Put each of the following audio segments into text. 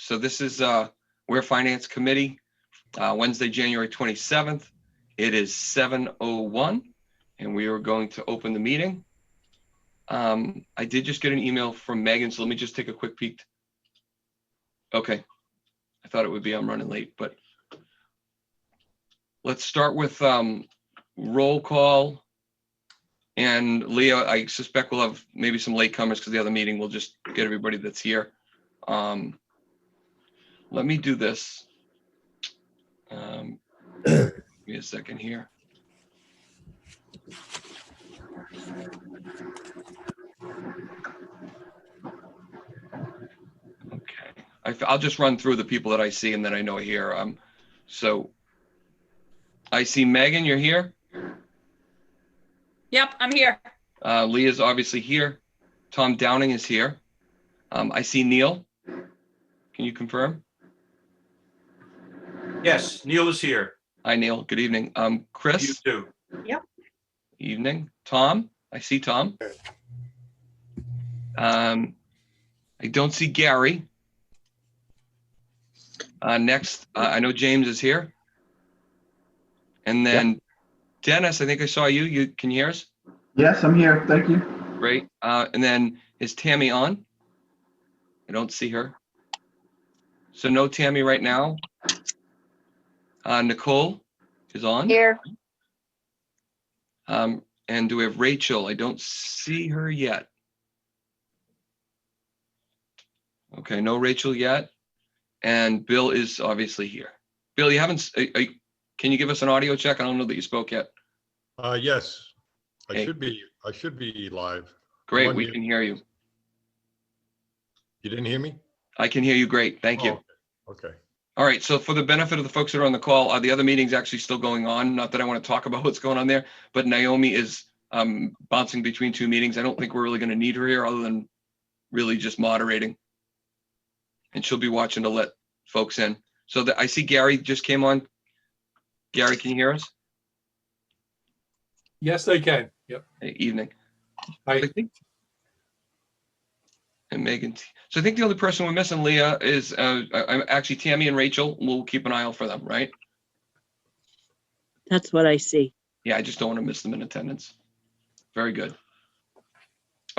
So this is we're Finance Committee, Wednesday, January 27th. It is 7:01, and we are going to open the meeting. I did just get an email from Megan, so let me just take a quick peek. Okay, I thought it would be I'm running late, but let's start with roll call. And Leah, I suspect we'll have maybe some latecomers because the other meeting will just get everybody that's here. Let me do this. Give me a second here. Okay, I'll just run through the people that I see and that I know are here. So I see Megan, you're here. Yep, I'm here. Leah's obviously here. Tom Downing is here. I see Neil. Can you confirm? Yes, Neil is here. Hi, Neil. Good evening. Chris. You too. Yep. Evening. Tom. I see Tom. I don't see Gary. Next, I know James is here. And then Dennis, I think I saw you. Can you hear us? Yes, I'm here. Thank you. Great. And then is Tammy on? I don't see her. So no Tammy right now. Nicole is on. Here. And do we have Rachel? I don't see her yet. Okay, no Rachel yet. And Bill is obviously here. Bill, you haven't, can you give us an audio check? I don't know that you spoke yet. Yes, Hey. I should be live. Great, we can hear you. You didn't hear me? I can hear you great, thank you. Okay. All right, so for the benefit of the folks that are on the call, the other meeting's actually still going on. Not that I want to talk about what's going on there, but Naomi is bouncing between two meetings. I don't think we're really going to need her here other than really just moderating. And she'll be watching to let folks in. So I see Gary just came on. Gary, can you hear us? Yes, I can. Yep. Hey, evening. Hi. And Megan. So I think the only person we're missing, Leah, is actually Tammy and Rachel. We'll keep an eye out for them, right? That's what I see. Yeah, I just don't want to miss them in attendance. Very good.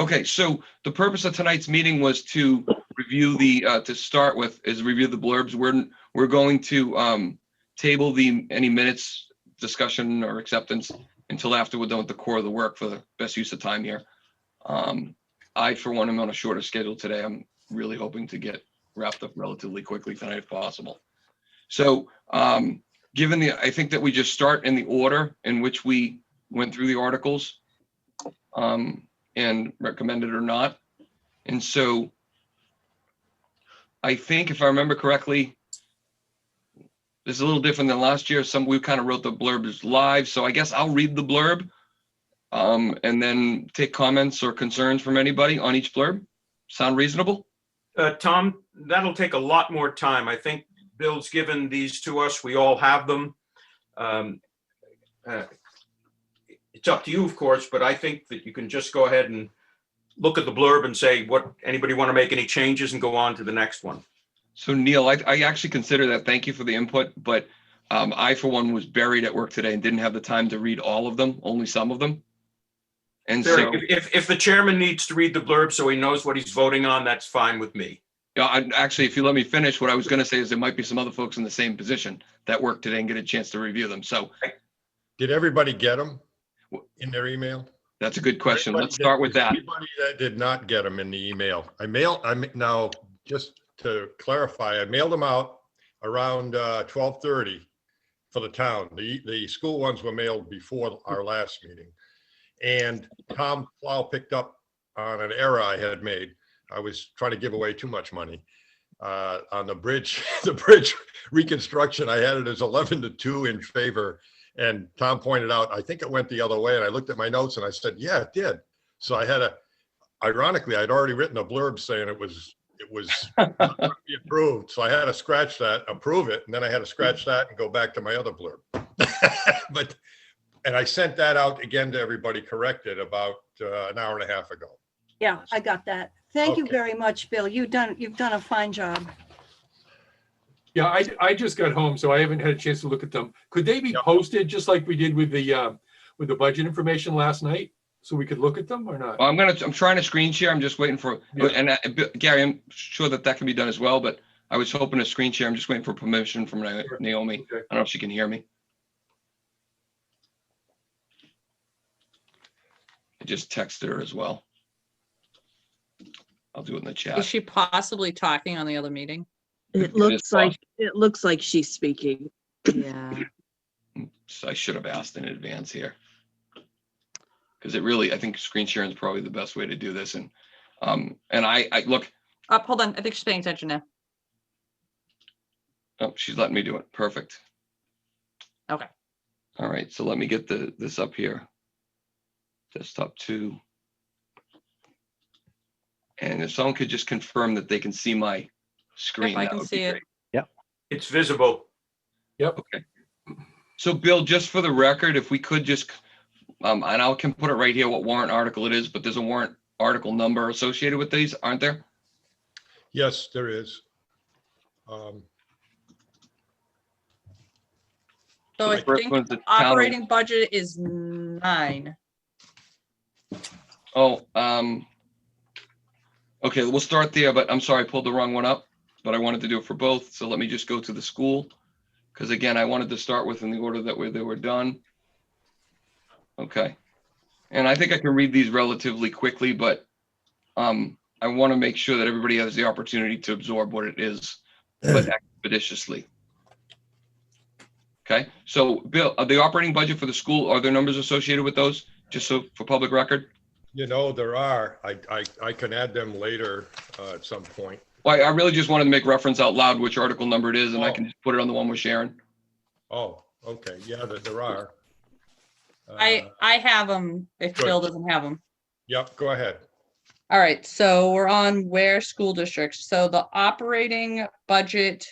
Okay, so the purpose of tonight's meeting was to review to start with is review the blurbs. We're going to table any minutes discussion or acceptance until after we're done with the core of the work for the best use of time here. I, for one, am on a shorter schedule today. I'm really hoping to get wrapped up relatively quickly tonight if possible. So given I think that we just start in the order in which we went through the articles and recommended or not. And so I think if I remember correctly, this is a little different than last year. We kind of wrote the blurbs live. So I guess I'll read the blurb and then take comments or concerns from anybody on each blurb. Sound reasonable? Tom, that'll take a lot more time. I think Bill's given these to us. We all have them. It's up to you, of course, but I think that you can just go ahead and look at the blurb and say, anybody want to make any changes and go on to the next one. So Neil, I actually consider that. Thank you for the input, but I, for one, was buried at work today and didn't have the time to read all of them, only some of them. And so if the chairman needs to read the blurb so he knows what he's voting on, that's fine with me. Yeah, actually, if you let me finish, what I was going to say is there might be some other folks in the same position that work today and get a chance to review them. So Did everybody get them in their email? That's a good question. Let's start with that. Anybody that did not get them in the email, now just to clarify, I mailed them out around 12:30 for the town. The school ones were mailed before our last meeting. And Tom Plow picked up on an error I had made. I was trying to give away too much money on the bridge, reconstruction. I had it as 11-2 in favor. And Tom pointed out, I think it went the other way. And I looked at my notes and I said, yeah, it did. So I had ironically, I'd already written a blurb saying it was not going to be approved. So I had to scratch that, approve it. And then I had to scratch that and go back to my other blurb. And I sent that out again to everybody corrected about an hour and a half ago. Yeah, I got that. Thank you very much, Bill. You've done a fine job. Yeah, I just got home, so I haven't had a chance to look at them. Could they be Yep. posted just like we did with the budget information last night? So we could look at them or not? Well, I'm trying to screen share. I'm just waiting for, Yeah. and Gary, I'm sure that can be done as well, but I was hoping to screen share. I'm just waiting for permission from Naomi. Okay. I don't know if she can hear me. I just texted her as well. I'll do it in the Is chat. she possibly talking on the other meeting? It It looks like she's speaking. Yeah. So I should have asked in advance here. Because I think screen sharing is probably the best way to do this. And I look, Hold on. I think she's paying attention now. oh, she's letting me do it. Perfect. Okay. All right, so let me get this up here. Desktop 2. And if someone could just confirm that they can see my screen. Yep, I that can would be see it. great. It's visible. Okay. So Bill, just for the record, if we could just, and I can put it right here, what warrant article it is, but there's a warrant article number associated with these, aren't there? Yes, there is. So I The first think one's the town- operating budget is 9. Oh, okay, we'll start there, but I'm sorry, I pulled the wrong one up, but I wanted to do it for both. So let me just go to the school. Because again, I wanted to start with in the order that they were done. Okay. And I think I can read these relatively quickly, but I want to make sure that everybody has the opportunity to absorb what it is, but expeditiously. Okay, so Bill, the operating budget for the school, are there numbers associated with those? Just so for public record? You know, there are. I can add them later at some point. Well, I really just wanted to make reference out loud which article number it is, and I can just put it on the one we're sharing. Oh, okay. Yeah, there are. I have them if Good. Bill doesn't have them. Yep, go ahead. All right, so we're on where school districts. So the operating budget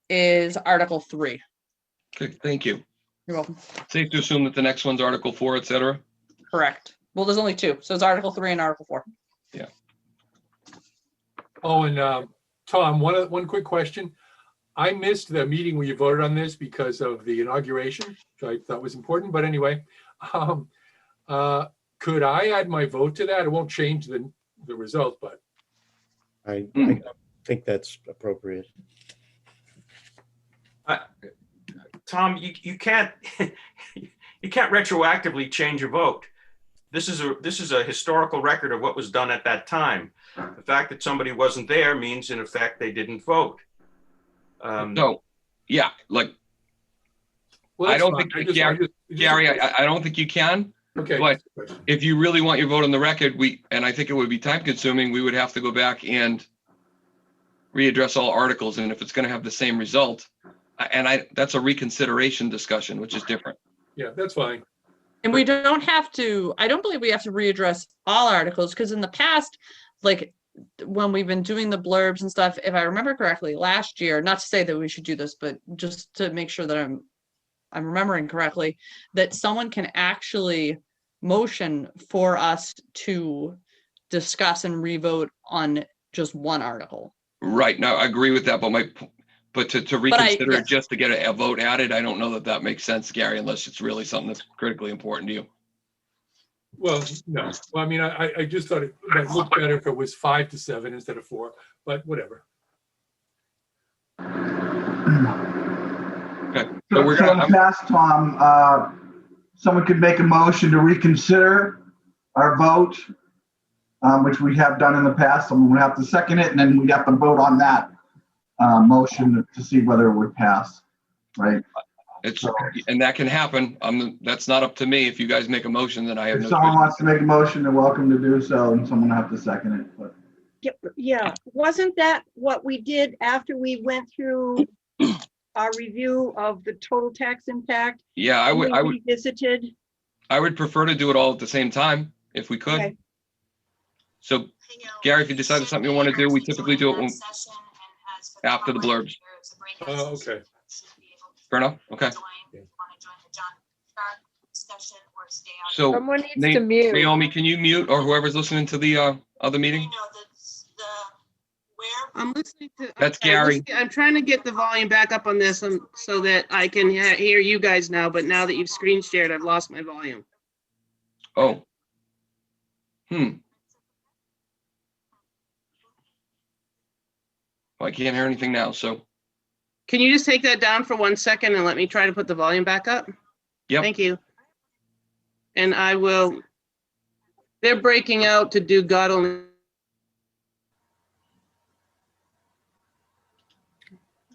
is Article 3. Okay, thank you. You're welcome. Safe to assume that the next one's Article 4, et cetera? Correct. Well, there's only 2. So it's Article 3 and Article 4. Oh, and Tom, one quick question. I missed the meeting where you voted on this because of the inauguration, which I thought was important, but anyway. Could I add my vote to that? It won't change the result, but. I Mm. think that's appropriate. Tom, you can't you can't retroactively change your vote. This is a historical record of what was done at that time. The fact that somebody wasn't there means, in effect, they didn't vote. No, yeah, like, Well, I that's don't fine. think, Gary, I don't think you can. Okay. but- If you really want your vote on the record, and I think it would be time consuming, we would have to go back and readdress all articles, and if it's gonna have the same result, that's a reconsideration discussion, which is different. Yeah, that's fine. And we don't have to, I don't believe we have to readdress all articles, because in the past, like when we've been doing the blurbs and stuff, if I remember correctly, last year, not to say that we should do this, but just to make sure that I'm remembering correctly, that someone can actually motion for us to discuss and revote on just one article. Right, now, I agree with that, but to reconsider it yes. just to get a vote added, I don't know that makes sense, Gary, unless it's really something that's critically important to you. Well, no. Well, I mean, I just thought it might look better if it was 5-7 instead of 4, but whatever. Okay, so So we're in the gonna, past, Tom, someone could make a motion to reconsider our vote, which we have done in the past. Someone would have to second it, and then we'd have to vote on that motion to see whether it would pass, right? and that can happen. That's not up to me. If you guys make a motion, then I have If no someone choice. wants to make a motion, they're welcome to do so, and someone will have to second it, but. Yeah, wasn't that what we did after we went through our review of the total tax impact? Yeah, I would, We revisited. I would prefer to do it all at the same time, if we could. Okay. So Gary, if you decide it's something you want to do, we typically do it after the blurbs. Oh, okay. Fair enough? Okay. Yeah. So Someone needs to mute. Naomi, can you mute, or whoever's listening to the other meeting? I'm listening to. That's I'm Gary. I'm trying to get the volume back up on this so that I can hear you guys now, but now that you've screen shared, I've lost my volume. Oh. I can't hear anything now, so. Can you just take that down for 1 second and let me try to put the volume back up? Yep. Thank you. And I will, they're breaking out to do God only.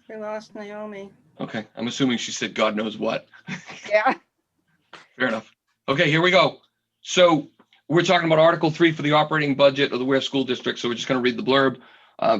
We lost Naomi. Okay, I'm assuming she said God knows what. Yeah. Fair enough. Okay, here we go. So we're talking about Article 3 for the operating budget of the Ware School District. So we're just going to read the blurb.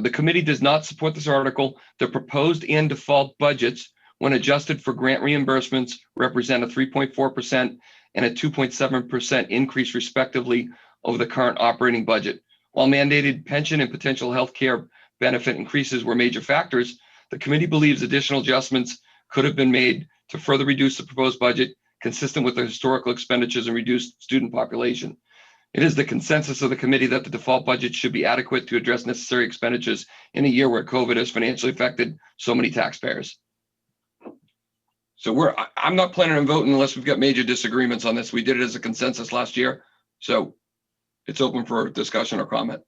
The committee does not support this article. The proposed and default budgets, when adjusted for grant reimbursements, represent a 3.4% and a 2.7% increase respectively over the current operating budget. While mandated pension and potential health care benefit increases were major factors, the committee believes additional adjustments could have been made to further reduce the proposed budget consistent with the historical expenditures and reduced student population. It is the consensus of the committee that the default budget should be adequate to address necessary expenditures in a year where COVID has financially affected so many taxpayers. So I'm not planning on voting unless we've got major disagreements on this. We did it as a consensus last year. So it's open for discussion or comment.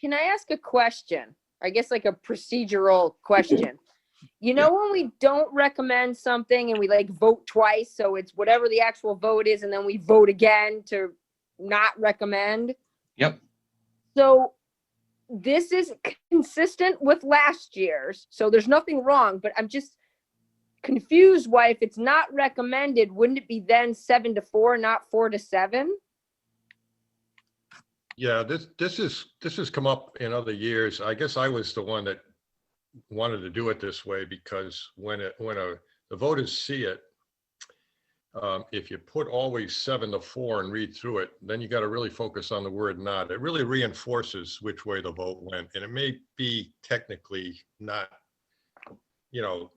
Can I ask a question? I guess like a procedural question. You know, when we don't recommend something and we like vote twice, so it's whatever the actual vote is, and then we vote again to not recommend. Yep. So this is consistent with last year's, so there's nothing wrong, but I'm just confused why, if it's not recommended, wouldn't it be then 7-4, not 4-7? Yeah, this has come up in other years. I guess I was the one that wanted to do it this way because when the voters see it, if you put always 7-4 and read through it, then you got to really focus on the word not. It really reinforces which way the vote went, and it may be technically not, you know,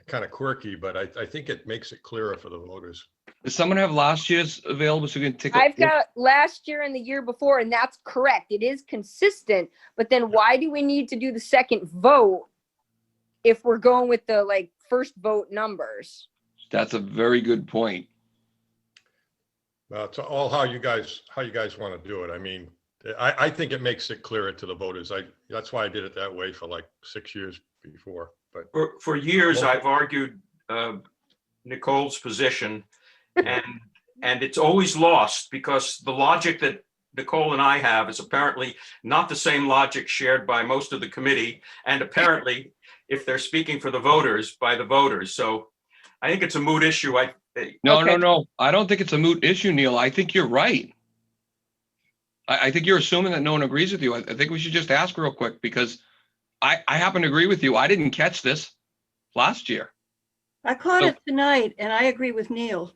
kind of quirky, but I think it makes it clearer for the voters. Does someone have last year's available so we can take a I've got last year and the year before, and that's correct. It is consistent, but then why do we need to do the second vote if we're going with the like first vote numbers? That's a very good point. Well, it's all how you guys want to do it. I mean, I think it makes it clearer to the voters. That's why I did it that way for like 6 years before. But For years, I've argued Nicole's position, and it's always lost because the logic that Nicole and I have is apparently not the same logic shared by most of the committee, and apparently, if they're speaking for the voters, by the voters. So I think it's a moot issue. No. I don't think it's a moot issue, Neil. I think you're right. I think you're assuming that no one agrees with you. I think we should just ask real quick because I happen to agree with you. I didn't catch this last year. I caught it tonight and I agree with Neil.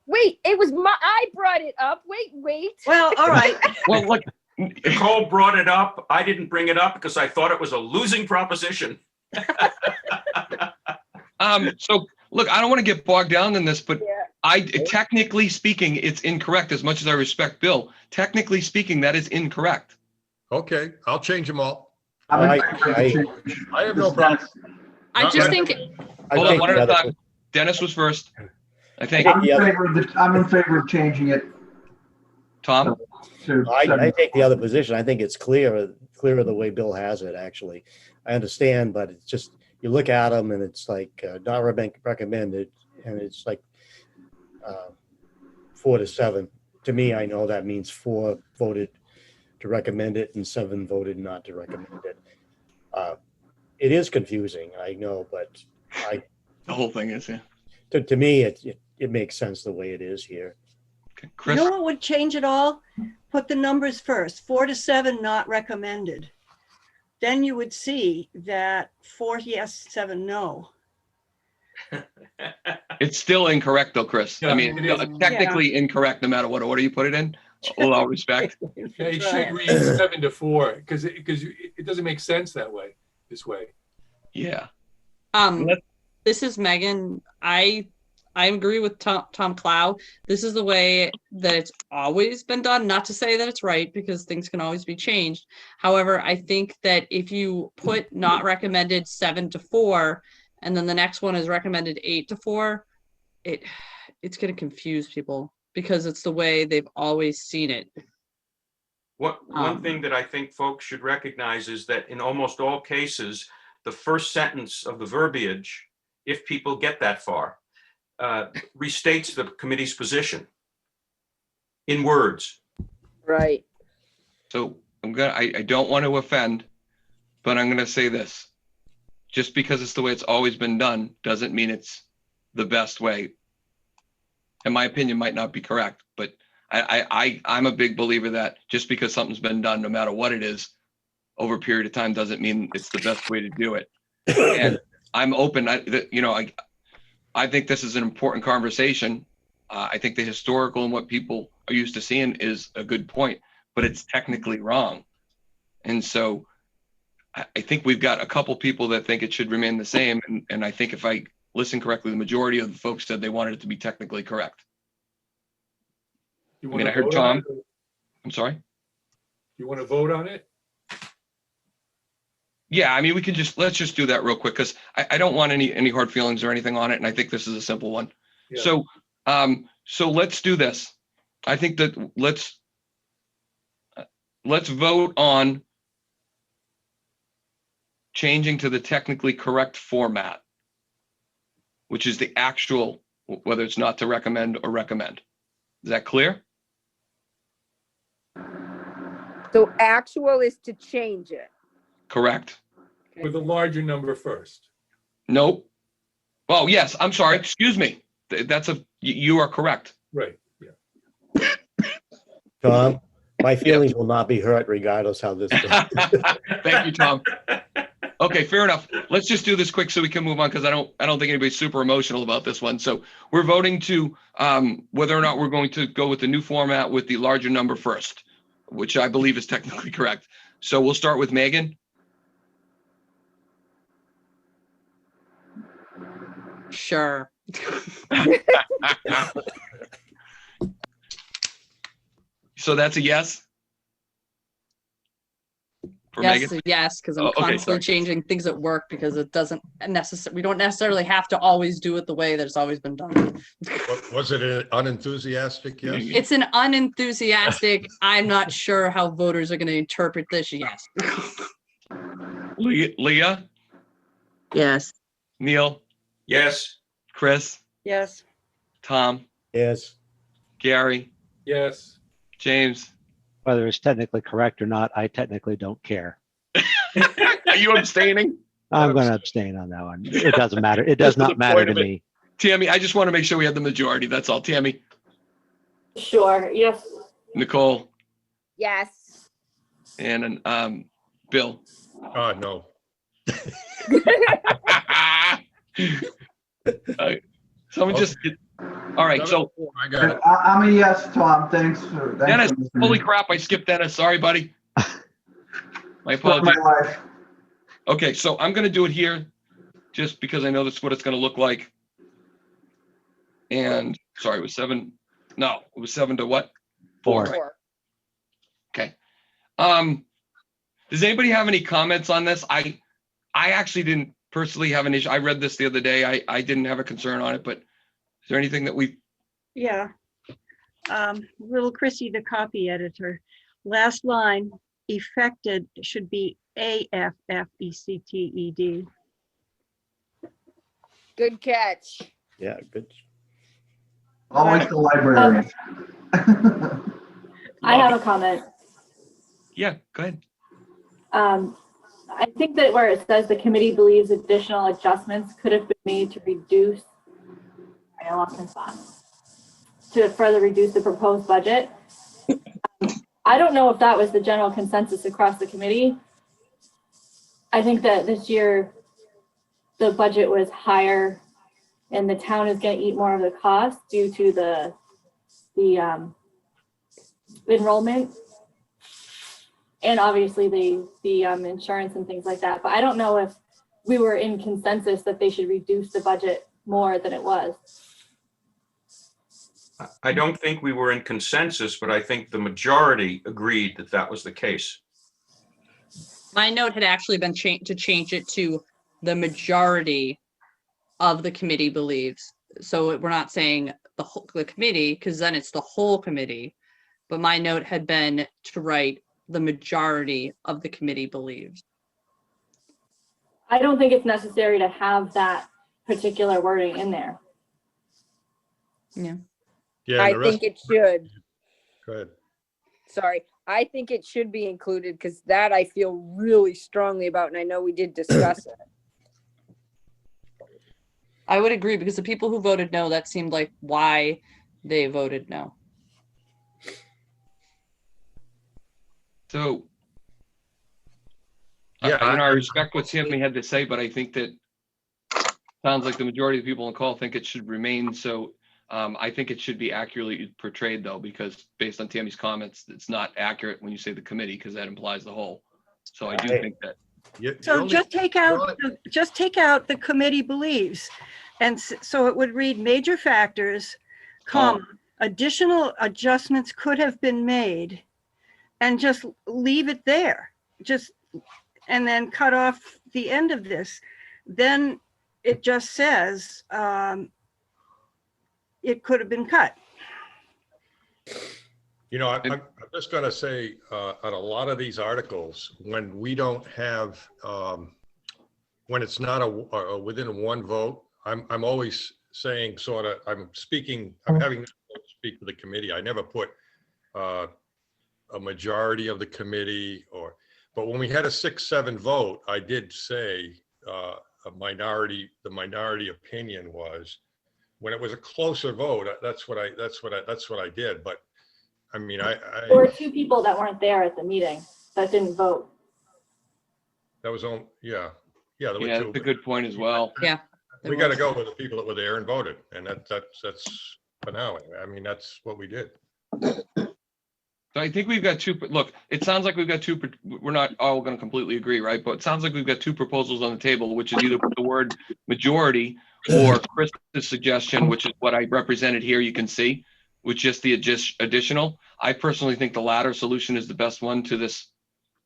Wait, I brought it up. Wait. Well, all right. Well, look, Nicole brought it up. I didn't bring it up because I thought it was a losing proposition. So look, I don't want to get bogged down in this, but Yeah. technically speaking, it's incorrect. As much as I respect Bill, technically speaking, that is incorrect. okay, I'll change them all. I'm in I- favor of the I- change. I have no problem. I Not just right. think, I Hold on, think one the at a other- time. Dennis was first. I think. I'm Yeah. in favor of changing it Tom? to I 7. take the other position. I think it's clearer the way Bill has it, actually. I understand, but it's just, you look at them and it's like not recommended, and it's like 4-7. To me, I know that means 4 voted to recommend it and 7 voted not to recommend it. It is confusing, I know, but The whole thing is, yeah. to me, it makes sense the way it is here. Okay. You Chris? know what would change it all? Put the numbers first, 4-7 not recommended. Then you would see that 4 yes, 7 no. It's still incorrect though, Chris. I Yeah, mean, it is. technically incorrect no matter what order you put it in. With all respect. Yeah, it should read 7-4 because it doesn't make sense this way. Yeah. this is Megan. I I agree with Tom Clow. This is the way that it's always been done. Not to say that it's right, because things can always be changed. However, I think that if you put not recommended 7-4, and then the next one is recommended 8-4, it's going to confuse people because it's the way they've always seen it. One thing that I think folks should recognize is that in almost all cases, the first sentence of the verbiage, if people get that far, restates the committee's position in words. Right. So I don't want to offend, but I'm gonna say this. Just because it's the way it's always been done, doesn't mean it's the best way. And my opinion might not be correct, but I'm a big believer that just because something's been done, no matter what it is, over a period of time, doesn't mean it's the best way to do it. And I'm open, I think this is an important conversation. I think the historical and what people are used to seeing is a good point, but it's technically wrong. And so I think we've got a couple people that think it should remain the same. And I think if I listen correctly, the majority of the folks said they wanted it to be technically correct. You I mean, want I to heard vote on Tom. it? I'm sorry. You want to vote on it? Yeah, I mean, let's just do that real quick, because I don't want any hard feelings or anything on it. And I think this is a simple one. Yeah. So let's do this. I think that let's vote on changing to the technically correct format, which is the actual, whether it's not to recommend or recommend. Is that clear? So actual is to change it. Correct. With a larger number first. Nope. Oh, yes, I'm sorry. Excuse me. You are correct. Right, yeah. Tom, my feelings will not be hurt regardless how this goes. Thank you, Tom. Okay, fair enough. Let's just do this quick so we can move on, because I don't think anybody's super emotional about this one. So we're voting to whether or not we're going to go with the new format with the larger number first, which I believe is technically correct. So we'll start with Megan. Sure. So that's a yes? For Yes, Megan? yes, because I'm Oh, okay, constantly sorry. changing things at work because it doesn't we don't necessarily have to always do it the way that it's always been done. Was it an unenthusiastic yes? It's an unenthusiastic, I'm not sure how voters are going to interpret this yes. Leah? Yes. Neil? Yes. Chris? Yes. Tom? Yes. Gary? Yes. James? Whether it's technically correct or not, I technically don't care. Are you abstaining? I'm going to abstain on that one. It doesn't matter. It does Just for not the matter point to of it. me. Tammy, I just want to make sure we have the majority. That's all. Tammy? Sure, yes. Nicole? Yes. And Bill? No. Someone just, all right, so I got it. I'm a yes, Tom. Thanks for Dennis, listening. holy crap, I skipped Dennis. Sorry, buddy. My Story of my apologies. life. Okay, so I'm going to do it here just because I know that's what it's going to look like. And sorry, it was 7. No, it was 7 to what? 4. Right? Okay. Does anybody have any comments on this? I actually didn't personally have an issue. I read this the other day. I didn't have a concern on it, but is there anything that we? Yeah. Little Chrissy, the copy editor. Last line, effected should be AFFECTED. Good catch. Yeah, good. Always the library. I have a comment. Yeah, go ahead. I think that where it says the committee believes additional adjustments could have been made to reduce, I lost my spot, to further reduce the proposed budget. I don't know if that was the general consensus across the committee. I think that this year the budget was higher and the town is going to eat more of the cost due to the enrollment and obviously the insurance and things like that. But I don't know if we were in consensus that they should reduce the budget more than it was. I don't think we were in consensus, but I think the majority agreed that that was the case. My note had actually been changed to change it to the majority of the committee believes. So we're not saying the committee, because then it's the whole committee. But my note had been to write the majority of the committee believes. I don't think it's necessary to have that particular wording in there. Yeah. Yeah, I and the rest, think it should. go ahead. Sorry. I think it should be included because that I feel really strongly about, and I know we did discuss it. I would agree, because the people who voted no, that seemed like why they voted no. So, Yeah, I respect what Tammy had to say, but I think that sounds like the majority of the people on the call think it should remain. So I think it should be accurately portrayed, though, because based on Tammy's comments, it's not accurate when you say the committee, because that implies the whole. So I do think that. So just take out the committee believes. And so it would read major factors, comma, additional adjustments could have been made, and just leave it there. And then cut off the end of this. Then it just says it could have been cut. You know, I'm just going to say on a lot of these articles, when we don't have, when it's not a within one vote, I'm always saying sort of, I'm having to speak to the committee. I never put a majority of the committee but when we had a 6-7 vote, I did say the minority opinion was, when it was a closer vote, that's what I did. But I mean, There were 2 people that weren't there at the meeting that didn't vote. That was on, yeah. There were 2. That's a good point as well. Yeah. We got to go with the people that were there and voted, and that's for now. I mean, that's what we did. So I think we've got look, it sounds like we've got we're not all going to completely agree, right? But it sounds like we've got 2 proposals on the table, which is either put the word majority or Chris's suggestion, which is what I represented here, you can see, with just the additional. I personally think the latter solution is the best one to this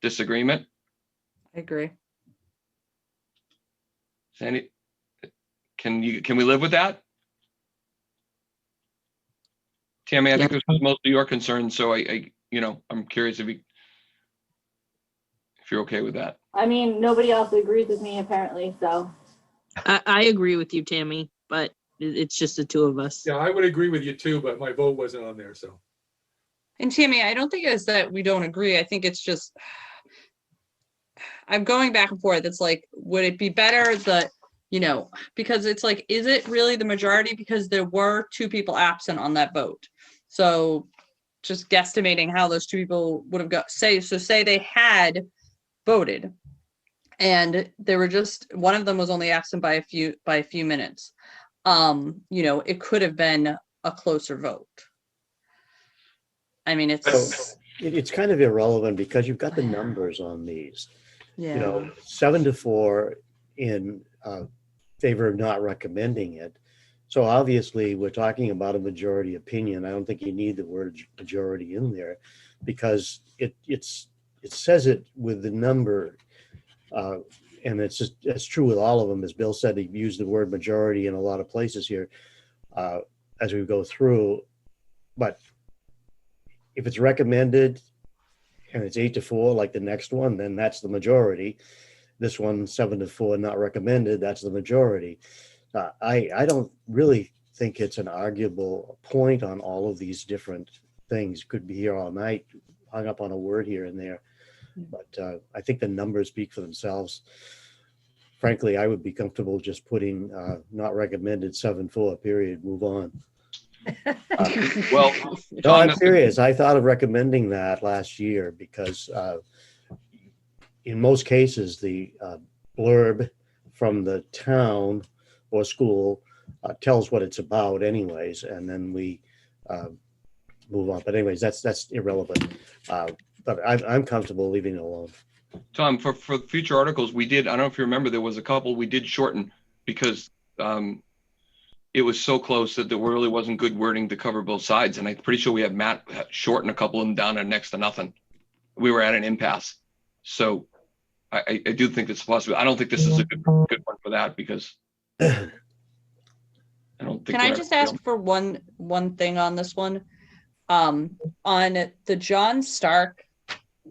disagreement. I agree. Sandy, can we live with that? Tammy, I think this was mostly your concern, so I'm curious if you're okay with that. I mean, nobody else agrees with me apparently, so. I agree with you, Tammy, but it's just the 2 of us. Yeah, I would agree with you too, but my vote wasn't on there, so. And Tammy, I don't think it's that we don't agree. I think it's just, I'm going back and forth. It's like, would it be better that, because it's like, is it really the majority? Because there were 2 people absent on that vote. So just guesstimating how those 2 people would have say they had voted and they were just, one of them was only absent by a few minutes. It could have been a closer vote. I mean, it's kind of irrelevant because you've got the numbers on these. Yeah. 7-4 in favor of not recommending it. So obviously we're talking about a majority opinion. I don't think you need the word majority in there because it says it with the number. And it's true with all of them. As Bill said, he used the word majority in a lot of places here as we go through. But if it's recommended and it's 8-4, like the next one, then that's the majority. This one, 7-4, not recommended, that's the majority. I don't really think it's an arguable point on all of these different things. Could be here all night, hung up on a word here and there. But I think the numbers speak for themselves. Frankly, I would be comfortable just putting not recommended 7-4, period, move on. Well, no, I'm serious. I thought of recommending that last year because in most cases, the blurb from the town or school tells what it's about anyways, and then we move on. But anyways, that's irrelevant. But I'm comfortable leaving it alone. Tom, for future articles, we did, I don't know if you remember, there was a couple we did shorten because it was so close that there really wasn't good wording to cover both sides. And I'm pretty sure we had Matt shorten a couple of them down to next to nothing. We were at an impasse. So I do think it's possible. I don't think this is a good one for that because I don't think. Can I just ask for one thing on this one? On the John Stark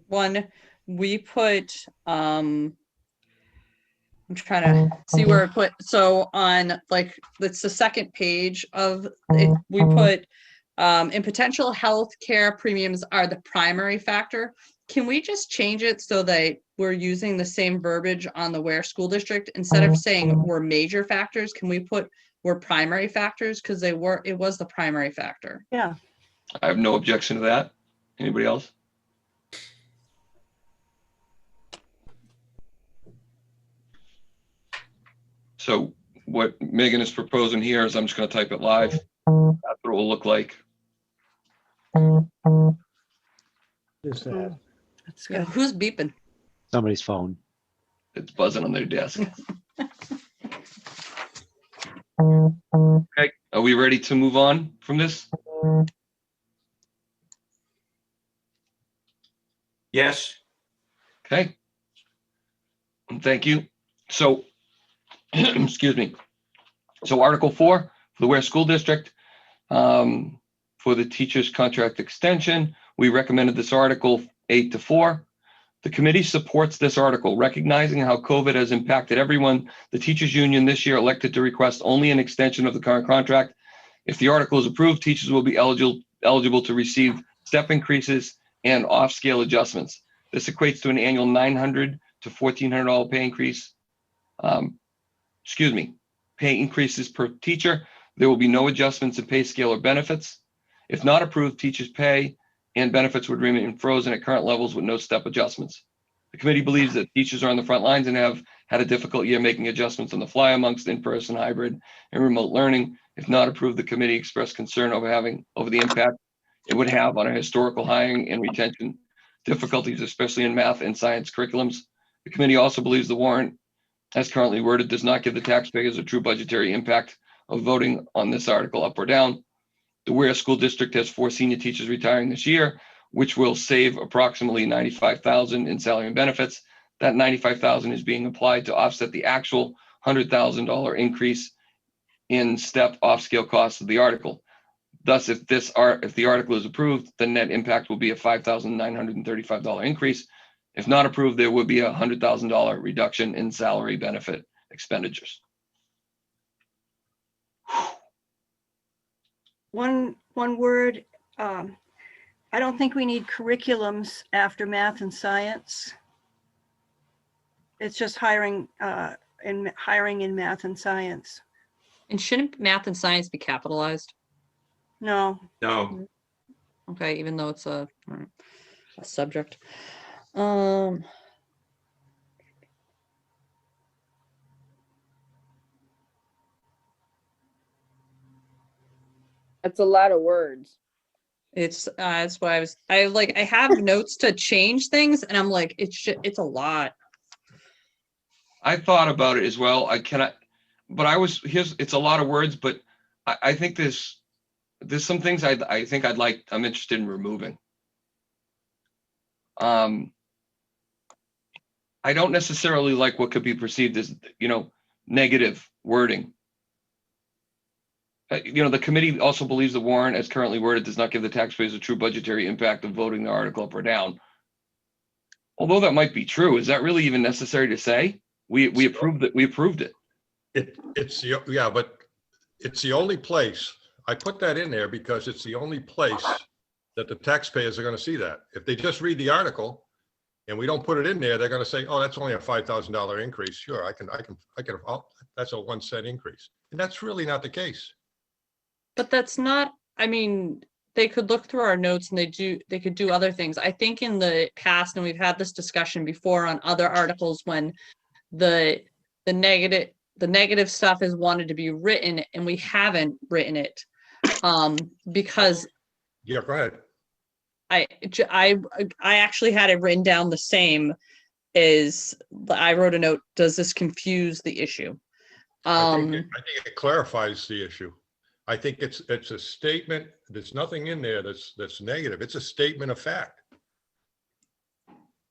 one, we put I'm trying to see where it put, so on, like, it's the second page of it, we put in potential health care premiums are the primary factor. Can we just change it so that we're using the same verbiage on the Ware School District? Instead of saying were major factors, can we put were primary factors? Because it was the primary factor. Yeah. I have no objection to that. Anybody else? So what Megan is proposing here is I'm just going to type it live. That's what it will look like. Is that? That's Yeah, good. who's beeping? Somebody's phone. It's buzzing on their desk. Okay, are we ready to move on from this? Yes. Okay. Thank you. So, excuse me. So Article 4 for the Ware School District, for the teacher's contract extension, we recommended this article 8-4. The committee supports this article, recognizing how COVID has impacted everyone. The teachers union this year elected to request only an extension of the current contract. If the article is approved, teachers will be eligible to receive step increases and off-scale adjustments. This equates to an annual $900 to $1,400 pay increase. Pay increases per teacher. There will be no adjustments in pay scale or benefits. If not approved, teachers' pay and benefits would remain frozen at current levels with no step adjustments. The committee believes that teachers are on the front lines and have had a difficult year making adjustments on the fly amongst in-person, hybrid, and remote learning. If not approved, the committee expressed concern over the impact it would have on our historical hiring and retention difficulties, especially in math and science curriculums. The committee also believes the warrant, as currently worded, does not give the taxpayers a true budgetary impact of voting on this article up or down. The Ware School District has 4 senior teachers retiring this year, which will save approximately $95,000 in salary and benefits. That $95,000 is being applied to offset the actual $100,000 increase in step off-scale costs of the article. Thus, if the article is approved, the net impact will be a $5,935 increase. If not approved, there would be a $100,000 reduction in salary benefit expenditures. One word, I don't think we need curriculums after math and science. It's just hiring in math and science. And shouldn't math and science be capitalized? No. No. Okay, even though it's a subject. That's a lot of words. It's that's why I have notes to change things, and I'm like, it's a lot. I thought about it as well. I cannot, but it's a lot of words, but I think there's some things I'm interested in removing. I don't necessarily like what could be perceived as, negative wording. The committee also believes the warrant as currently worded does not give the taxpayers a true budgetary impact of voting the article up or down. Although that might be true, is that really even necessary to say? We approved it. We approved it. But it's the only place, I put that in there because it's the only place that the taxpayers are going to see that. If they just read the article and we don't put it in there, they're going to say, oh, that's only a $5,000 increase. Sure, that's a 1 cent increase. And that's really not the case. But that's not, they could look through our notes and they could do other things. I think in the past, and we've had this discussion before on other articles, when the negative stuff is wanted to be written and we haven't written it. Because Yeah, go ahead. I actually had it written down the same as I wrote a note, does this confuse the issue? I think it clarifies the issue. I think it's a statement. There's nothing in there that's negative. It's a statement of fact.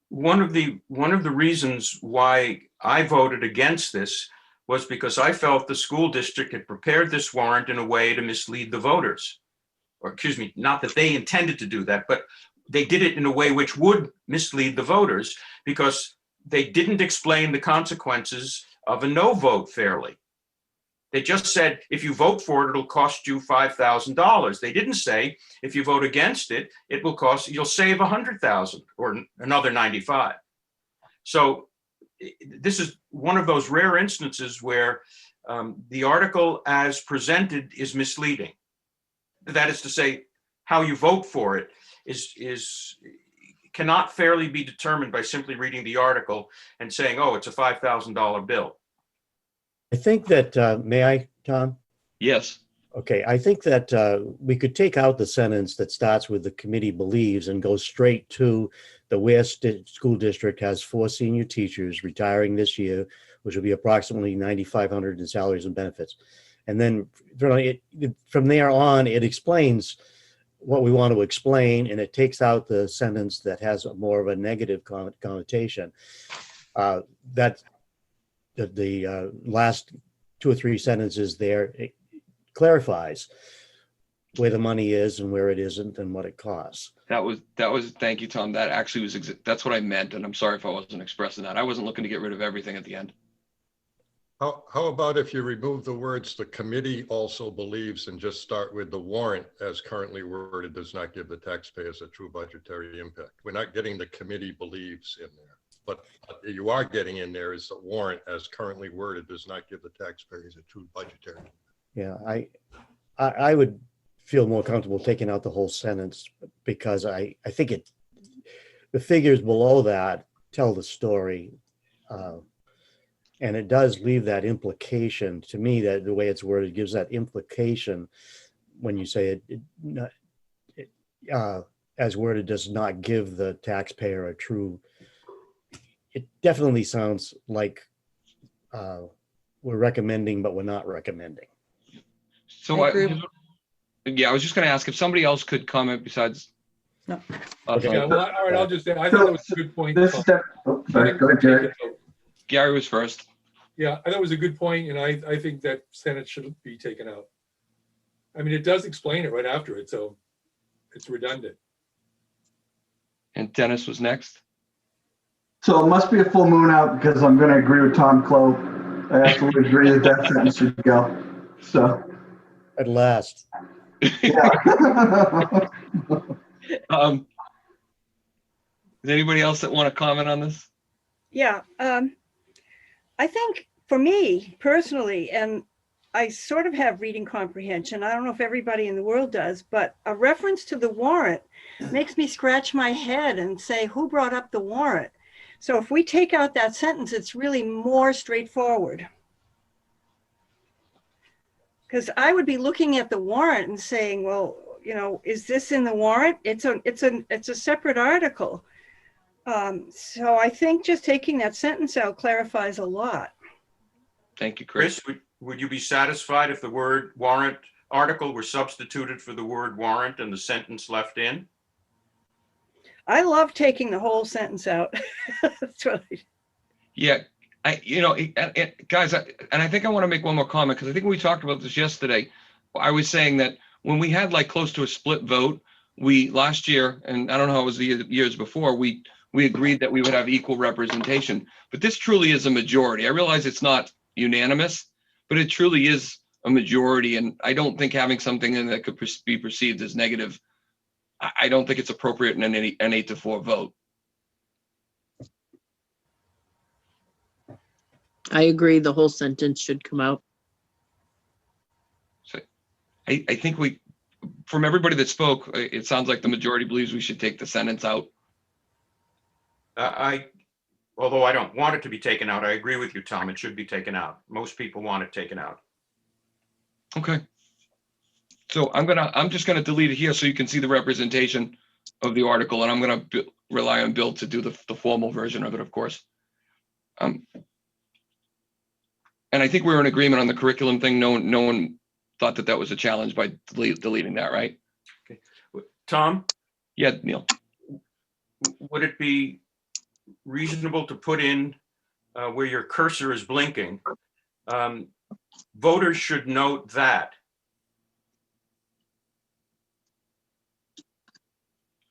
One of the reasons why I voted against this was because I felt the school district had prepared this warrant in a way to mislead the voters. Or excuse me, not that they intended to do that, but they did it in a way which would mislead the voters because they didn't explain the consequences of a no vote fairly. They just said, if you vote for it, it'll cost you $5,000. They didn't say, if you vote against it, it will cost, you'll save 100,000 or another 95. So this is one of those rare instances where the article as presented is misleading. That is to say, how you vote for it cannot fairly be determined by simply reading the article and saying, oh, it's a $5,000 bill. I think that, may I, Tom? Yes. Okay, I think that we could take out the sentence that starts with the committee believes and go straight to the Ware School District has 4 senior teachers retiring this year, which will be approximately $9,500 in salaries and benefits. And then from there on, it explains what we want to explain, and it takes out the sentence that has more of a negative connotation. That the last 2 or 3 sentences there, it clarifies where the money is and where it isn't and what it costs. That was, thank you, Tom. That actually was, that's what I meant. And I'm sorry if I wasn't expressing that. I wasn't looking to get rid of everything at the end. How about if you remove the words, the committee also believes, and just start with the warrant as currently worded does not give the taxpayers a true budgetary impact. We're not getting the committee believes in there, but you are getting in there is the warrant as currently worded does not give the taxpayers a true budgetary impact. Yeah, I would feel more comfortable taking out the whole sentence because I think the figures below that tell the story. And it does leave that implication to me that the way it's worded gives that implication when you say it as worded does not give the taxpayer a true, it definitely sounds like we're recommending, but we're not recommending. So I agree. yeah, I was just going to ask if somebody else could comment besides. No. Okay. Yeah, well, all right, I'll just say, I thought that was a good point. This step, oh, sorry, go ahead, Jerry. Gary was first. Yeah, I thought it was a good point, and I think that sentence should be taken out. I mean, it does explain it right after it, so it's redundant. And Dennis was next. So it must be a full moon out because I'm going to agree with Tom Clow. I absolutely agree that that sentence should go. So. At last. Yeah. Is anybody else that want to comment on this? Yeah, I think for me personally, and I sort of have reading comprehension. I don't know if everybody in the world does, but a reference to the warrant makes me scratch my head and say, who brought up the warrant? So if we take out that sentence, it's really more straightforward. Because I would be looking at the warrant and saying, well, you know, is this in the warrant? It's a separate article. So I think just taking that sentence out clarifies a lot. Thank you, Chris. Chris, would you be satisfied if the word warrant article were substituted for the word warrant and the sentence left in? I love taking the whole sentence out. That's what Yeah, guys, and I think I want to make one more comment because I think we talked about this yesterday. I was saying that when we had like close to a split vote, we last year, and I don't know how it was the years before, we agreed that we would have equal representation. But this truly is a majority. I realize it's not unanimous, but it truly is a majority. And I don't think having something in that could be perceived as negative, I don't think it's appropriate in an 8-4 vote. I agree. The whole sentence should come out. So I think from everybody that spoke, it sounds like the majority believes we should take the sentence out. Although I don't want it to be taken out, I agree with you, Tom. It should be taken out. Most people want it taken out. Okay. So I'm just gonna delete it here so you can see the representation of the article, and I'm gonna rely on Bill to do the formal version of it, of course. And I think we were in agreement on the curriculum thing. No one thought that was a challenge by deleting that, right? Tom, Yeah, Neil. would it be reasonable to put in where your cursor is blinking? Voters should note that.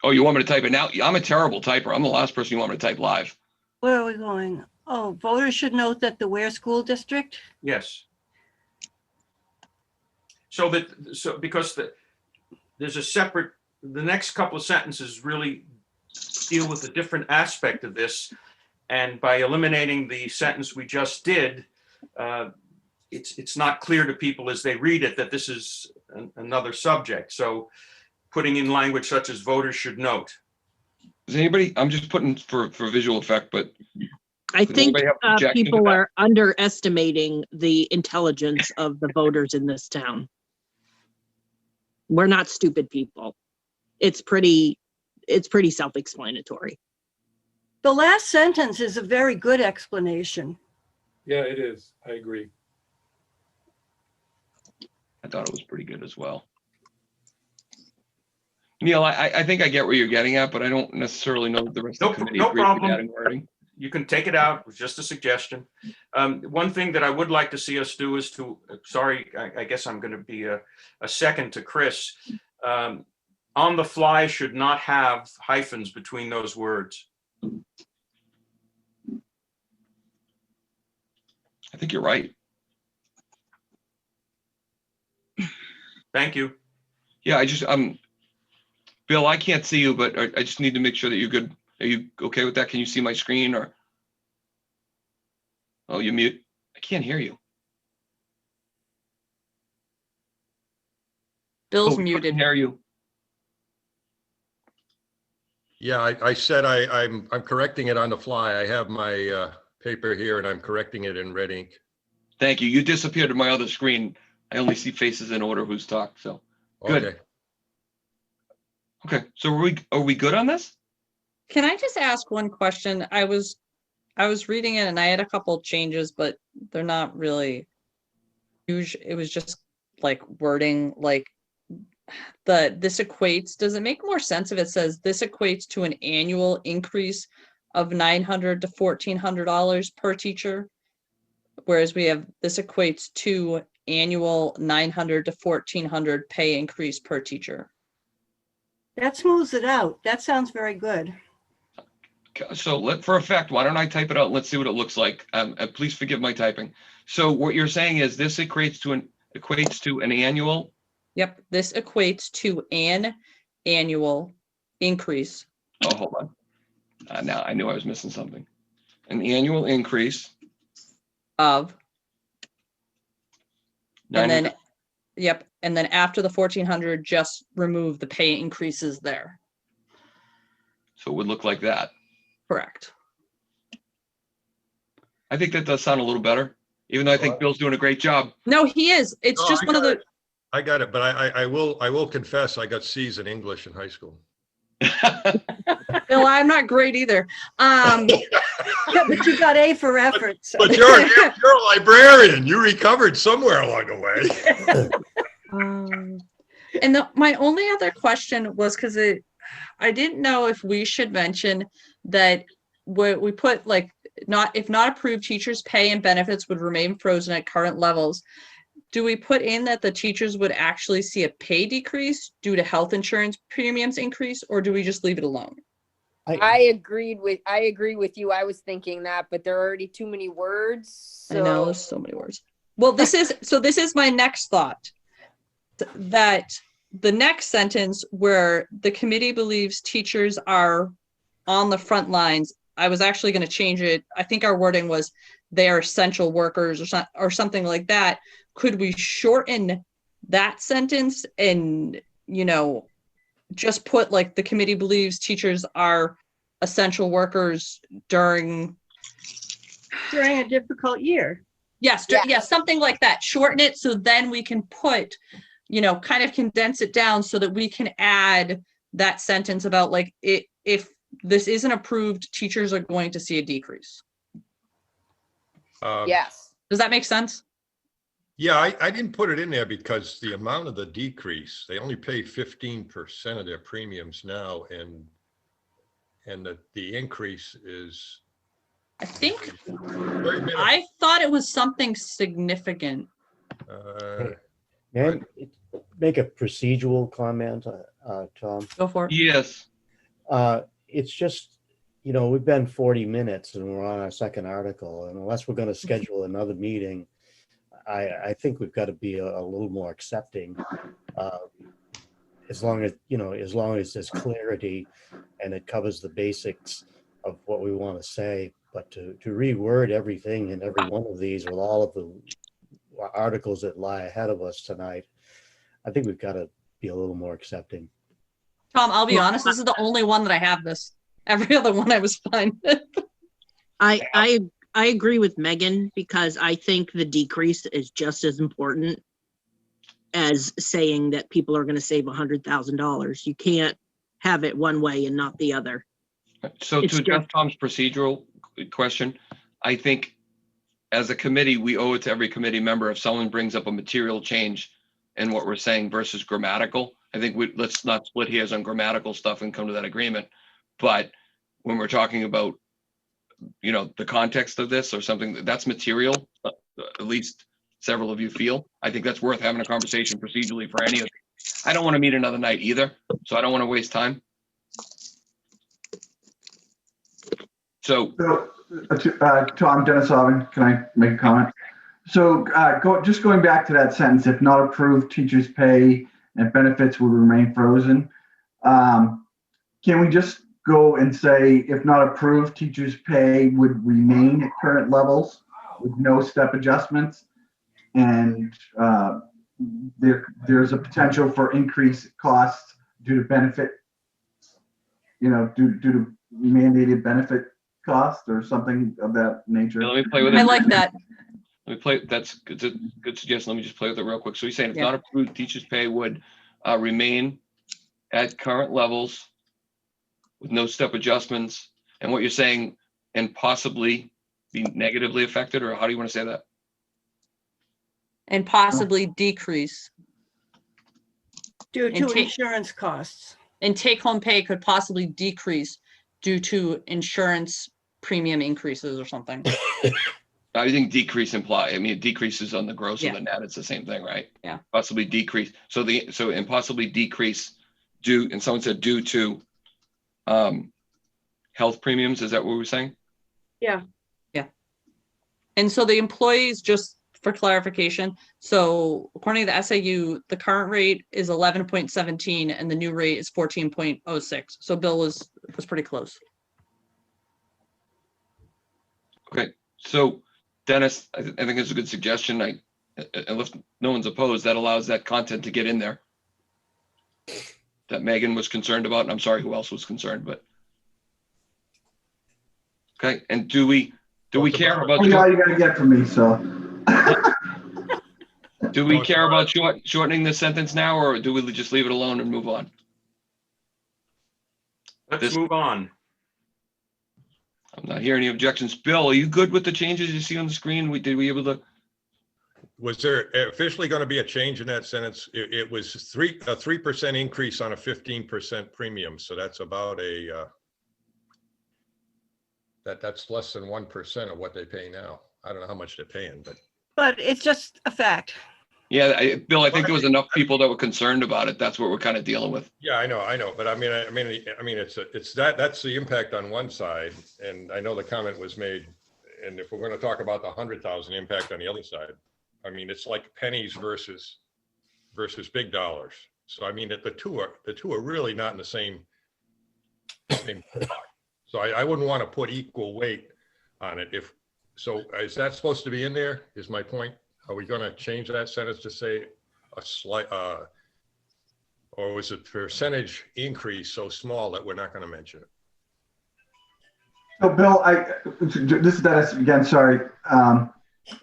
Oh, you want me to type it now? I'm a terrible typer. I'm the last person you want me to type live. Where are we going? Oh, voters should note that the Ware School District? Yes. So because there's a separate, the next couple of sentences really deal with a different aspect of this. And by eliminating the sentence we just did, it's not clear to people as they read it that this is another subject. So putting in language such as voters should note. Does anybody, I'm just putting for visual effect, but I does think anybody have an objection to people that? are underestimating the intelligence of the voters in this town. We're not stupid people. It's pretty self-explanatory. The last sentence is a very good explanation. Yeah, it is. I agree. I thought it was pretty good as well. Neil, I think I get where you're getting at, but I don't necessarily know that the rest of the committee No agrees with problem. adding wording. You can take it out. It was just a suggestion. One thing that I would like to see us do is to, sorry, I guess I'm going to be a second to Chris. On the fly should not have hyphens between those words. I think you're right. Thank you. Yeah, Bill, I can't see you, but I just need to make sure that you're good. Are you okay with that? Can you see my screen or? Oh, you mute. I can't hear you. Bill's Oh, we muted. couldn't hear you. Yeah, I said I'm correcting it on the fly. I have my paper here and I'm correcting it in red ink. Thank you. You disappeared to my other screen. I only see faces in order who's talked, so. Good. Okay. Okay, so are we good on this? Can I just ask one question? I was reading it and I had a couple changes, but they're not really huge. It was just like wording, like this equates, does it make more sense if it says this equates to an annual increase of $900 to $1,400 per teacher? Whereas we have this equates to annual $900 to $1,400 pay increase per teacher. That smooths it out. That sounds very good. So for effect, why don't I type it out? Let's see what it looks like. Please forgive my typing. So what you're saying is this equates to an annual. Yep, this equates to an annual increase. Oh, hold on. Now I knew I was missing something. An annual increase Of. And 900. then, yep, and then after the 1,400, just remove the pay increases there. So it would look like that. Correct. I think that does sound a little better, even though I think Bill's doing a great job. No, he is. It's No, just I one of got the. I got it, but I will confess I got C's in English in high school. Bill, I'm not great either. Yeah, but you got A for effort. So. But you're a librarian. You recovered somewhere along the way. And my only other question was because I didn't know if we should mention that we put like if not approved, teachers' pay and benefits would remain frozen at current levels. Do we put in that the teachers would actually see a pay decrease due to health insurance premiums increase, or do we just leave it alone? I agree with you. I was thinking that, but there are already too many words. So. I know there's so many words. Well, this is my next thought, that the next sentence where the committee believes teachers are on the front lines, I was actually going to change it. I think our wording was they are essential workers or something like that. Could we shorten that sentence and, just put like the committee believes teachers are essential workers during During a difficult year. Yes, yes, something like that. Shorten it so then we can put, kind of condense it down so that we can add that sentence about like if this isn't approved, teachers are going to see a decrease. Yes. Does that make sense? Yeah, I didn't put it in there because the amount of the decrease, they only pay 15% of their premiums now, and the increase is I think, very minimal. I thought it was something significant. May I make a procedural comment, Tom? Go for it. Yes. It's just, you know, we've been 40 minutes and we're on our second article, and unless we're going to schedule another meeting, I think we've got to be a little more accepting. As long as, you know, as long as there's clarity and it covers the basics of what we want to say, but to reword everything in every one of these with all of the articles that lie ahead of us tonight, I think we've got to be a little more accepting. Tom, I'll be Well, honest, this is the only one that I have this. Every other one I was fine with. I agree with Megan, because I think the decrease is just as important as saying that people are going to save $100,000. You can't have it one way and not the other. So It's to address just- Tom's procedural question, I think as a committee, we owe it to every committee member, if someone brings up a material change in what we're saying versus grammatical, I think let's not split hairs on grammatical stuff and come to that agreement. But when we're talking about, you know, the context of this or something that's material, at least several of you feel, I think that's worth having a conversation procedurally for any of it. I don't want to meet another night either, so I don't want to waste time. So, Tom, Dennis Alvin, can I make a comment? So just going back to that sentence, if not approved, teachers' pay and benefits will remain frozen. Can we just go and say, if not approved, teachers' pay would remain at current levels with no step adjustments? And there's a potential for increased costs due to benefit, you know, due to mandated benefit cost or something of that nature. let me play with it. I like that. Let me play. That's good. Good suggestion. Let me just play with it real quick. So he's saying if Yeah. not approved, teachers' pay would remain at current levels with no step adjustments. And what you're saying, and possibly be negatively affected, or how do you want to say that? And possibly decrease. Due And to take- insurance costs. And take-home pay could possibly decrease due to insurance premium increases or something. I think decrease I mean, it decreases on the gross Yeah. or the net. It's the same thing, right? Yeah. Possibly decrease. And possibly decrease due, and someone said due to health premiums. Is that what we're saying? Yeah. And so the employees, just for clarification, so according to the SAU, the current rate is 11.17 and the new rate is 14.06. So Bill was pretty close. Okay. So Dennis, I think it's a good suggestion. Unless no one's opposed, that allows that content to get in there that Megan was concerned about. And I'm sorry, who else was concerned, but. Okay. And do we care about, That's all you gotta get from me, so. do we care about shortening the sentence now, or do we just leave it alone and move on? Let's move on. I'm not hearing any objections. Bill, are you good with the changes you see on the screen? Did we able to? Was there officially going to be a change in that sentence? It was a 3% increase on a 15% premium. So that's about that's less than 1% of what they pay now. I don't know how much they're paying, But it's just a fact. Yeah, Bill, I think there was enough people that were concerned about it. That's what we're kind of dealing with. yeah, I know. But I mean, that's the impact on one side. And I know the comment was made, and if we're going to talk about the 100,000 impact on the other side, I mean, it's like pennies versus big dollars. So I mean, that the two are really not in the same spot. So I wouldn't want to put equal weight on it. So is that supposed to be in there, is my point? Are we going to change that sentence to say a slight, or was it percentage increase so small that we're not going to mention it? So Bill, this is Dennis again, sorry.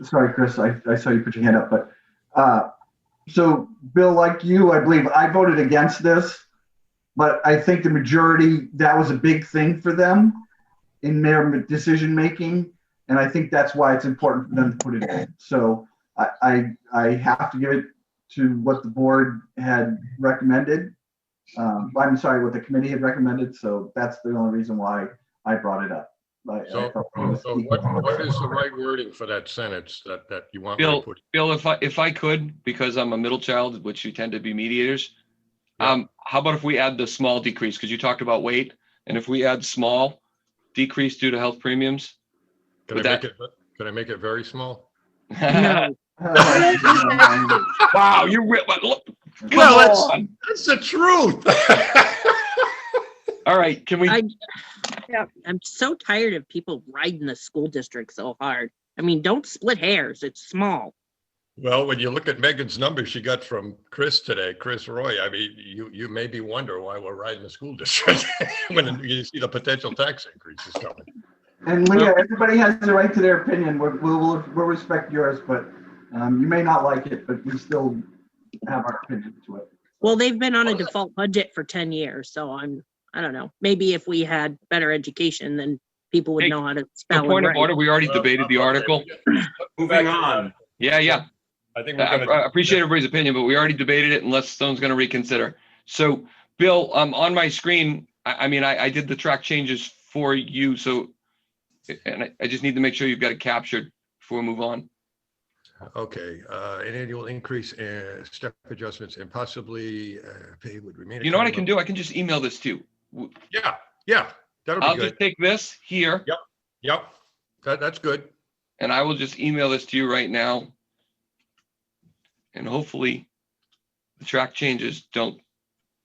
Sorry, Chris, I saw you put your hand up, but so Bill, like you, I believe I voted against this, but I think the majority, that was a big thing for them in their decision making. And I think that's why it's important for them to put it in. So I have to give it to what the board had recommended. I'm sorry, what the committee had recommended. So that's the only reason why I brought it up. So what is the right wording for that sentence that you want me to put? Bill, if I could, because I'm a middle child, which you tend to be mediators, Yeah. how about if we add the small decrease? Because you talked about weight, and if we add small decrease due to health premiums, Can I make it very small? No. Wow, you look. Come Well, on. that's the truth. All right, can we? I'm so tired of people riding the school district so hard. I mean, don't split hairs. It's small. Well, when you look at Megan's numbers she got from Chris today, Chris Roy, I mean, you maybe wonder why we're riding the school district when you see the potential tax increases coming. And Leah, everybody has the right to their opinion. We'll respect yours, but you may not like it, but we still have our opinion to it. Well, they've been on a default budget for 10 years, so I don't know. Maybe if we had better education, then people would know how to spell The point and of write. order, we already debated the article. Moving on. Yeah. I think I appreciate everybody's opinion, but we already debated it unless someone's going to reconsider. So, Bill, on my screen, I did the track changes for you. So, and I just need to make sure you've got it captured before we move on. Okay, an annual increase in step adjustments and possibly pay would remain. You know what I can do? I can just email this to you. Yeah, that'll be I'll good. just take this here. Yep, that's good. And I will just email this to you right now. And hopefully the track changes don't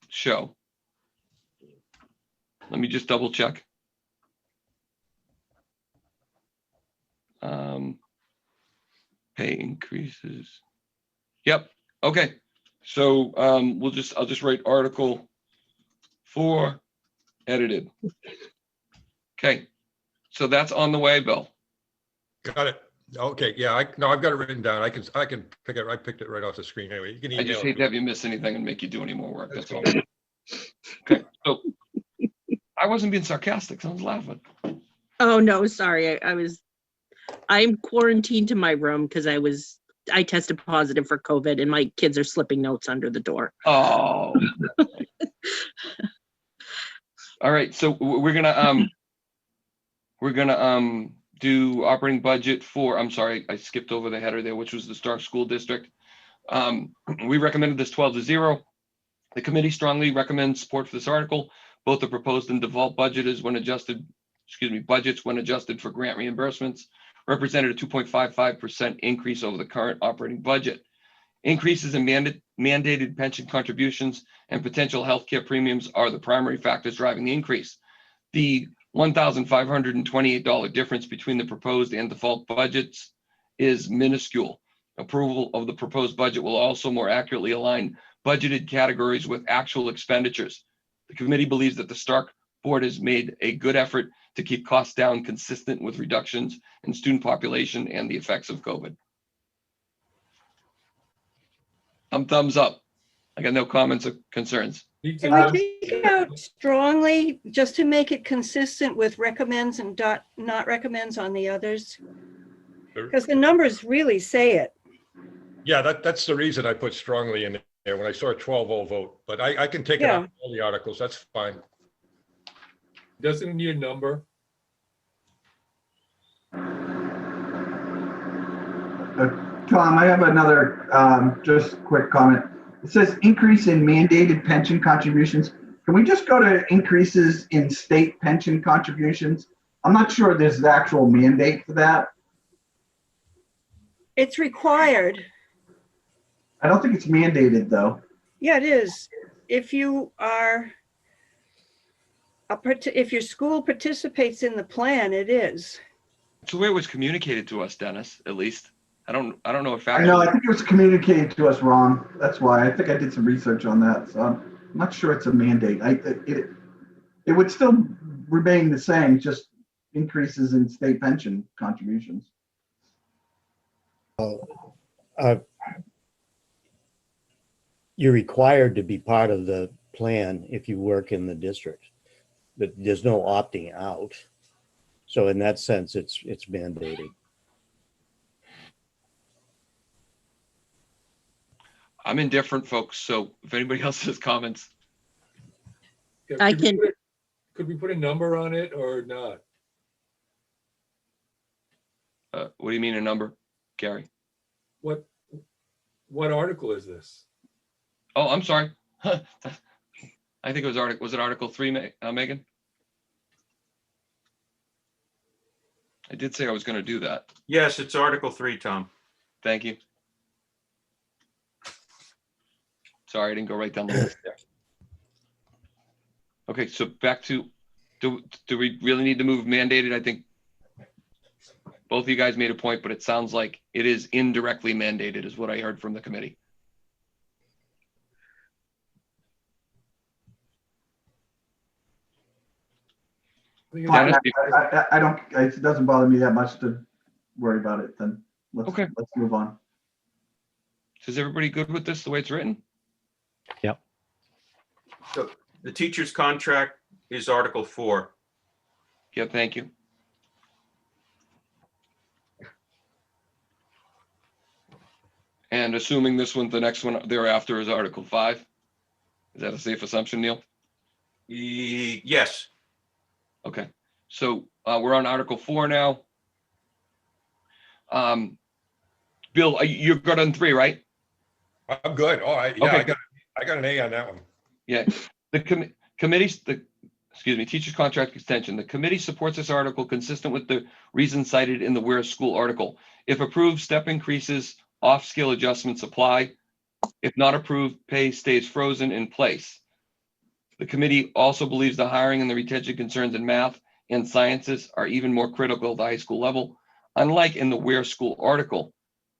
show. Let me just double check. Pay increases. Yep. Okay. So I'll just write Article 4 edited. Okay. So that's on the way, Bill. Got it. Okay, yeah, I've got it written down. I can pick it. I picked it right off the screen anyway. You can email I just hate it. to have you miss anything and make you do any more work. That's all. Okay. So I wasn't being sarcastic. Someone's laughing. Oh, no, sorry. I'm quarantined to my room because I tested positive for COVID and my kids are slipping notes under the door. Oh. All right. So we're gonna do operating budget for, I'm sorry, I skipped over the header there, which was the Stark School District. We recommended this 12-0. The committee strongly recommends support for this article. Both the proposed and default budgets when adjusted for grant reimbursements represented a 2.55% increase over the current operating budget. Increases in mandated pension contributions and potential healthcare premiums are the primary factors driving the increase. The $1,528 difference between the proposed and default budgets is minuscule. Approval of the proposed budget will also more accurately align budgeted categories with actual expenditures. The committee believes that the Stark Board has made a good effort to keep costs down consistent with reductions in student population and the effects of COVID. Thumbs up. I got no comments or concerns. Can we take out strongly just to make it consistent with recommends and not recommends on the others? Because the numbers really say it. Yeah, that's the reason I put strongly in there when I saw a 12-0 vote. But I can take it out of all the articles. That's fine. Doesn't need a number. Tom, I have another just quick comment. It says increase in mandated pension contributions. Can we just go to increases in state pension contributions? I'm not sure there's the actual mandate for that. It's required. I don't think it's mandated though. Yeah, it is. If you are, if your school participates in the plan, it is. It's the way it was communicated to us, Dennis, at least. I don't know if I know, I think it was communicated to us wrong. That's why I think I did some research on that. So I'm not sure it's a mandate. It would still remain the same, just increases in state pension contributions. You're required to be part of the plan if you work in the district, but there's no opting out. So in that sense, it's mandated. I'm indifferent, folks. So if anybody else has comments, Yeah, I could we can- put could we put a number on it or not? what do you mean a number, Gary? What article is this? Oh, I'm sorry. I think it was was it Article 3, Megan? I did say I was going to do that. Yes, it's Article 3, Tom. Thank you. Sorry, I didn't go right down the list there. Okay, so back to, do we really need to move mandated? I think both of you guys made a point, but it sounds like it is indirectly mandated is what I heard from the committee. Dennis, I don't, it doesn't bother me that much to worry about it, then let's move on. is everybody good with this, the way it's written? Yep. So the teacher's contract is Article 4. Yeah, thank you. And assuming this one, the next one thereafter is Article 5. Is that a safe assumption, Neil? Yes. Okay, so we're on Article 4 now. Bill, you're good on 3, right? I'm good. All right. Yeah, Okay. I got an A on that one. Yeah, the teacher's contract extension. The committee supports this article consistent with the reasons cited in the Where School article. If approved, step increases, off-scale adjustments apply. If not approved, pay stays frozen in place. The committee also believes the hiring and the retention concerns in math and sciences are even more critical at the high school level. Unlike in the Where School article,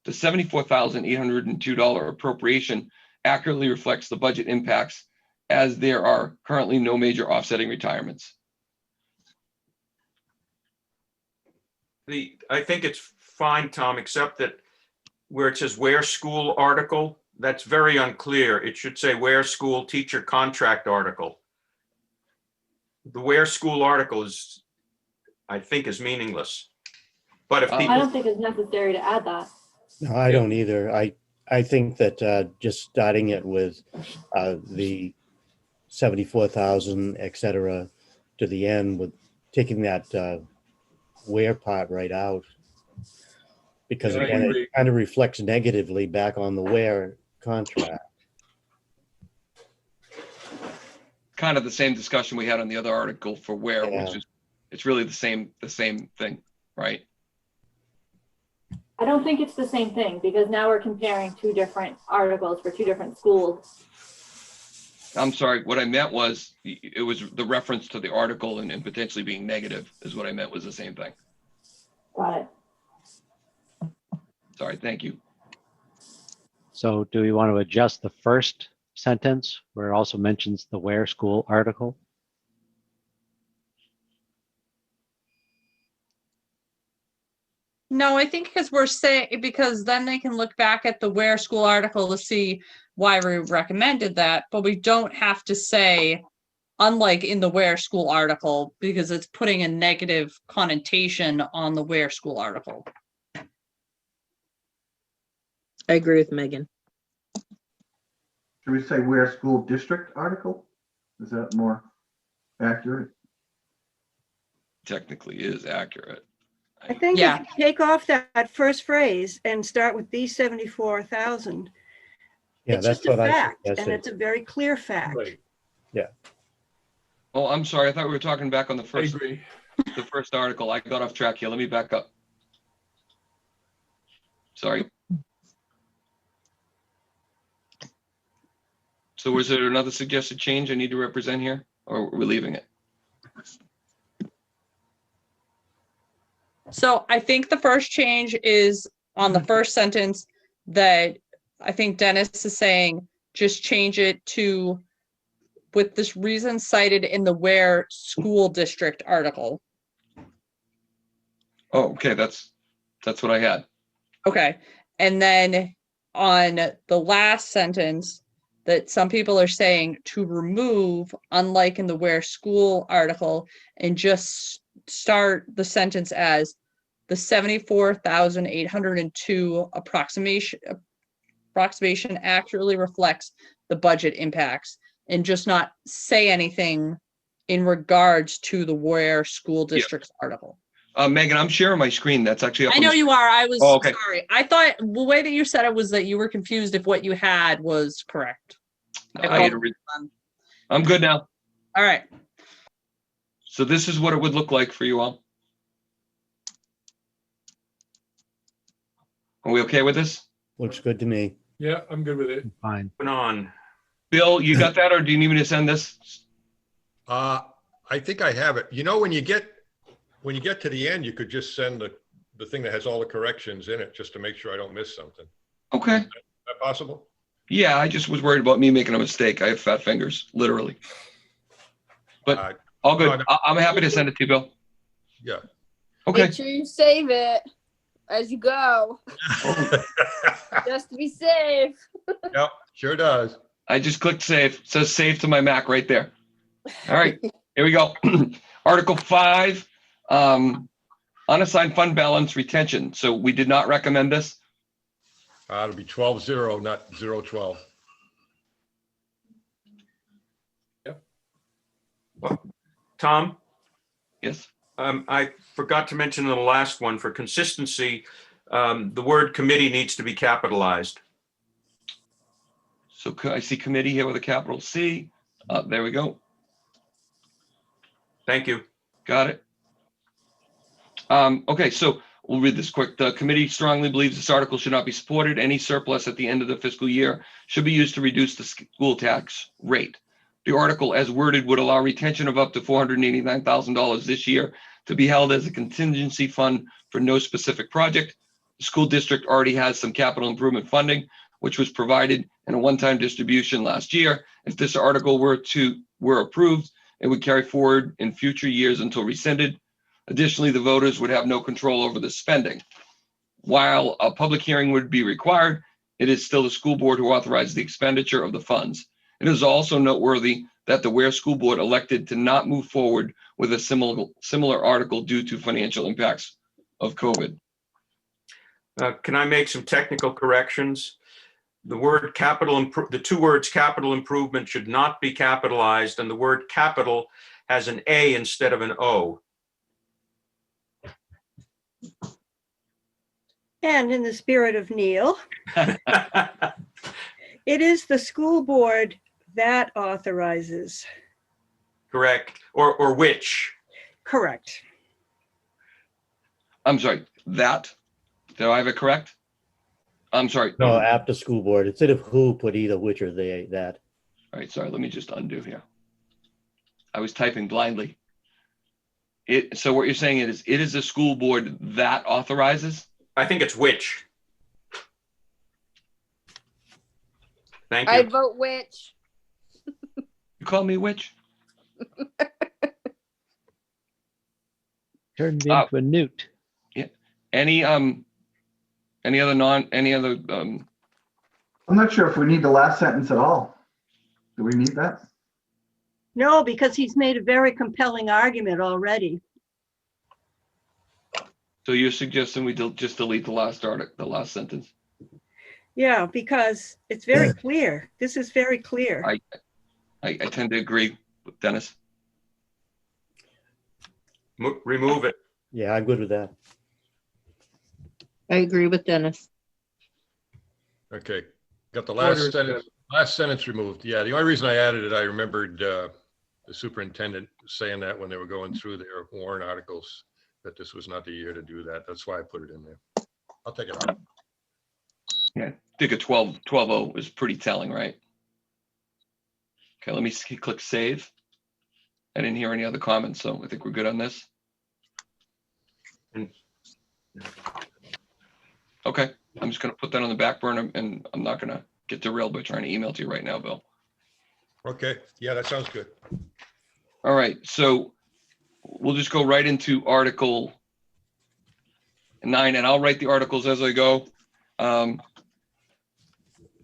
the $74,802 appropriation accurately reflects the budget impacts, as there are currently no major offsetting retirements. I think it's fine, Tom, except that where it says Where School article, that's very unclear. It should say Where School Teacher Contract article. The Where School article is, I think, is meaningless. But if I people, don't think it's necessary to add that. No, I don't either. I think that just starting it with the 74,000, et cetera, to the end, with taking that where part right out. Because Yeah, I again, agree. it kind of reflects negatively back on the where contract. Kind of the same discussion we had on the other article for Where, Yeah. which is, it's really the same thing, right? I don't think it's the same thing because now we're comparing two different articles for two different schools. I'm sorry, what I meant was, it was the reference to the article and potentially being negative is what I meant was the same thing. Got it. Sorry, thank you. So do we want to adjust the first sentence where it also mentions the Where School article? No, I think because then they can look back at the Where School article to see why we recommended that, but we don't have to say, unlike in the Where School article, because it's putting a negative connotation on the Where School article. I agree with Megan. Should we say Where School District article? Is that more accurate? Technically is accurate. I think Yeah. if you take off that first phrase and start with these 74,000, Yeah, it's that's just a what I fact, and suggested. it's a very clear fact. Right. Oh, I'm sorry, I thought we were talking back on the I first agree. article. I got off track here. Let me back up. Sorry. So was there another suggested change I need to represent here, or are we leaving it? So I think the first change is on the first sentence that I think Dennis is saying, just change it to with this reason cited in the Where School District article. Oh, okay, that's what I had. Okay. And then on the last sentence, that some people are saying to remove, unlike in the Where School article, and just start the sentence as the 74,802 approximation accurately reflects the budget impacts, and just not say anything in regards to the Ware School District's article. Megan, I'm sharing my screen. That's actually up I on know the- you are. I was Oh, okay. sorry. I thought the way that you said it was that you were confused if what you had was correct. I'm good now. All right. So this is what it would look like for you all. Are we okay with this? Looks good to me. Yeah, I'm good with it. Fine. Moving on. Bill, you got that, or do you need me to send this? I think I have it. You know, when you get to the end, you could just send the thing that has all the corrections in it, just to make sure I don't miss something. Okay. Is that possible? Yeah, I just was worried about me making a mistake. I have fat fingers, literally. But all good. no. I'm happy to send it to you, Bill. Yeah. Okay. Make sure you save it as you go, just to be safe. Yep, sure does. I just clicked save. It says save to my Mac right there. All right, here we go. Article 5, unassigned fund balance retention. So we did not recommend this. It'll be 12-0, not 0-12. Tom, Yes. I forgot to mention in the last one, for consistency, the word committee needs to be capitalized. So I see committee here with a capital C. There we go. Thank you. Got it. Okay, so we'll read this quick. The committee strongly believes this article should not be supported. Any surplus at the end of the fiscal year should be used to reduce the school tax rate. The article, as worded, would allow retention of up to $489,000 this year to be held as a contingency fund for no specific project. The school district already has some capital improvement funding, which was provided in a one-time distribution last year. If this article were approved, it would carry forward in future years until rescinded. Additionally, the voters would have no control over the spending. While a public hearing would be required, it is still the school board who authorizes the expenditure of the funds. It is also noteworthy that the Ware School Board elected to not move forward with a similar article due to financial impacts of COVID. Can I make some technical corrections? The word the two words capital improvement should not be capitalized, and the word capital has an A instead of an O. And in the spirit of Neil, it is the school board that authorizes. Correct. Or which. Correct. I'm sorry, that? Did I have it correct? I'm sorry. No, after school board, instead of who, put either which or they, that. All right, sorry, let me just undo here. I was typing blindly. So what you're saying is, it is the school board that authorizes? I think it's which. Thank I you. vote which. You call me which? Turned me into a newt. Any other I'm not sure if we need the last sentence at all. Do we need that? No, because he's made a very compelling argument already. so you're suggesting we just delete the last article, the last sentence? Yeah, because it's very clear. This is very clear. I tend to agree with Dennis. Remove it. Yeah, I'm good with that. I agree with Dennis. Okay, got the Order, last sentence removed. Yeah, the only reason I added it, I remembered the superintendent saying that when they were going through their warrant articles, that this was not the year to do that. That's why I put it in there. I'll take it out. Yeah, I think a 12-0 is pretty telling, right? Okay, let me click save. I didn't hear any other comments, so I think we're good on this. Okay, I'm just gonna put that on the back burner, and I'm not gonna get derailed by trying to email to you right now, Bill. Okay, yeah, that sounds good. All right, so we'll just go right into Article 9, and I'll write the articles as I go.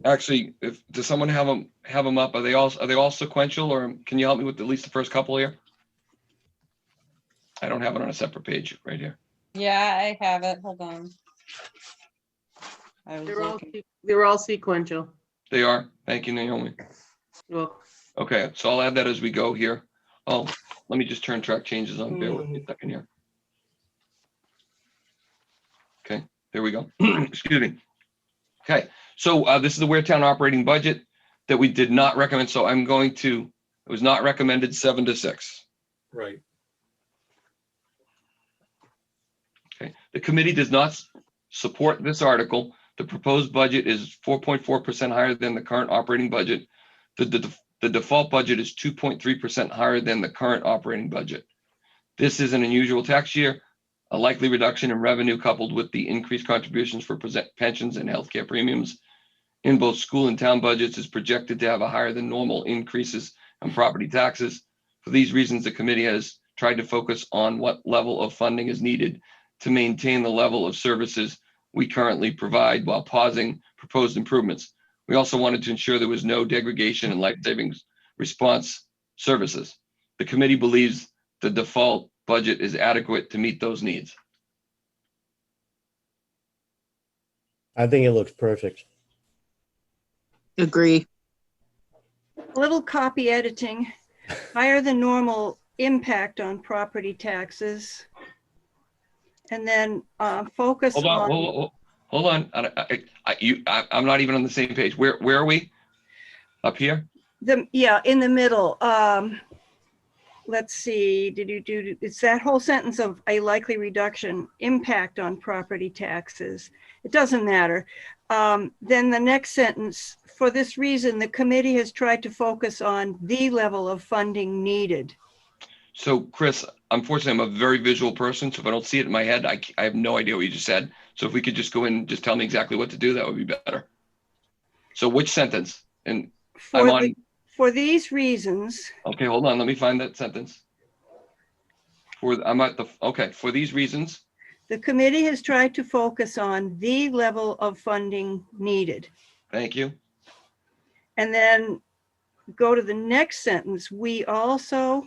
Actually, does someone have them up? Are they all sequential, or can you help me with at least the first couple here? I don't have it on a separate page right here. Yeah, I have it. Hold on. I was They're all sequential. They are. Thank you, Naomi. Well, Okay, so I'll add that as we go here. Oh, let me just turn track changes on. Bear with me a second here. Okay, there we go. Excuse me. Okay, so this is the Ware Town operating budget that we did not recommend. So I'm going to, it was not recommended 7-6. Right. Okay, the committee does not support this article. The proposed budget is 4.4% higher than the current operating budget. The default budget is 2.3% higher than the current operating budget. This is an unusual tax year. A likely reduction in revenue coupled with the increased contributions for pensions and healthcare premiums in both school and town budgets is projected to have a higher than normal increases in property taxes. For these reasons, the committee has tried to focus on what level of funding is needed to maintain the level of services we currently provide while pausing proposed improvements. We also wanted to ensure there was no degradation in life-saving response services. The committee believes the default budget is adequate to meet those needs. I think it looks perfect. Agree. Little copy editing, higher than normal impact on property taxes. And then focus Hold on, hold on. I'm not even on the same page. Where are we? Up here? Yeah, in the middle. Let's see, it's that whole sentence of a likely reduction impact on property taxes. It doesn't matter. Then the next sentence, for this reason, the committee has tried to focus on the level of funding needed. So Chris, unfortunately, I'm a very visual person. So if I don't see it in my head, I have no idea what you just said. So if we could just go in and just tell me exactly what to do, that would be better. So which sentence? And For these reasons. Okay, hold on. Let me find that sentence. For these reasons. The committee has tried to focus on the level of funding needed. Thank you. And then go to the next sentence. We also,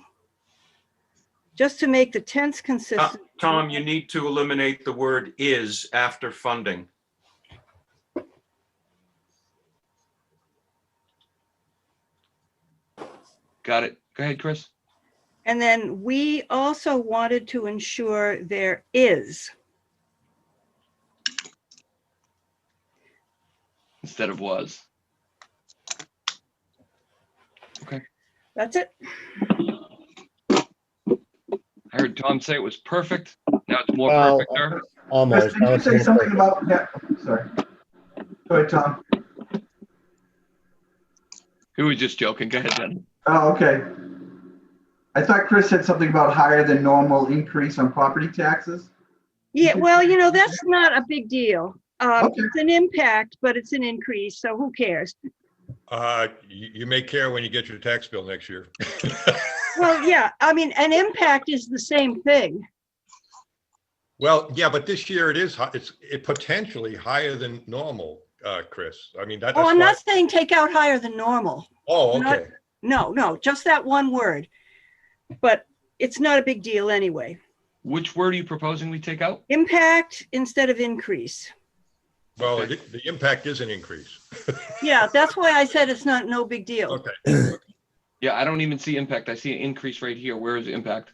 just to make the tense consistent. Tom, you need to eliminate the word is after funding. Got it. Go ahead, Chris. And then we also wanted to ensure there is. Instead of was. Okay. That's it. I heard Tom say it was perfect. Now it's more Well, perfect, sir. Almost. Chris, did you say something about, yeah, sorry. Go ahead, Tom. Who was just joking? Go ahead, then. Oh, okay. I thought Chris said something about higher than normal increase on property taxes. Yeah, well, that's not a big deal. Okay. It's an impact, but it's an increase, so who cares? You may care when you get your tax bill next year. Well, yeah, I mean, an impact is the same thing. Well, yeah, but this year it's potentially higher than normal, Chris. I mean, that's Oh, I'm why. not saying take out higher than normal. Oh, Not- okay. No, just that one word. But it's not a big deal anyway. Which word are you proposing we take out? Impact instead of increase. Well, Okay. the impact is an increase. Yeah, that's why I said it's no big deal. Okay. Yeah, I don't even see impact. I see an increase right here. Where is impact?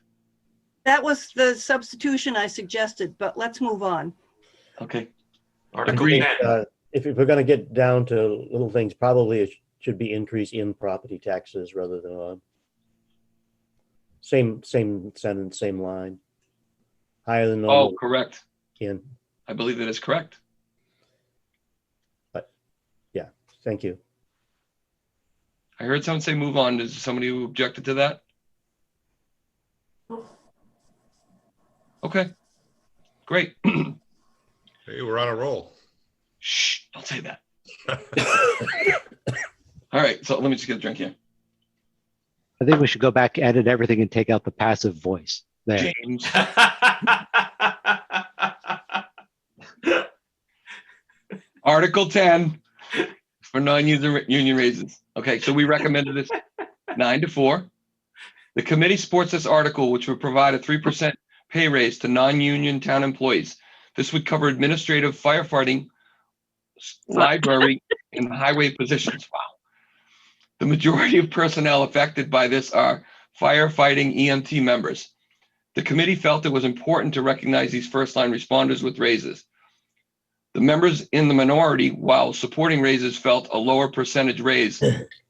That was the substitution I suggested, but let's move on. Okay. Article Agreed. 10. If we're going to get down to little things, probably it should be increase in property taxes rather than on. Same sentence, same line. Higher than Oh, normal correct. in. I believe that is correct. Yeah, thank you. I heard someone say move on. Is there somebody who objected to that? Okay. Great. Hey, we're on a roll. Shh, don't say that. All right, so let me just get a drink here. I think we should go back, edit everything, and take out the passive voice there. James. Article 10 for non-union raises. Okay, so we recommended this 9-4. The committee supports this article, which would provide a 3% pay raise to non-union town employees. This would cover administrative, firefighting, library, and highway positions. Wow. The majority of personnel affected by this are firefighting EMT members. The committee felt it was important to recognize these first-line responders with raises. The members in the minority, while supporting raises, felt a lower percentage raise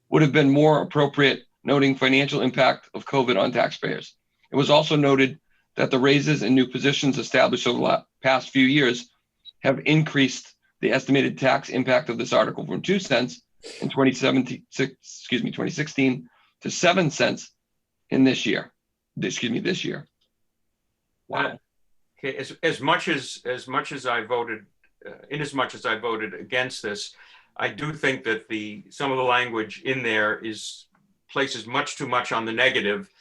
would have been more appropriate, noting financial impact of COVID on taxpayers. It was also noted that the raises and new positions established over the past few years have increased the estimated tax impact of this article from 2 cents in 2016 to 7 cents in this year. This year. Wow. Okay, as much as I voted, inasmuch as I voted against this, I do think that some of the language in there places much too much on the negative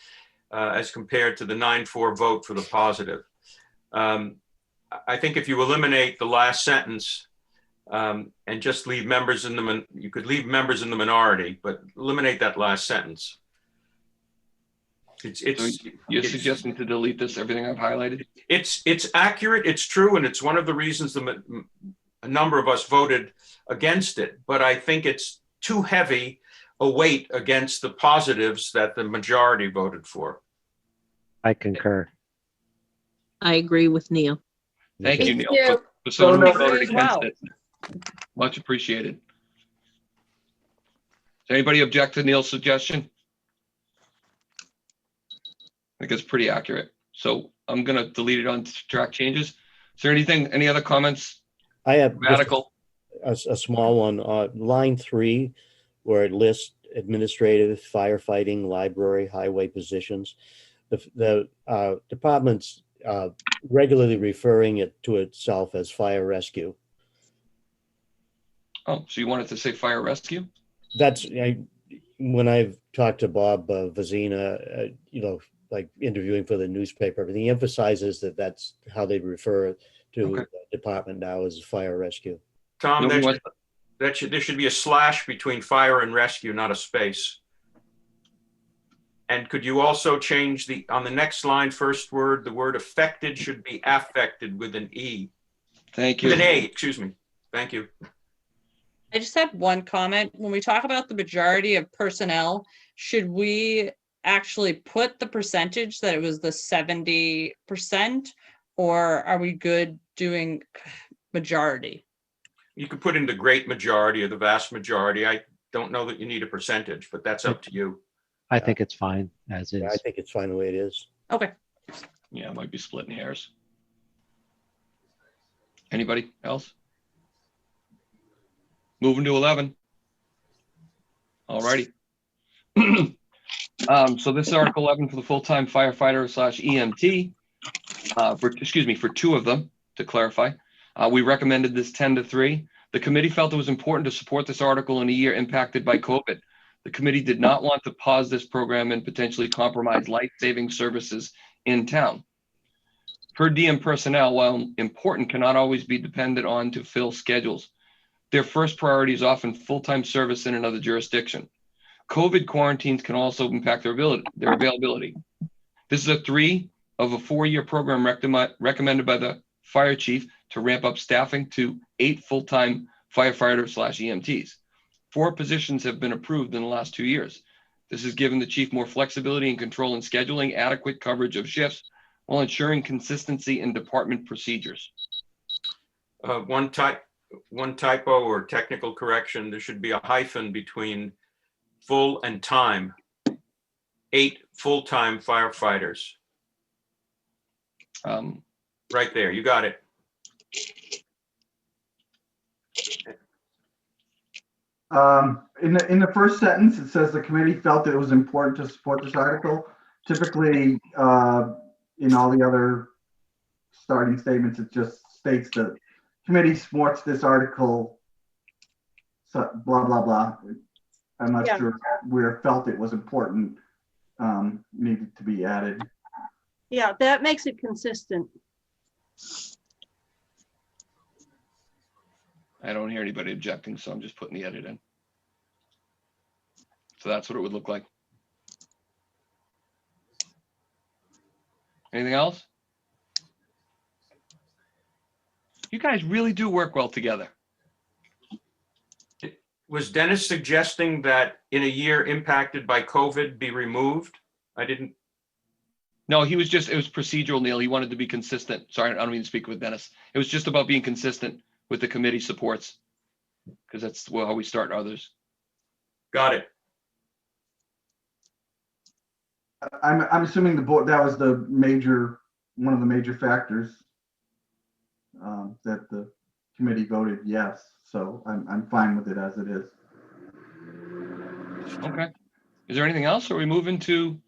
as compared to the 9-4 vote for the positive. I think if you eliminate the last sentence and just leave members in the, you could leave members in the minority, but eliminate that last sentence. So you're suggesting to delete this, everything I've highlighted? It's accurate, it's true, and it's one of the reasons a number of us voted against it, but I think it's too heavy a weight against the positives that the majority voted for. I concur. I agree with Neil. Thank you, Me Neil, too. for someone who Me voted as against well. it. Much appreciated. Does anybody object to Neil's suggestion? I think it's pretty accurate. So I'm going to delete it on track changes. Is there any other comments? I have just Radical. a small one. Line 3, where it lists administrative, firefighting, library, highway positions. The department's regularly referring it to itself as fire rescue. Oh, so you wanted to say fire rescue? That's when I've talked to Bob Vazina, like interviewing for the newspaper, but he emphasizes that that's how they refer to the department now as fire rescue. Tom, there should be a slash between fire and rescue, not a space. And could you also change on the next line, first word, the word affected should be affected with an E. Thank you. With an A, excuse me. Thank you. I just have one comment. When we talk about the majority of personnel, should we actually put the percentage that it was the 70%, or are we good doing majority? You could put in the great majority or the vast majority. I don't know that you need a percentage, but that's up to you. I think it's fine as is. Yeah, I think it's fine the way it is. Okay. Yeah, it might be splitting hairs. Anybody else? Moving to 11. All righty. So this is Article 11 for the full-time firefighter / EMT. For 2 of them, to clarify. We recommended this 10-3. The committee felt it was important to support this article in a year impacted by COVID. The committee did not want to pause this program and potentially compromise life-saving services in town. Per diem personnel, while important, cannot always be depended on to fill schedules. Their first priority is often full-time service in another jurisdiction. COVID quarantines can also impact their availability. This is a 3 of a 4-year program recommended by the fire chief to ramp up staffing to 8 full-time firefighters / EMTs. 4 positions have been approved in the last 2 years. This has given the chief more flexibility and control in scheduling adequate coverage of shifts while ensuring consistency in department procedures. One typo or technical correction, there should be a hyphen between full and time. 8 full-time firefighters. Right there, you got it. In the first sentence, it says the committee felt that it was important to support this article. Typically, in all the other starting statements, it just states that committee supports this article, so blah, blah, blah. I'm not sure where felt it was important needed to be added. Yeah, that makes it consistent. I don't hear anybody objecting, so I'm just putting the edit in. So that's what it would look like. Anything else? You guys really do work well together. Was Dennis suggesting that in a year impacted by COVID be removed? I didn't, No, it was procedural, Neil. He wanted to be consistent. Sorry, I don't mean to speak with Dennis. It was just about being consistent with the committee supports, because that's how we start others. got it. I'm assuming the board, that was one of the major factors that the committee voted yes. So I'm fine with it as it is. Okay. Is there anything else? Or are we moving to,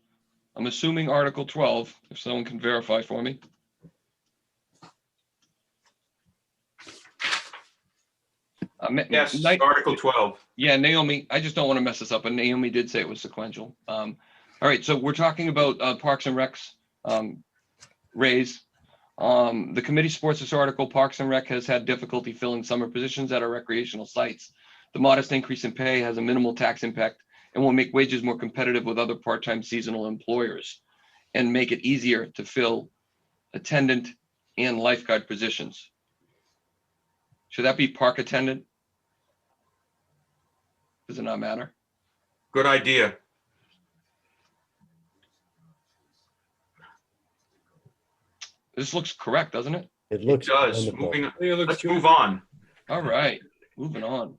I'm assuming Article 12, if someone can verify for me. Yes, Ni- Article 12. Yeah, Naomi, I just don't want to mess this up, but Naomi did say it was sequential. All right, so we're talking about Parks and Rec's raise. The committee supports this article. Parks and Rec has had difficulty filling summer positions at our recreational sites. The modest increase in pay has a minimal tax impact and will make wages more competitive with other part-time seasonal employers and make it easier to fill attendant and lifeguard positions. Should that be park attendant? Does it not matter? Good idea. This looks correct, doesn't it? It It looks does. wonderful. Let's move on. All right, moving on.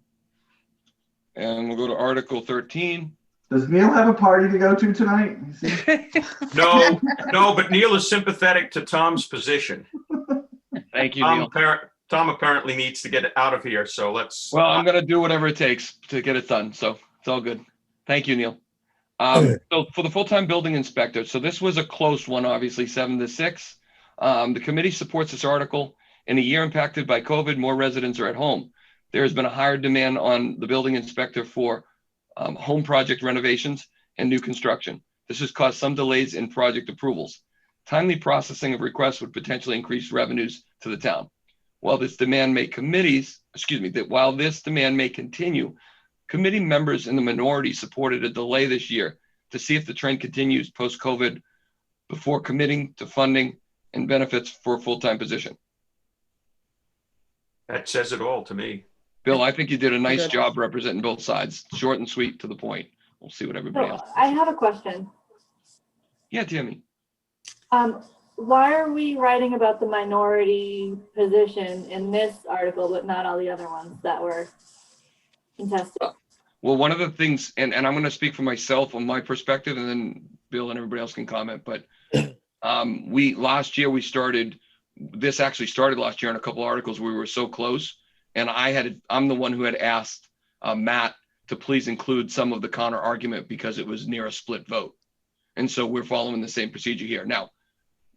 And we'll go to Article 13. Does Neil have a party to go to tonight? You see? No, but Neil is sympathetic to Tom's position. Thank you, Neil. Tom apparently needs to get out of here, so let's. Well, I'm gonna do whatever it takes to get it done, so it's all good. Thank you, Neil. So for the full-time building inspector, so this was a close one, obviously 7-6. The committee supports this article. In a year impacted by COVID, more residents are at home. There has been a higher demand on the building inspector for home project renovations and new construction. This has caused some delays in project approvals. Timely processing of requests would potentially increase revenues to the town. While this demand may continue, committee members in the minority supported a delay this year to see if the trend continues post-COVID before committing to funding and benefits for a full-time position. That says it all to me. Bill, I think you did a nice Good. job representing both sides. Short and sweet, to the point. We'll see what everybody So else. I have a question. Yeah, Tammy. Why are we writing about the minority position in this article, but not all the other ones that were contested? Well, one of the things, and I'm going to speak for myself on my perspective, and then Bill and everybody else can comment, but last year this actually started last year in a couple articles where we were so close, and I'm the one who had asked Matt to please include some of the counter argument because it was near a split vote. And so we're following the same procedure here. Now,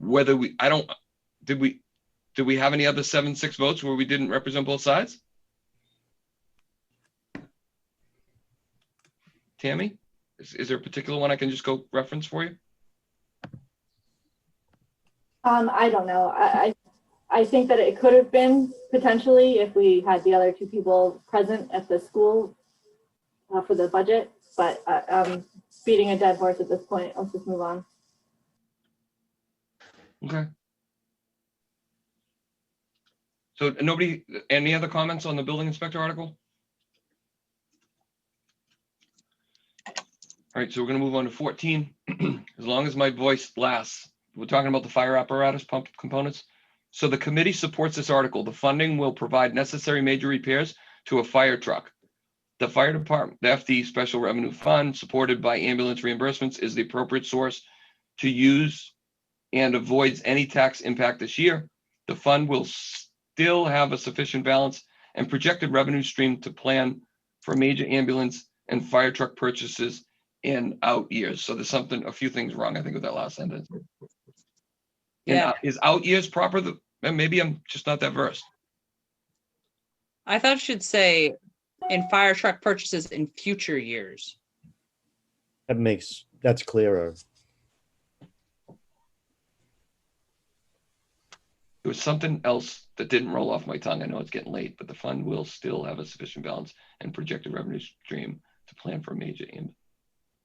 did we have any other 7-6 votes where we didn't represent both sides? Tammy, is there a particular one I can just go reference for you? I don't know. I think that it could have been potentially if we had the other two people present at the school for the budget, but I'm beating a dead horse at this point. Let's just move on. Okay. So any other comments on the building inspector article? All right, so we're going to move on to 14. As long as my voice lasts, we're talking about the fire apparatus pump components. So the committee supports this article. The funding will provide necessary major repairs to a fire truck. The fire department, the FD Special Revenue Fund, supported by ambulance reimbursements, is the appropriate source to use and avoids any tax impact this year. The fund will still have a sufficient balance and projected revenue stream to plan for major ambulance and fire truck purchases in out years. So there's a few things wrong, I think, with that last sentence. Yeah. And is out years proper? Maybe I'm just not that versed. I thought it should say in fire truck purchases in future years. That's clearer. There was something else that didn't roll off my tongue. I know it's getting late, but the fund will still have a sufficient balance and projected revenue stream to plan for a major ambulance.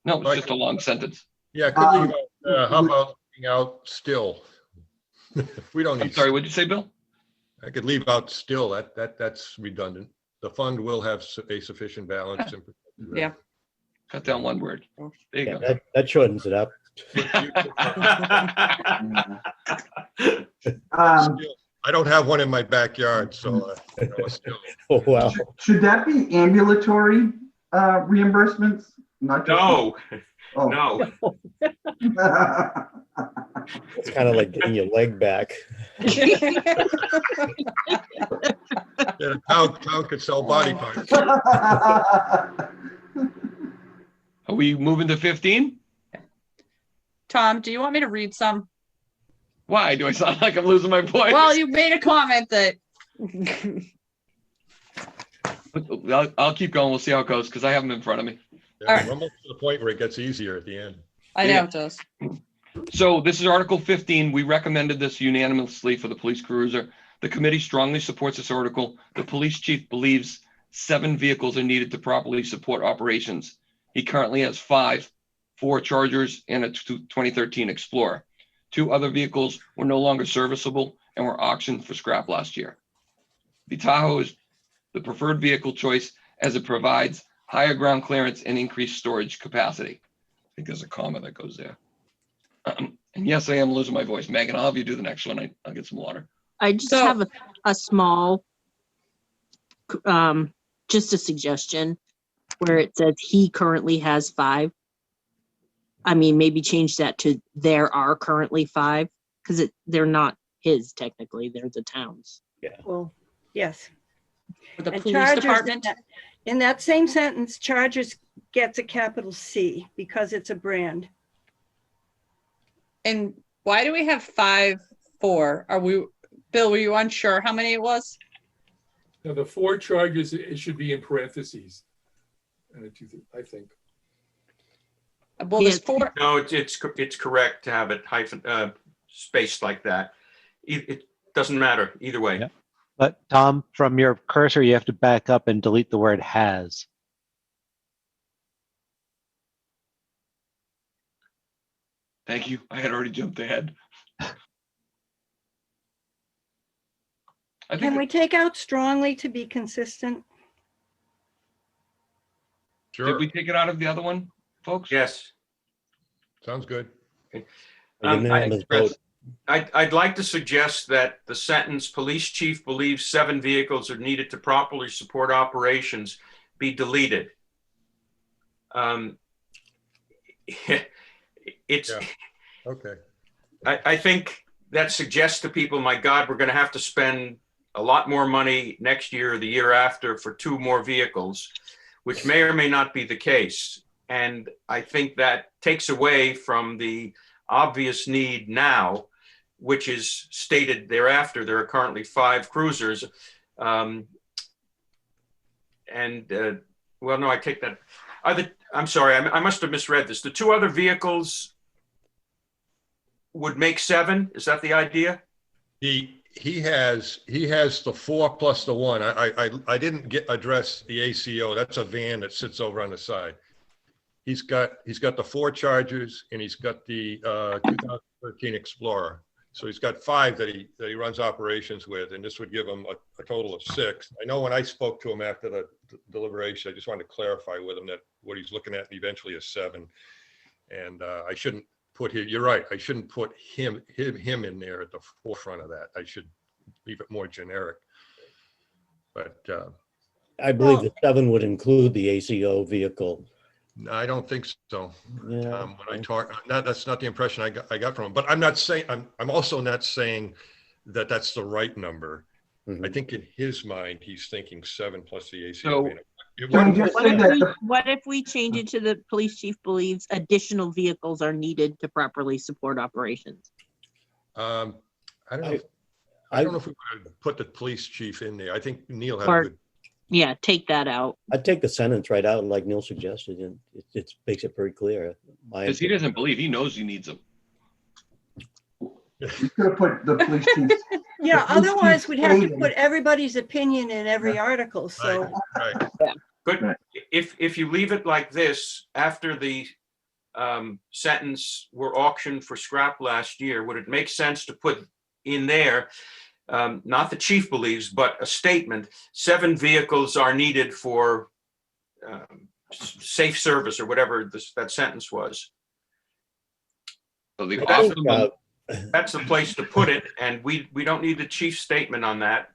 No, it's just a long sentence. Yeah, could leave out, how about leaving out still? We don't need. I'm sorry, what'd you say, Bill? I could leave out still, that's redundant. The fund will have a sufficient balance. And Yeah. Cut down one word. There you Yeah, go. that shortens it up. Still, I don't have one in my backyard, so still. Oh, wow. Should that be ambulatory reimbursements? Not just. No, Oh. no. It's kind of like getting your leg back. Yeah, the town could sell body parts. Are we moving to 15? Tom, do you want me to read some? Why? Do I sound like I'm losing my voice? Well, you made a comment that. I'll keep going. We'll see how it goes because I have them in front of me. Yeah, we're almost to the point where it gets easier at the end. I know it does. So this is Article 15. We recommended this unanimously for the police cruiser. The committee strongly supports this article. The police chief believes 7 vehicles are needed to properly support operations. He currently has 5, 4 Chargers and a 2013 Explorer. 2 other vehicles were no longer serviceable and were auctioned for scrap last year. The Tahoe is the preferred vehicle choice as it provides higher ground clearance and increased storage capacity. I think there's a comma that goes there. And yes, I am losing my voice. Megan, I'll have you do the next one. I'll get some water. I just have a small, just a suggestion where it says he currently has 5. I mean, maybe change that to there are currently 5 because they're not his technically, they're the town's. Yeah. Well, yes. For the And police Chargers, department. in that same sentence, Chargers gets a capital C because it's a brand. And why do we have 5, 4? Are we, Bill, were you unsure how many it was? Now, the 4 charges, it should be in parentheses. I think. Well, there's 4. No, it's correct to have it spaced like that. It doesn't matter either way. Yeah. But Tom, from your cursor, you have to back up and delete the word has. Thank you. I had already jumped ahead. Can we take out strongly to be consistent? Sure. Did we take it out of the other one, folks? Yes. Sounds good. I'd like to suggest that the sentence, police chief believes 7 vehicles are needed to properly support operations, be deleted. It's, Yeah. Okay. I think that suggests to people, my God, we're going to have to spend a lot more money next year or the year after for 2 more vehicles, which may or may not be the case. And I think that takes away from the obvious need now, which is stated thereafter. There are currently 5 cruisers. Well, no, I take that. I'm sorry, I must have misread this. The 2 other vehicles would make 7. Is that the idea? He has the 4 plus the 1. I didn't address the ACO. That's a van that sits over on the side. He's got the 4 Chargers and he's got the 2013 Explorer. So he's got 5 that he runs operations with, and this would give him a total of 6. I know when I spoke to him after the deliberation, I just wanted to clarify with him that what he's looking at eventually is 7. And I shouldn't put him, you're right, I shouldn't put him in there at the forefront of that. I should leave it more generic. But I believe the 7 would include the ACO vehicle. I don't think so. Yeah. When I talk, that's not the impression I got from him. But I'm not saying, I'm also not saying that that's the right number. Mm-hmm. I think in his mind, he's thinking 7 plus the ACO. So- vehicle. What if we change it to the police chief believes additional vehicles are needed to properly support operations? I don't know. I don't know if we want to put the police chief in there. I think Neil had a good. Yeah, take that out. I'd take the sentence right out, like Neil suggested, and it makes it very clear. Because he doesn't believe, he knows he needs them. You could have put the police chief. Yeah, The police otherwise chief we'd have to stated- put everybody's opinion in every article, so. Right. Good. If you leave it like this, after the sentence were auctioned for scrap last year, would it make sense to put in there, not the chief believes, but a statement, 7 vehicles are needed for safe service or whatever that sentence was. So the I think, optimum, That's the place to put it, and we don't need the chief's statement on that.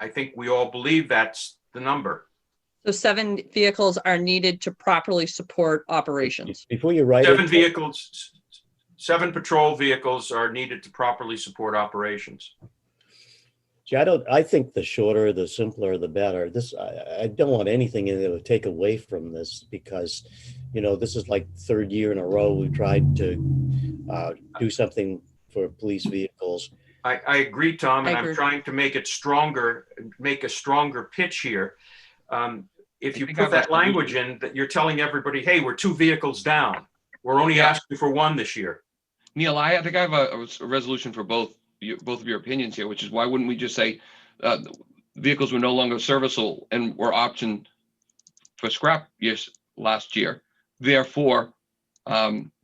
I think we all believe that's the number. So 7 vehicles are needed to properly support operations. Before you write 7 it, vehicles, 7 patrol vehicles are needed to properly support operations. see, I think the shorter, the simpler, the better. I don't want anything in there to take away from this because, this is like 3rd year in a row we tried to do something for police vehicles. I agree, Tom, and I I'm agree. trying to make it stronger, make a stronger pitch here. If you think I put have that a language in, that you're telling everybody, hey, we're 2 vehicles down. We're only Yeah. asking for 1 this year. Neil, I think I have a resolution for both of your opinions here, which is why wouldn't we just say vehicles were no longer serviceable and were optioned for scrap last year. Therefore,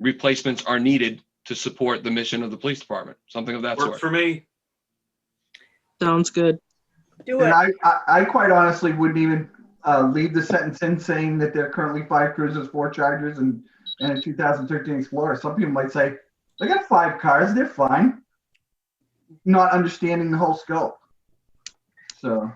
replacements are needed to support the mission of the police department, something of that Works sort. for me. Sounds good. Do And it. I quite honestly wouldn't even leave the sentence in saying that there are currently 5 cruisers, 4 Chargers, and a 2013 Explorer. Some people might say, they got 5 cars, they're fine. Not understanding the whole scope. So.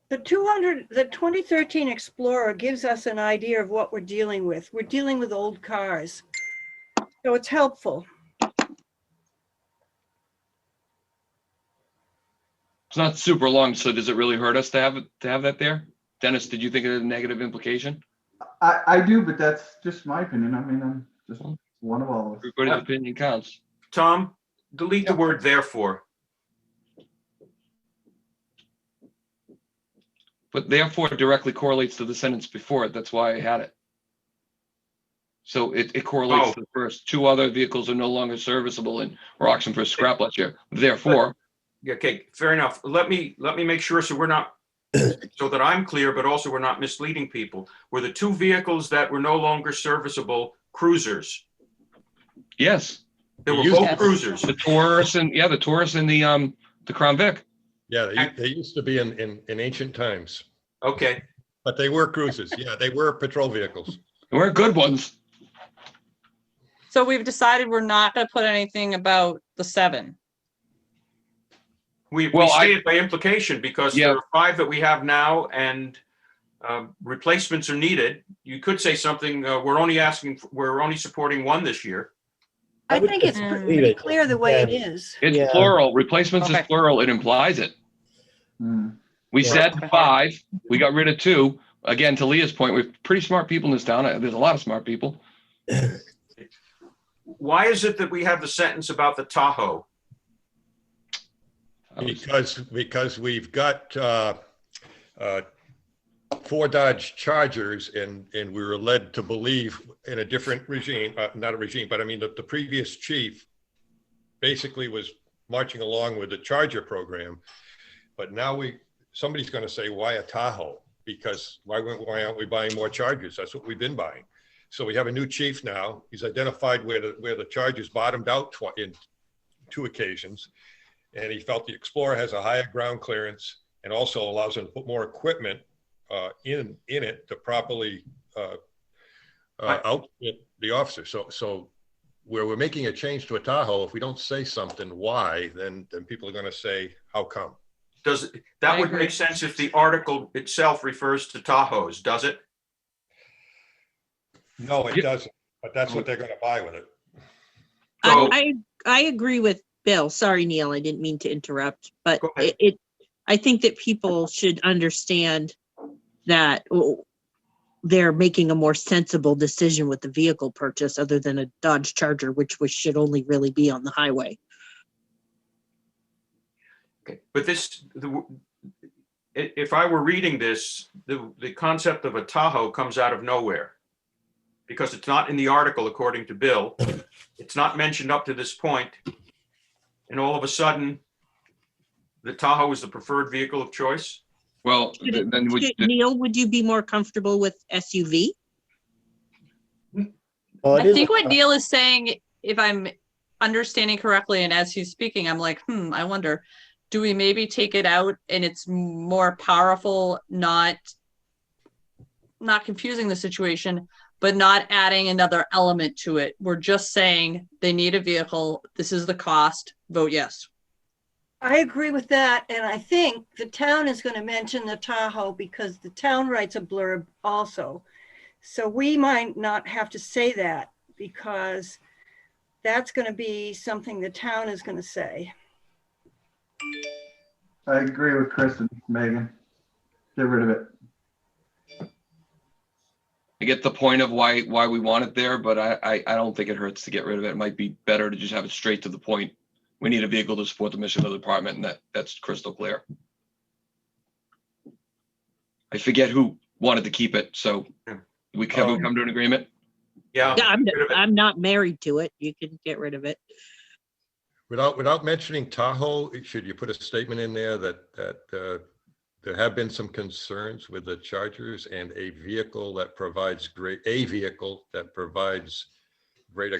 The 2013 Explorer gives us an idea of what we're dealing with. We're dealing with old cars. So it's helpful. It's not super long, so does it really hurt us to have that there? Dennis, did you think it had a negative implication? I do, but that's just my opinion. I mean, I'm just one of all of us. Everybody's opinion counts. Tom, delete the Yeah. word therefore. But therefore it directly correlates to the sentence before it. That's why I had it. So it correlates to the first. 2 other vehicles are no longer serviceable and were auctioned for scrap last year. Therefore, Okay, fair enough. Let me make sure so we're not, so that I'm clear, but also we're not misleading people. Were the 2 vehicles that were no longer serviceable cruisers? yes, They were Used- both cruisers. the Taurus and the Crown Vic. Yeah, they used to be in ancient times, Okay, but they were cruisers. Yeah, they were patrol vehicles. They weren't good ones. So we've decided we're not going to put anything about the 7. we Well, say it by implication because Yeah. there are 5 that we have now and replacements are needed. You could say something, we're only supporting 1 this year. I would think it's just leave pretty it. clear the way it Yeah. is. It's Yeah. plural. Replacements is Okay. plural. It implies it. Hmm. We Yeah. said 5. We got rid of 2. Again, to Leah's point, we're pretty smart people in this town. There's a lot of smart people. Why is it that we have the sentence about the Tahoe? Because we've got 4 Dodge Chargers and we were led to believe in a different regime, not a regime, but I mean, the previous chief basically was marching along with the Charger program. But now somebody's going to say, why a Tahoe? Because why aren't we buying more Chargers? That's what we've been buying. So we have a new chief now. He's identified where the Chargers bottomed out in 2 occasions. And he felt the Explorer has a higher ground clearance and also allows him to put more equipment in it to properly outfit the officer. So where we're making a change to a Tahoe, if we don't say something why, then people are going to say, how come? That would make sense if the article itself refers to Tahoes, does it? No, it doesn't. But that's what they're going to buy with it. So- I agree with Bill. Sorry, Neil, I didn't mean to interrupt, but Go ahead. I think that people should understand that they're making a more sensible decision with the vehicle purchase other than a Dodge Charger, which should only really be on the highway. Okay, but if I were reading this, the concept of a Tahoe comes out of nowhere because it's not in the article, according to Bill. It's not mentioned up to this point. And all of a sudden, the Tahoe is the preferred vehicle of choice. Well, then Neil, would you be more comfortable with SUV? Well, I it is think a- what Neil is saying, if I'm understanding correctly, and as he's speaking, I'm like, I wonder, do we maybe take it out and it's more powerful, not confusing the situation, but not adding another element to it? We're just saying they need a vehicle. This is the cost. Vote yes. I agree with that, and I think the town is going to mention the Tahoe because the town writes a blurb also. So we might not have to say that because that's going to be something the town is going to say. I agree with Chris and Megan. Get rid of it. I get the point of why we want it there, but I don't think it hurts to get rid of it. It might be better to just have it straight to the point. We need a vehicle to support the mission of the department, and that's crystal clear. I forget who wanted to keep it, so have we come to an agreement? Yeah. Yeah, I'm not married to it. You can get rid of it. Without mentioning Tahoe, should you put a statement in there that there have been some concerns with the Chargers and a vehicle that provides greater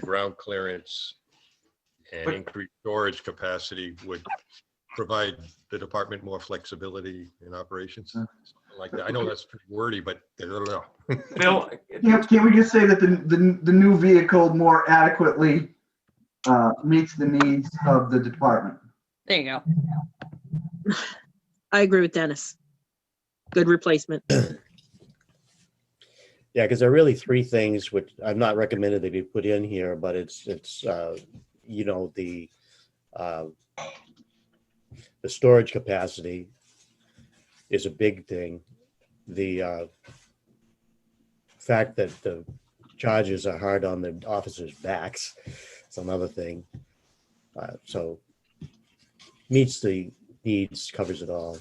ground clearance and increased storage capacity would provide the department more flexibility in operations? Something like that. I know that's pretty wordy, but I don't know. Bill, Can't we just say that the new vehicle more adequately meets the needs of the department? There you go. I agree with Dennis. Good replacement. Yeah, because there are really three things which I've not recommended they be put in here, but it's you know, the storage capacity is a big thing. The fact that the charges are hard on the officers' backs is another thing. So meets the needs, covers it all.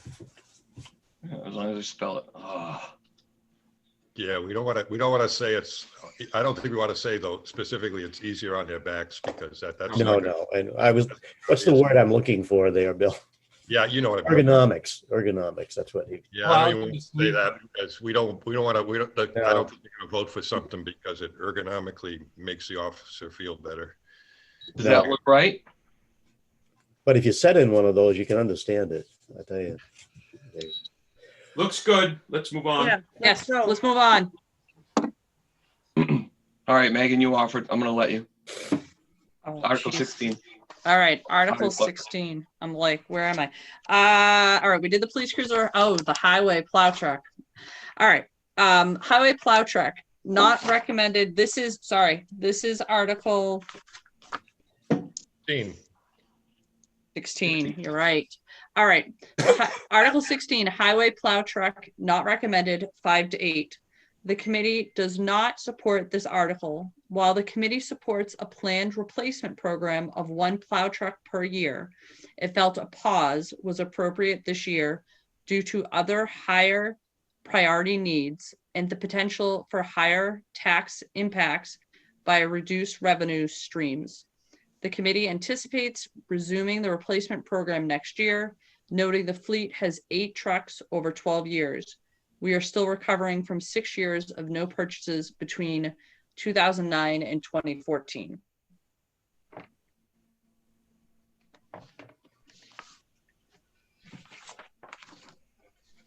As long as I spell it. Oh. Yeah, we don't want to say I don't think we want to say though specifically it's easier on their backs because that's No. And what's the word I'm looking for there, Bill? Yeah, you know what I mean. Ergonomics. That's what he. Yeah, I don't even say that because I don't think we're going to vote for something because it ergonomically makes the officer feel better. Does that look right? But if you set in one of those, you can understand it. I tell you. looks good. Let's move on. Yeah. Yes, let's move on. All right, Megan, you offered. I'm going to let you. Oh, Article geez. 16. All right, Article 16. I'm like, where am I? All right, we did the police cruiser. Oh, the highway plow truck. All right, highway plow truck, not recommended. This is Article 16. You're right. All right, Article 16, highway plow truck, not recommended, 5 to 8. The committee does not support this article. While the committee supports a planned replacement program of 1 plow truck per year, it felt a pause was appropriate this year due to other higher priority needs and the potential for higher tax impacts by reduced revenue streams. The committee anticipates resuming the replacement program next year, noting the fleet has 8 trucks over 12 years. We are still recovering from 6 years of no purchases between 2009 and 2014.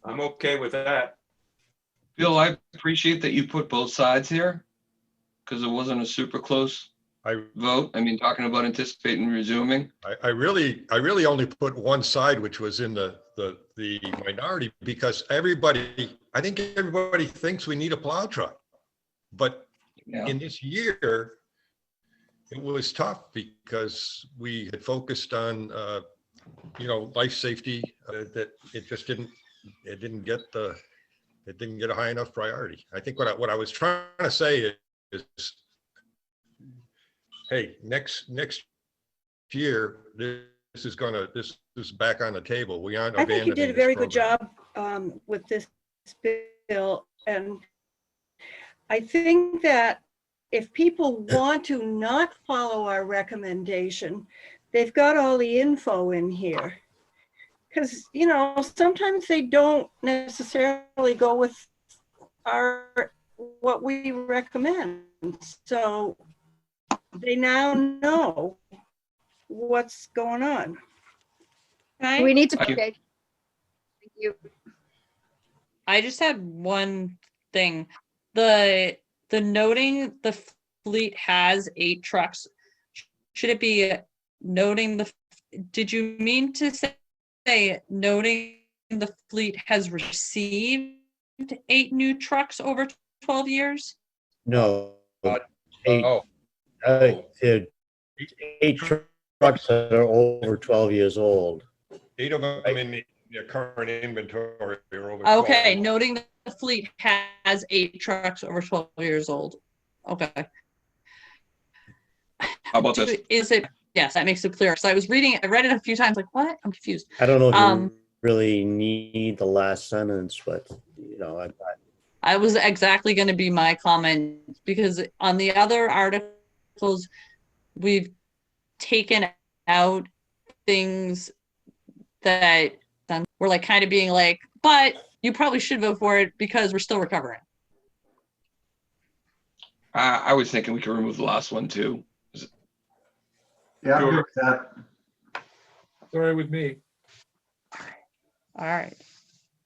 I'm okay with that. Bill, I appreciate that you put both sides here because it wasn't a super close vote. I mean, talking about anticipating resuming. I really only put one side, which was in the minority, because I think everybody thinks we need a plow truck. But in this year, it was tough because we had focused on, life safety, that it didn't get a high enough priority. I think what I was trying to say is, hey, next year, this is back on the table. We aren't I think you did a abandoning very this good job with this bill. And I think that if people want to not follow our recommendation, they've got all the info in here. Because, sometimes they don't necessarily go with what we recommend. So they now know what's going on. Okay. We need to, Thank you. okay. Thank you. I just had one thing. The noting the fleet has 8 trucks. Should it be noting did you mean to say noting the fleet has received 8 new trucks over 12 years? No. Uh, Eight, Oh, there are 8 trucks that are over 12 years old. 8 of them in the current inventory are over 12. Okay, noting that the fleet has 8 trucks over 12 years old. Okay. How about this? Is it, yes, that makes it clear. So I was reading it, I read it a few times, like, what? I'm confused. I don't know if Um, you really need the last sentence, but you know, I was exactly going to be my comment because on the other articles, we've taken out things that we're like kind of being like, but you probably should vote for it because we're still recovering. I was thinking we could remove the last one too. Yeah, I'm Sure. good with that. Sorry with me. All right.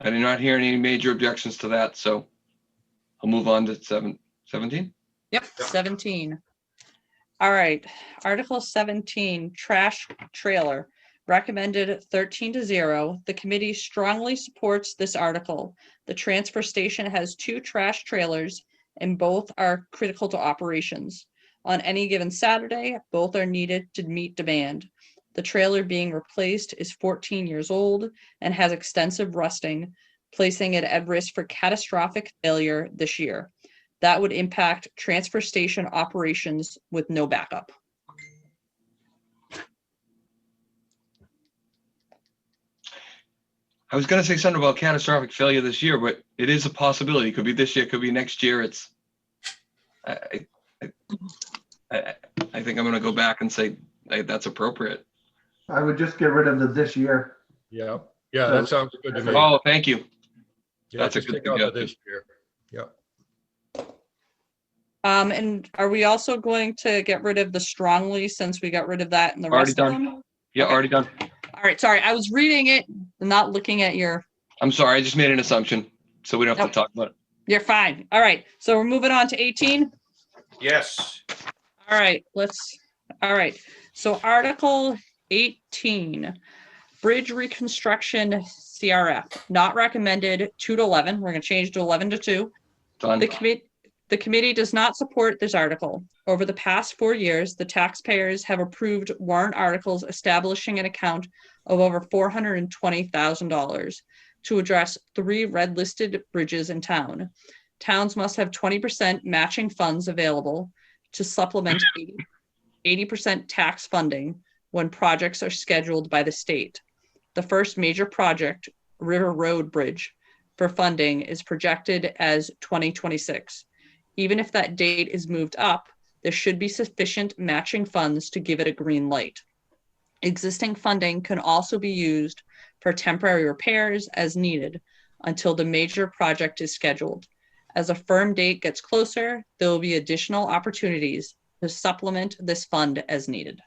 I did not hear any major objections to that, so I'll move on to 17. Yep, 17. All right, Article 17, trash trailer. Recommended 13-0. The committee strongly supports this article. The transfer station has 2 trash trailers and both are critical to operations. On any given Saturday, both are needed to meet demand. The trailer being replaced is 14 years old and has extensive rusting, placing it at risk for catastrophic failure this year. That would impact transfer station operations with no backup. I was gonna say something about catastrophic failure this year, but it is a possibility. It could be this year, it could be next year. It's, I think I'm gonna go back and say that's appropriate. I would just get rid of the this year. Yeah, yeah, that sounds good to me. Oh, thank you. Yeah, that's a just good take out the suggestion. this year. Yeah. And are we also going to get rid of the strongly since we got rid of that in the Already rest of done. them? Yeah, Okay. already done. All right, sorry, I was reading it, not looking at your, I'm sorry, I just made an assumption, so we don't have Nope. to talk about it. you're fine. All right, so we're moving on to 18. Yes. All right, all right. So Article 18, Bridge Reconstruction CRF, not recommended 2-11. We're gonna change to 11-2. Done. The committee does not support this article. Over the past 4 years, the taxpayers have approved warrant articles establishing an account of over $420,000 to address 3 red-listed bridges in town. Towns must have 20% matching funds available to supplement 80% tax funding when projects are scheduled by the state. The first major project, River Road Bridge, for funding is projected as 2026. Even if that date is moved up, there should be sufficient matching funds to give it a green light. Existing funding can also be used for temporary repairs as needed until the major project is scheduled. As a firm date gets closer, there will be additional opportunities to supplement this fund as needed.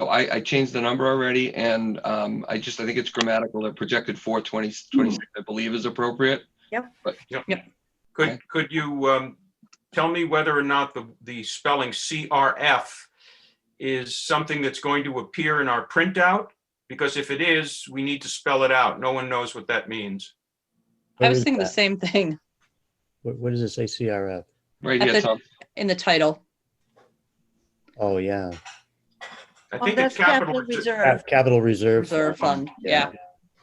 So I changed the number already, and I think it's grammatical. The projected 4/20/26, I believe, is appropriate. Yep. But Could you tell me whether or not the spelling CRF is something that's going to appear in our printout? Because if it is, we need to spell it out. No one knows what that means. I Where was is thinking the that? same thing What does it say, CRF? right At here, the- Tom. in the title. Oh, yeah. I Oh, think that's it's capital. capital reserve. Capital Reserve. Reserve Fund, yeah.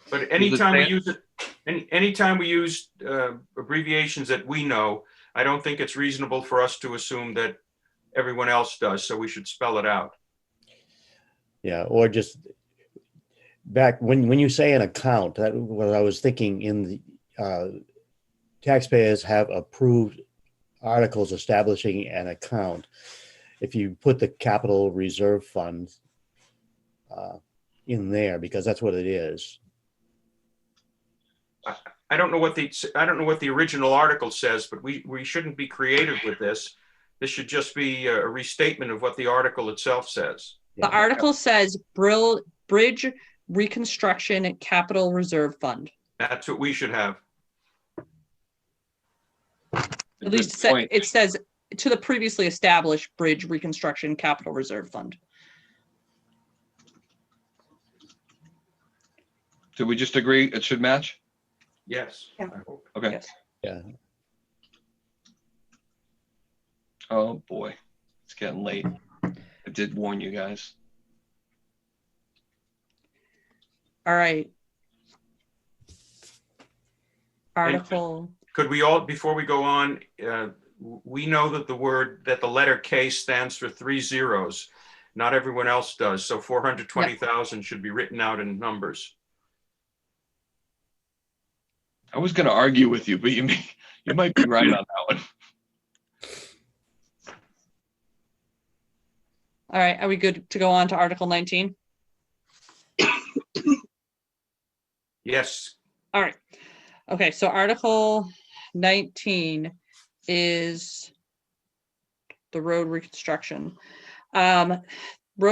But anytime we say it? use it, anytime we use abbreviations that we know, I don't think it's reasonable for us to assume that everyone else does. So we should spell it out. Yeah, or just back when you say an account, that what I was thinking in the taxpayers have approved articles establishing an account. If you put the capital reserve fund in there, because that's what it is. I don't know what the original article says, but we shouldn't be creative with this. This should just be a restatement of what the article itself says. The article says Bridge Reconstruction Capital Reserve Fund. That's what we should have. At least it says to the previously established Bridge Reconstruction Capital Reserve Fund. Did we just agree it should match? Yes. Yeah. I hope. Okay. Yes. Yeah. Oh, boy. It's getting late. I did warn you guys. All right. Article. Could we all, before we go on, we know that the letter K stands for 3 zeros. Not everyone else does. So 420,000 should be written out in numbers. I was going to argue with you, but you might be right on that one. All right. Are we good to go on to Article 19? Yes. All right. Okay. So Article 19 is the road reconstruction. Road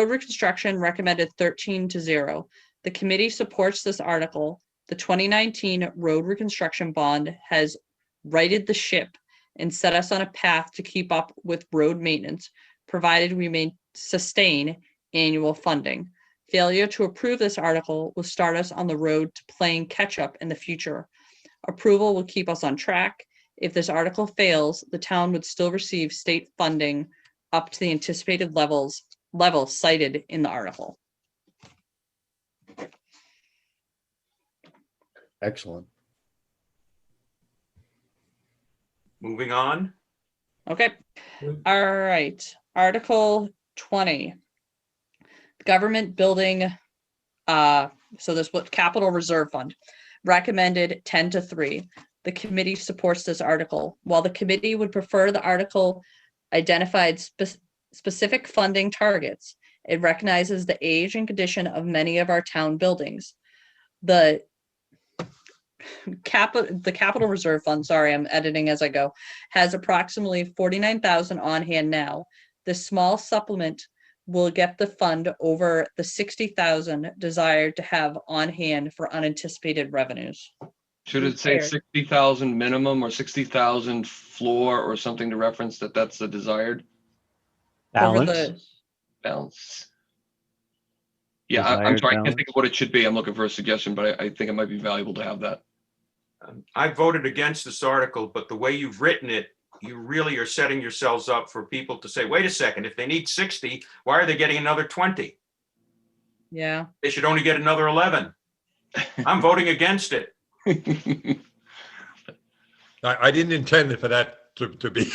reconstruction recommended 13-0. The committee supports this article. The 2019 road reconstruction bond has righted the ship and set us on a path to keep up with road maintenance, provided we may sustain annual funding. Failure to approve this article will start us on the road to playing catch up in the future. Approval will keep us on track. If this article fails, the town would still receive state funding up to the anticipated levels cited in the article. Excellent. Moving on. Okay. All right. Article 20. Government building. So this what Capital Reserve Fund recommended 10-3. The committee supports this article. While the committee would prefer the article identified specific funding targets, it recognizes the age and condition of many of our town buildings. The Capital Reserve Fund, sorry, I'm editing as I go, has approximately 49,000 on hand now. This small supplement will get the fund over the 60,000 desired to have on hand for unanticipated revenues. Should it say 60,000 minimum or 60,000 floor or something to reference that that's the desired Balance. balance? Yeah, I'm Desired sorry, I can't balance. think of what it should be. I'm looking for a suggestion, but I think it might be valuable to have that. I voted against this article, but the way you've written it, you really are setting yourselves up for people to say, wait a second, if they need 60, why are they getting another 20? Yeah. They should only get another 11. I'm voting against it. I didn't intend for that to be.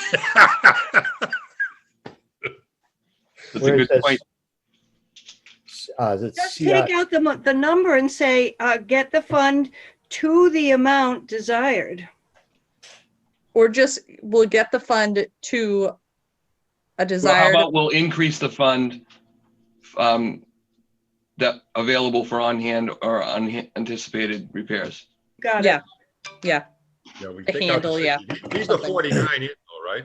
That's a good point. Just take out the number and say, get the fund to the amount desired. Or just we'll get the fund to a Well, desired. how about we'll increase the fund that available for on-hand or unanticipated repairs. Got it. Yeah. Yeah. Yeah, we A take out the handle, yeah. 60. These are 49 in though, right?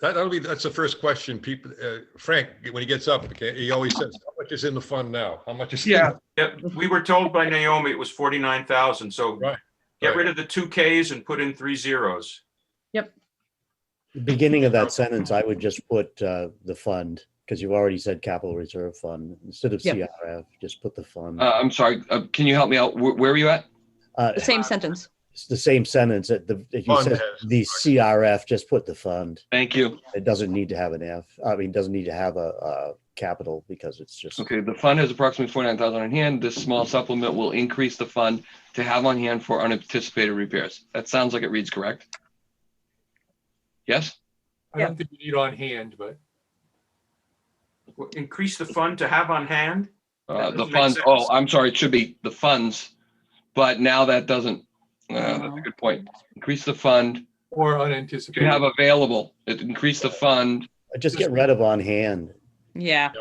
That's the first question people, Frank, when he gets up, okay, he always says, how much is in the fund now? How much is? Yeah. Yep, we were told by Naomi it was 49,000. So Right. get rid of the 2 Ks and put in 3 zeros. The beginning of that sentence, I would just put the fund, because you've already said capital reserve fund. Instead of Yep. CRF, just put the fund. I'm sorry, can you help me out? Where are you at? The same sentence. It's the same sentence. If you Fund said has- the CRF, just put the fund. Thank you. It doesn't need to have an F. I mean, it doesn't need to have a capital because it's just. Okay, the fund has approximately 49,000 on hand. This small supplement will increase the fund to have on hand for unanticipated repairs. That sounds like it reads correct. Yes? I don't think you need on hand, but Increase the fund to have on hand. That The doesn't make funds, sense. oh, I'm sorry, it should be the funds, but now that doesn't, that's a good point. Increase the fund or to unanticipated. have available, increase the fund. Just get rid of on hand Yeah.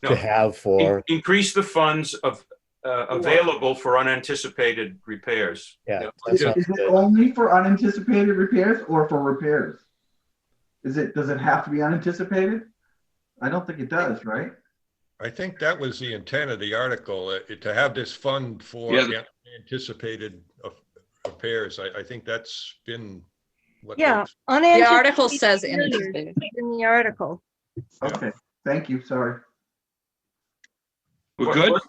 No. to have for. Increase the funds of available for unanticipated repairs. Yeah. Yeah. that Is sounds it good. only for unanticipated repairs or for repairs? Does it have to be unanticipated? I don't think it does, right? I think that was the intent of the article, to have this fund for Yeah. anticipated repairs. I think that's been what. Yeah, The article unanticipated says failures anticipated. in the article. Okay, thank you, sorry. We're good?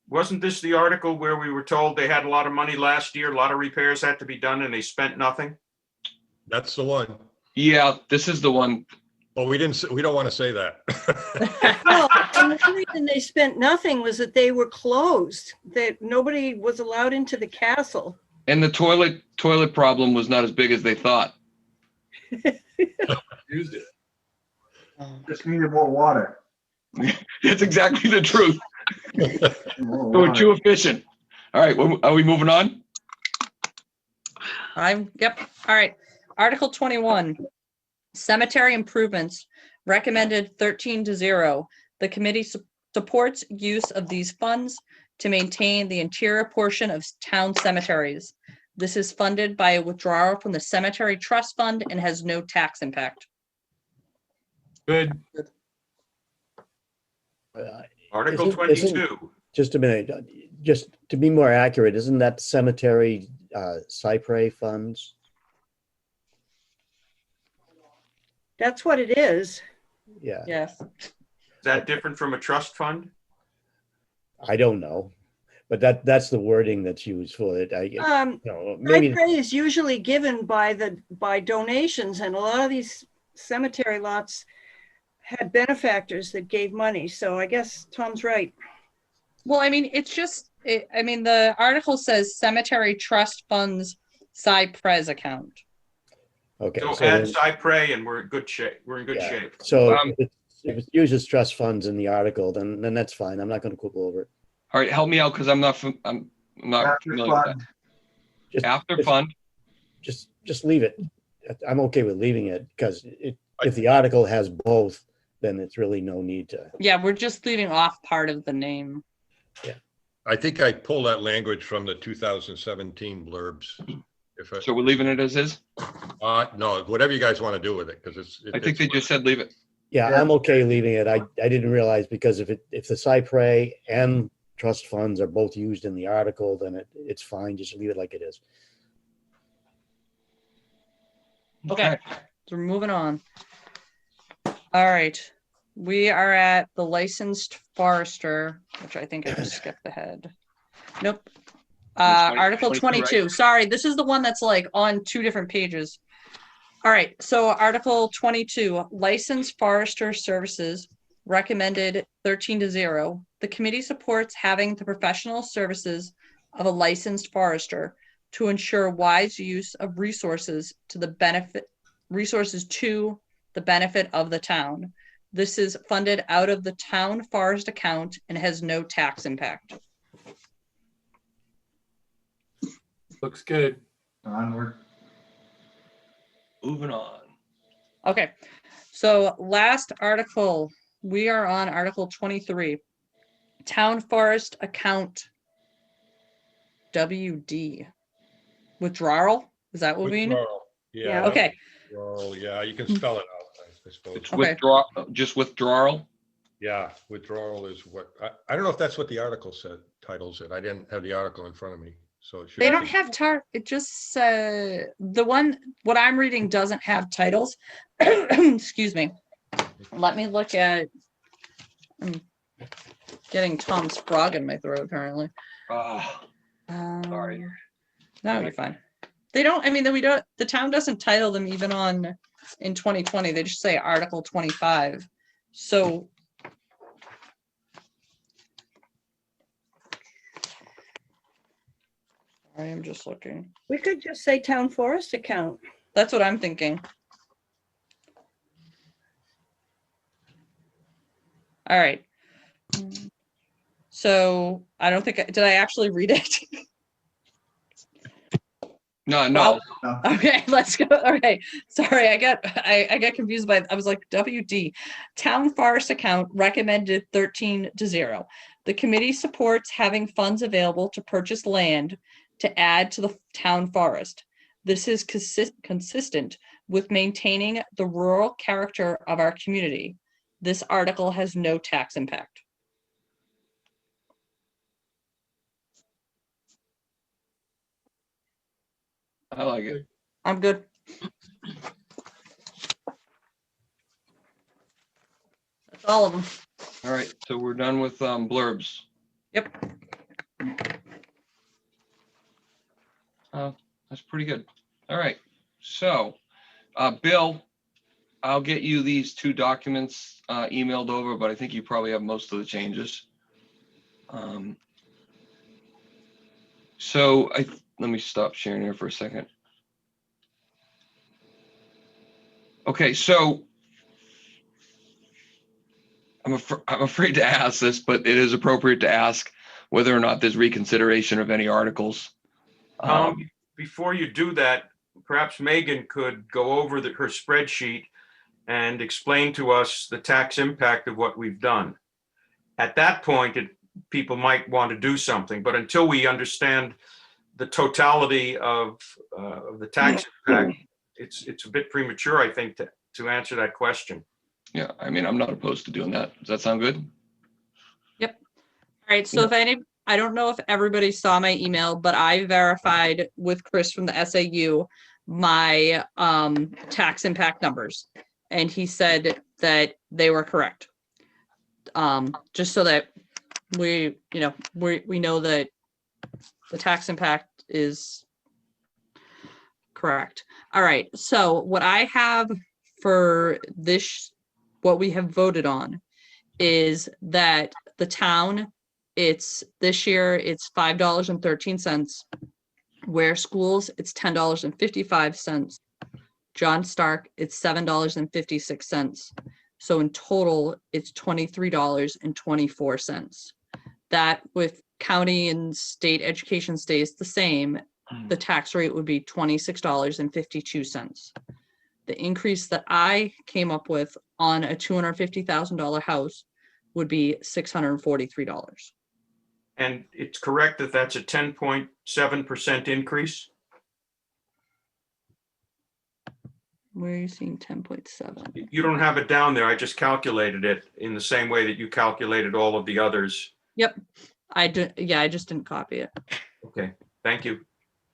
Wasn't this the article where we were told they had a lot of money last year, a lot of repairs had to be done, and they spent nothing? That's the one. Yeah, this is the one. But we don't want to say that. Well, and the reason they spent nothing was that they were closed, that nobody was allowed into the castle. And the toilet problem was not as big as they thought. Used it. Just needed more water. It's exactly the truth. More They were water. too efficient. All right, are we moving on? Yep. All right. Article 21, cemetery improvements, recommended 13-0. The committee supports use of these funds to maintain the interior portion of town cemeteries. This is funded by a withdrawal from the cemetery trust fund and has no tax impact. Good. Article Isn't- 22. Just a minute, just to be more accurate, isn't that cemetery cypre funds? That's what it is. Yeah, Yes. Is that different from a trust fund? I don't know, but that's the wording that's used for it. Maybe, Cypre is usually given by donations, and a lot of these cemetery lots had benefactors that gave money. So I guess Tom's right. Well, I mean, it's just, the article says cemetery trust funds Cypres account. okay. So so add then- Cypre and we're in good shape. We're in good Yeah. shape. So Um, if it uses trust funds in the article, then that's fine. I'm not going to quibble over it. All right, help me out because I'm not After familiar with fund. Just, that. After just- fund, just leave it. I'm okay with leaving it because if the article has both, then it's really no need to. Yeah, we're just leaving off part of the name. I think I pulled that language from the 2017 blurbs. so we're leaving it as is? No, whatever you guys want to do with it, because I think they just said leave it. Yeah, I'm okay leaving it. I didn't realize because if the cypre and trust funds are both used in the article, then it's fine. Just leave it like it is. Okay, so we're moving on. All right, we are at the licensed forester, which I think I just skipped ahead. Nope. 20, Article 22, 22. right? Sorry, this is the one that's like on two different pages. All right, so Article 22, licensed forester services, recommended 13-0. The committee supports having the professional services of a licensed forester to ensure wise use of resources to the benefit of the town. This is funded out of the town forest account and has no tax impact. Looks good. Onward. Moving on. Okay, so last article, we are on Article 23. Town forest account WD. Withdrawal? Is that what we mean? Withdrawal. Yeah. Okay, Withdrawal, yeah, you can spell it out, I suppose. It's Okay. withdrawal. Yeah, withdrawal is what, I don't know if that's what the article titles it. I didn't have the article in front of me, so it should. they don't have it just what I'm reading doesn't have titles. Excuse me. Let me look at, I'm getting Tom's frog in my throat apparently. Sorry. No, you're fine. They don't, the town doesn't title them even in 2020, they just say Article 25. So I am just looking. We could just say town forest account. That's what I'm thinking. All right. So I don't think, did I actually read it? No. Okay, let's go. Okay, sorry, I got confused by, I was like, WD, town forest account recommended 13-0. The committee supports having funds available to purchase land to add to the town forest. This is consistent with maintaining the rural character of our community. This article has no tax impact. I like it. I'm good. That's all of them. All right, so we're done with blurbs. Yep. That's pretty good. All right, so Bill, I'll get you these two documents emailed over, but I think you probably have most of the changes. So let me stop sharing here for a second. Okay, so I'm afraid to ask this, but it is appropriate to ask whether or not there's reconsideration of any articles. Before you do that, perhaps Megan could go over her spreadsheet and explain to us the tax impact of what we've done. At that point, people might want to do something, but until we understand the totality of the tax impact, it's a bit premature, I think, to answer that question. Yeah, I mean, I'm not opposed to doing that. Does that sound good? Yep. All right, so I don't know if everybody saw my email, but I verified with Chris from the SAU my tax impact numbers. And he said that they were correct. Just so that we know that the tax impact is correct. All right, so what I have for this, what we have voted on is that the town, this year it's $5.13. Ware Schools, it's $10.55. John Stark, it's $7.56. So in total, it's $23.24. That, with county and state education stays the same, the tax rate would be $26.52. The increase that I came up with on a $250,000 house would be $643. And it's correct that that's a 10.7% increase? Where are you seeing 10.7? You don't have it down there. I just calculated it in the same way that you calculated all of the others. Yep. I just didn't copy it. Okay, thank you.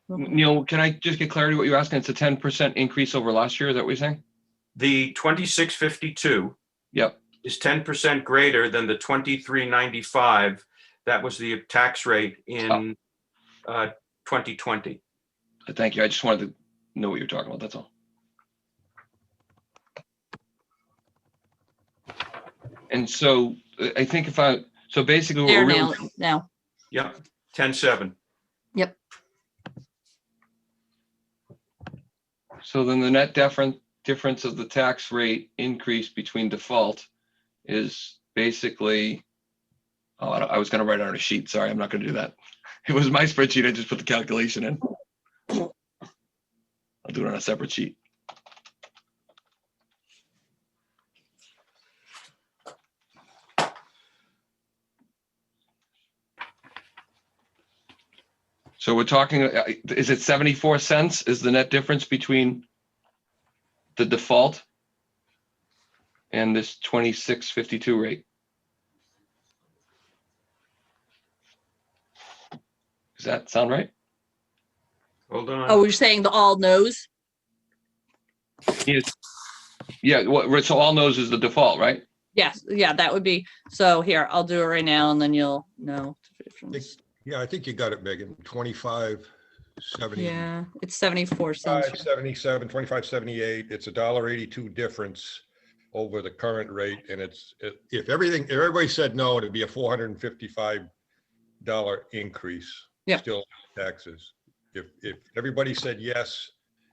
Neil, can I just get clarity what you're asking? It's a 10% increase over last year. Is that what you're saying? The 2652 Yep. is 10% greater than the 2395. That was the tax rate in 2020. Thank you. I just wanted to know what you're talking about. That's all. And so I think so basically what There we're really, now. Yep, 10.7. Yep. so then the net difference of the tax rate increase between default is basically, I was going to write it on a sheet. Sorry, I'm not going to do that. It was my spreadsheet. I just put the calculation in. I'll do it on a separate sheet. So we're talking, is it 74 cents is the net difference between the default and this 2652 rate? Does that sound right? Hold on. Oh, you're saying the all knows? Yes. Yeah, so all knows is the default, right? Yes. Yeah, that would be. So here, I'll do it right now and then you'll know the difference. Yeah, I think you got it, Megan. 25.70. Yeah, it's 74 cents. 5.77, 25.78. It's $1.82 difference over the current rate, and if everybody said no, it'd be a $455 increase. Yep. Still taxes. If everybody said yes,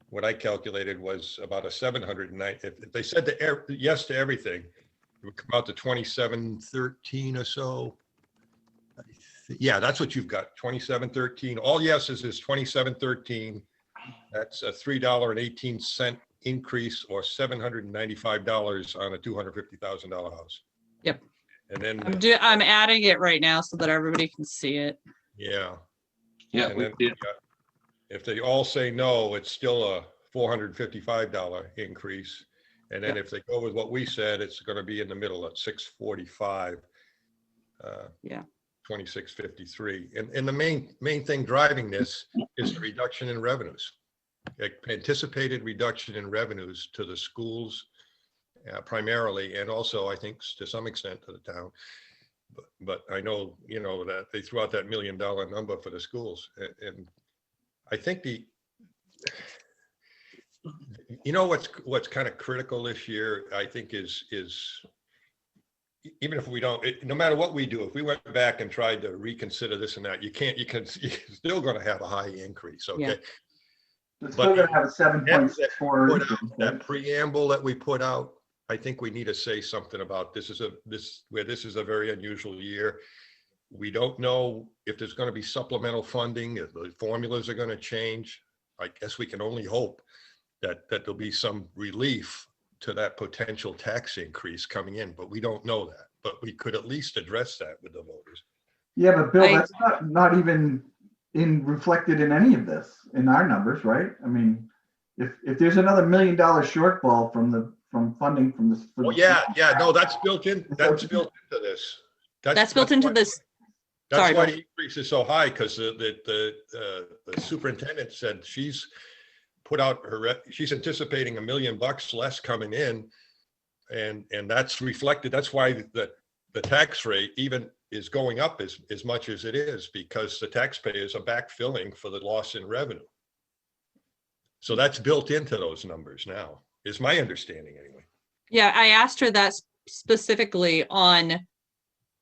what I calculated was about a 709. If they said yes to everything, it would come out to 2713 or so. Yeah, that's what you've got, 2713. All yeses is 2713. That's a $3.18 increase, or $795 on a $250,000 house. Yep. And then, I'm adding it right now so that everybody can see it. yeah. Yeah, And we then, did. if they all say no, it's still a $455 increase. And then if they go with what we said, it's going to be in the middle at 645. Yeah. 2653. And the main thing driving this is the reduction in revenues. Anticipated reduction in revenues to the schools primarily, and also I think to some extent to the town. But I know, you know, that they threw out that $1 million number for the schools. And I think you know, what's kind of critical this year, I think is even if we don't, no matter what we do, if we went back and tried to reconsider this and that, you're still going to have a high increase. Okay. Yeah. It's still gonna have a 7.64 increase, That right? preamble that we put out, I think we need to say something about this is a very unusual year. We don't know if there's going to be supplemental funding, if the formulas are going to change. I guess we can only hope that there'll be some relief to that potential tax increase coming in, but we don't know that. But we could at least address that with the voters. Yeah, but Bill, that's not even reflected in any of this, in our numbers, right? I mean, if there's another $1 million shortfall from funding from this. Oh, yeah, no, that's built into this. That's built into this. That's Sorry, why go the increase is so high, because the superintendent said she's put out she's anticipating $1 million less coming in, and that's reflected. That's why the tax rate even is going up as much as it is, because the taxpayers are backfilling for the loss in revenue. So that's built into those numbers now, is my understanding anyway. Yeah, I asked her that specifically on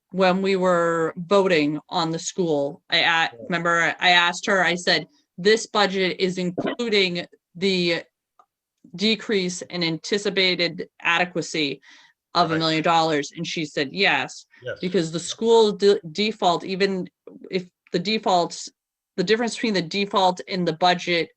when we were voting on the school. Remember, I asked her, I said, this budget is including the decrease in anticipated adequacy of $1 million. And she said, yes, because the school default, even if the defaults, the difference between the default and the budget,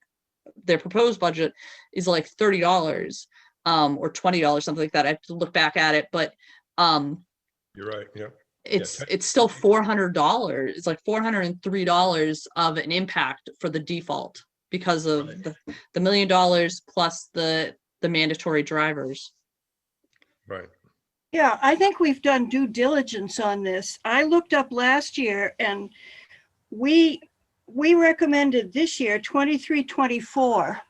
their proposed budget, is like $30 or $20, something like that. I have to look back at it, but you're right. Yeah. It's still $400. It's like $403 of an impact for the default because of the $1 million plus the mandatory drivers. Right. Yeah, I think we've done due diligence on this. I looked up last year and we recommended this year 23-24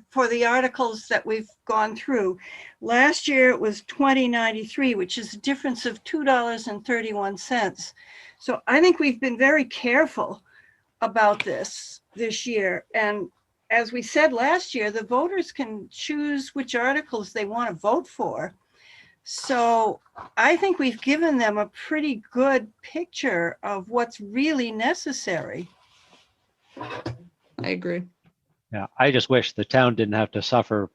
for the articles that we've gone through. Last year it was 2093, which is a difference of $2.31. So I think we've been very careful about this year. And as we said last year, the voters can choose which articles they want to vote for. So I think we've given them a pretty good picture of what's really necessary. I agree. Yeah, I just wish the town didn't have to suffer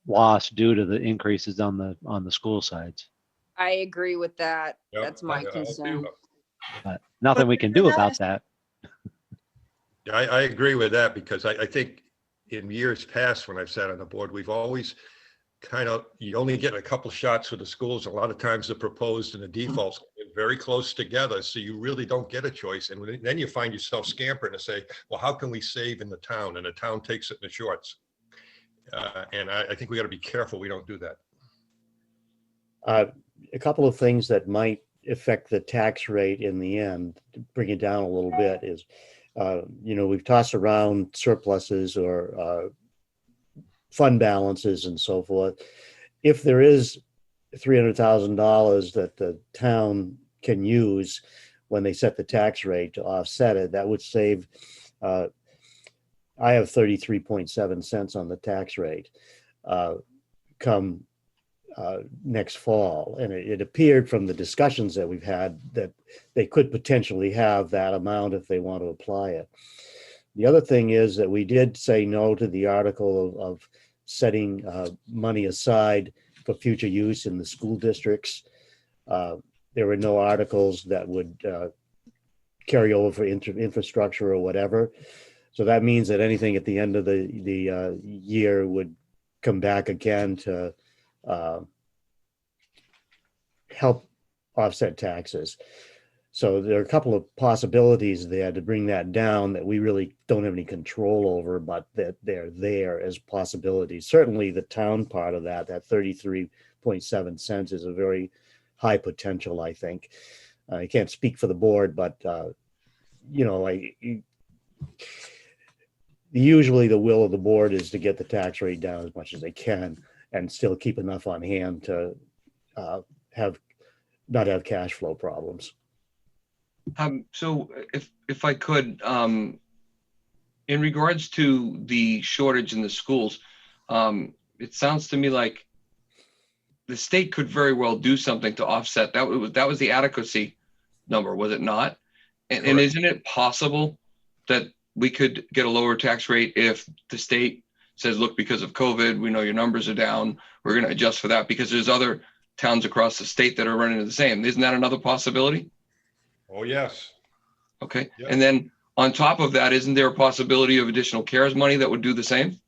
loss due to the increases on the school sides. I agree with that. Yep. That's my concern. But nothing we can do about that. Yeah, I agree with that, because I think in years past when I've sat on the board, we've always you only get a couple shots with the schools. A lot of times the proposed and the defaults are very close together, so you really don't get a choice. And then you find yourself scampering to say, well, how can we save in the town? And the town takes it in the shorts. And I think we got to be careful we don't do that. A couple of things that might affect the tax rate in the end, to bring it down a little bit, is, we've tossed around surpluses or fund balances and so forth. If there is $300,000 that the town can use when they set the tax rate to offset it, that would save, I have 33.7 cents on the tax rate come next fall. And it appeared from the discussions that we've had that they could potentially have that amount if they want to apply it. The other thing is that we did say no to the article of setting money aside for future use in the school districts. There were no articles that would carry over for infrastructure or whatever. So that means that anything at the end of the year would come back again to help offset taxes. So there are a couple of possibilities there to bring that down that we really don't have any control over, but that they're there as possibilities. Certainly the town part of that 33.7 cents is a very high potential, I think. I can't speak for the board, but usually the will of the board is to get the tax rate down as much as they can and still keep enough on hand to not have cash flow problems. So if I could, in regards to the shortage in the schools, it sounds to me like the state could very well do something to offset that. That was the adequacy number, was it not? And isn't it possible that we could get a lower tax rate if the state says, look, because of COVID, we know your numbers are down, we're going to adjust for that, because there's other towns across the state that are running into the same. Isn't that another possibility? Oh, yes. Okay. Yeah. And then on top of that, isn't there a possibility of additional CARES money that would do the same?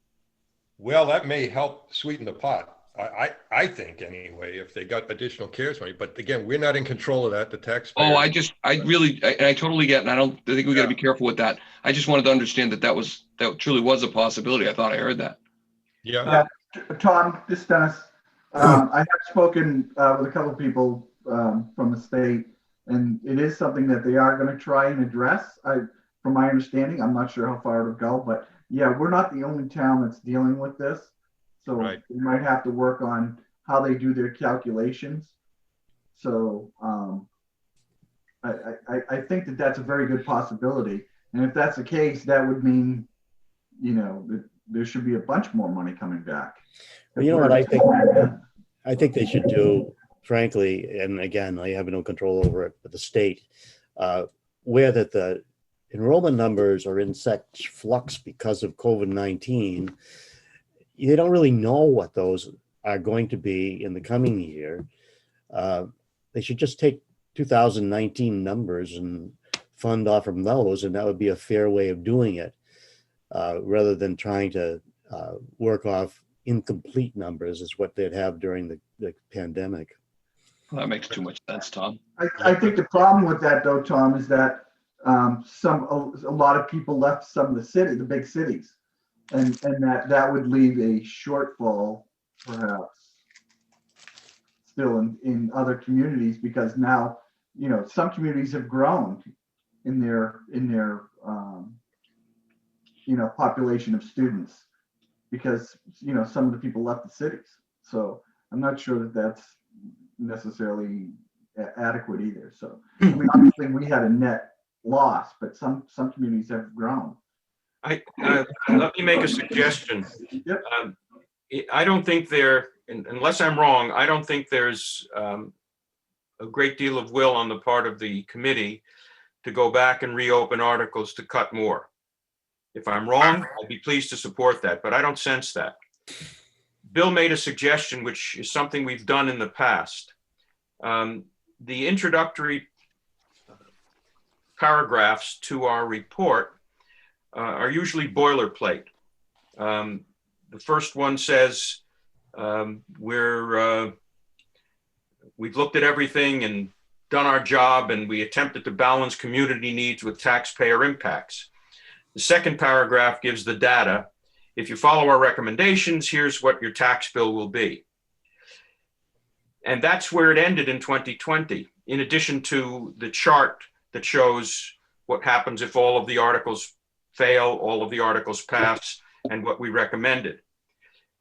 Well, that may help sweeten the pot. I think anyway, if they got additional CARES money, but again, we're not in control of that, the taxpayer. Oh, I totally get, and I think we got to be careful with that. I just wanted to understand that truly was a possibility. I thought I heard that. Yeah. Tom, this is Dennis. I have spoken with a couple of people from the state, and it is something that they are going to try and address. From my understanding, I'm not sure how far it'll go, but yeah, we're not the only town that's dealing with this. So we might have to work on how they do their calculations. So I think that that's a very good possibility. And if that's the case, that would mean, that there should be a bunch more money coming back. Well, you know what I think they should do, frankly, and again, I have no control over it, but the state, where that the enrollment numbers are in such flux because of COVID-19, they don't really know what those are going to be in the coming year. They should just take 2019 numbers and fund off from those, and that would be a fair way of doing it, rather than trying to work off incomplete numbers is what they'd have during the pandemic. Well, that makes too much sense, Tom. I think the problem with that, though, Tom, is that a lot of people left some of the big cities, and that would leave a shortfall, perhaps, still in other communities, because now, some communities have grown in their population of students, because some of the people left the cities. So I'm not sure that that's necessarily adequate either. So I mean, obviously we had a net loss, but some communities have grown. Let me make a suggestion. Yep. I don't think unless I'm wrong, I don't think there's a great deal of will on the part of the committee to go back and reopen articles to cut more. If I'm wrong, I'd be pleased to support that, but I don't sense that. Bill made a suggestion, which is something we've done in the past. The introductory paragraphs to our report are usually boilerplate. The first one says, we've looked at everything and done our job, and we attempted to balance community needs with taxpayer impacts. The second paragraph gives the data. If you follow our recommendations, here's what your tax bill will be. And that's where it ended in 2020, in addition to the chart that shows what happens if all of the articles fail, all of the articles pass, and what we recommended.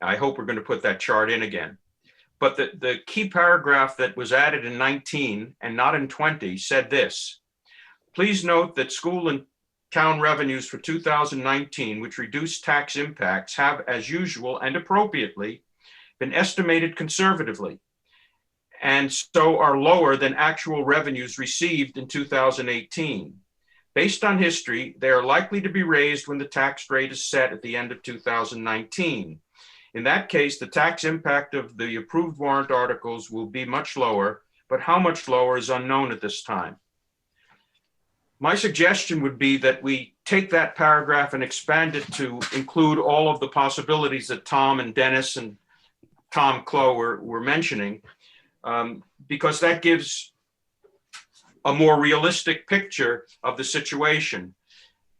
I hope we're going to put that chart in again. But the key paragraph that was added in 19 and not in 20 said this: please note that school and town revenues for 2019, which reduced tax impacts, have, as usual and appropriately, been estimated conservatively, and so are lower than actual revenues received in 2018. Based on history, they are likely to be raised when the tax rate is set at the end of 2019. In that case, the tax impact of the approved warrant articles will be much lower, but how much lower is unknown at this time. My suggestion would be that we take that paragraph and expand it to include all of the possibilities that Tom and Dennis and Tom Clow were mentioning, because that gives a more realistic picture of the situation.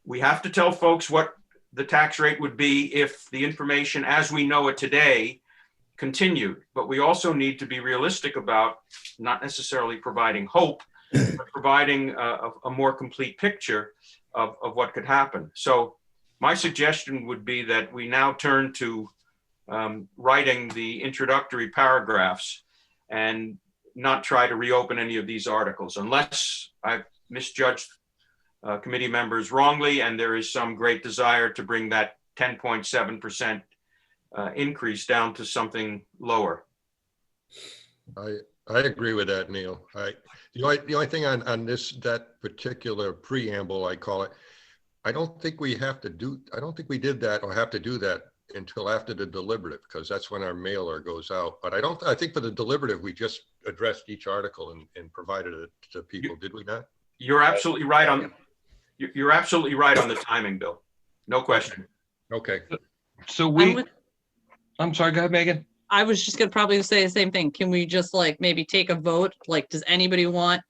We have to tell folks what the tax rate would be if the information as we know it today continued. But we also need to be realistic about not necessarily providing hope, but providing a more complete picture of what could happen. So my suggestion would be that we now turn to writing the introductory paragraphs and not try to reopen any of these articles unless I've misjudged committee members wrongly and there is some great desire to bring that 10.7% increase down to something lower. I agree with that, Neil. The only thing on that particular preamble, I call it, I don't think we did that or have to do that until after the deliberative, because that's when our mailer goes out. But I think for the deliberative, we just addressed each article and provided it to people, did we not? You're absolutely right on the timing, Bill. No question. Okay. So I'm sorry, go ahead, Megan. I was just gonna probably say the same thing. Can we just like maybe take a vote? Like, does anybody want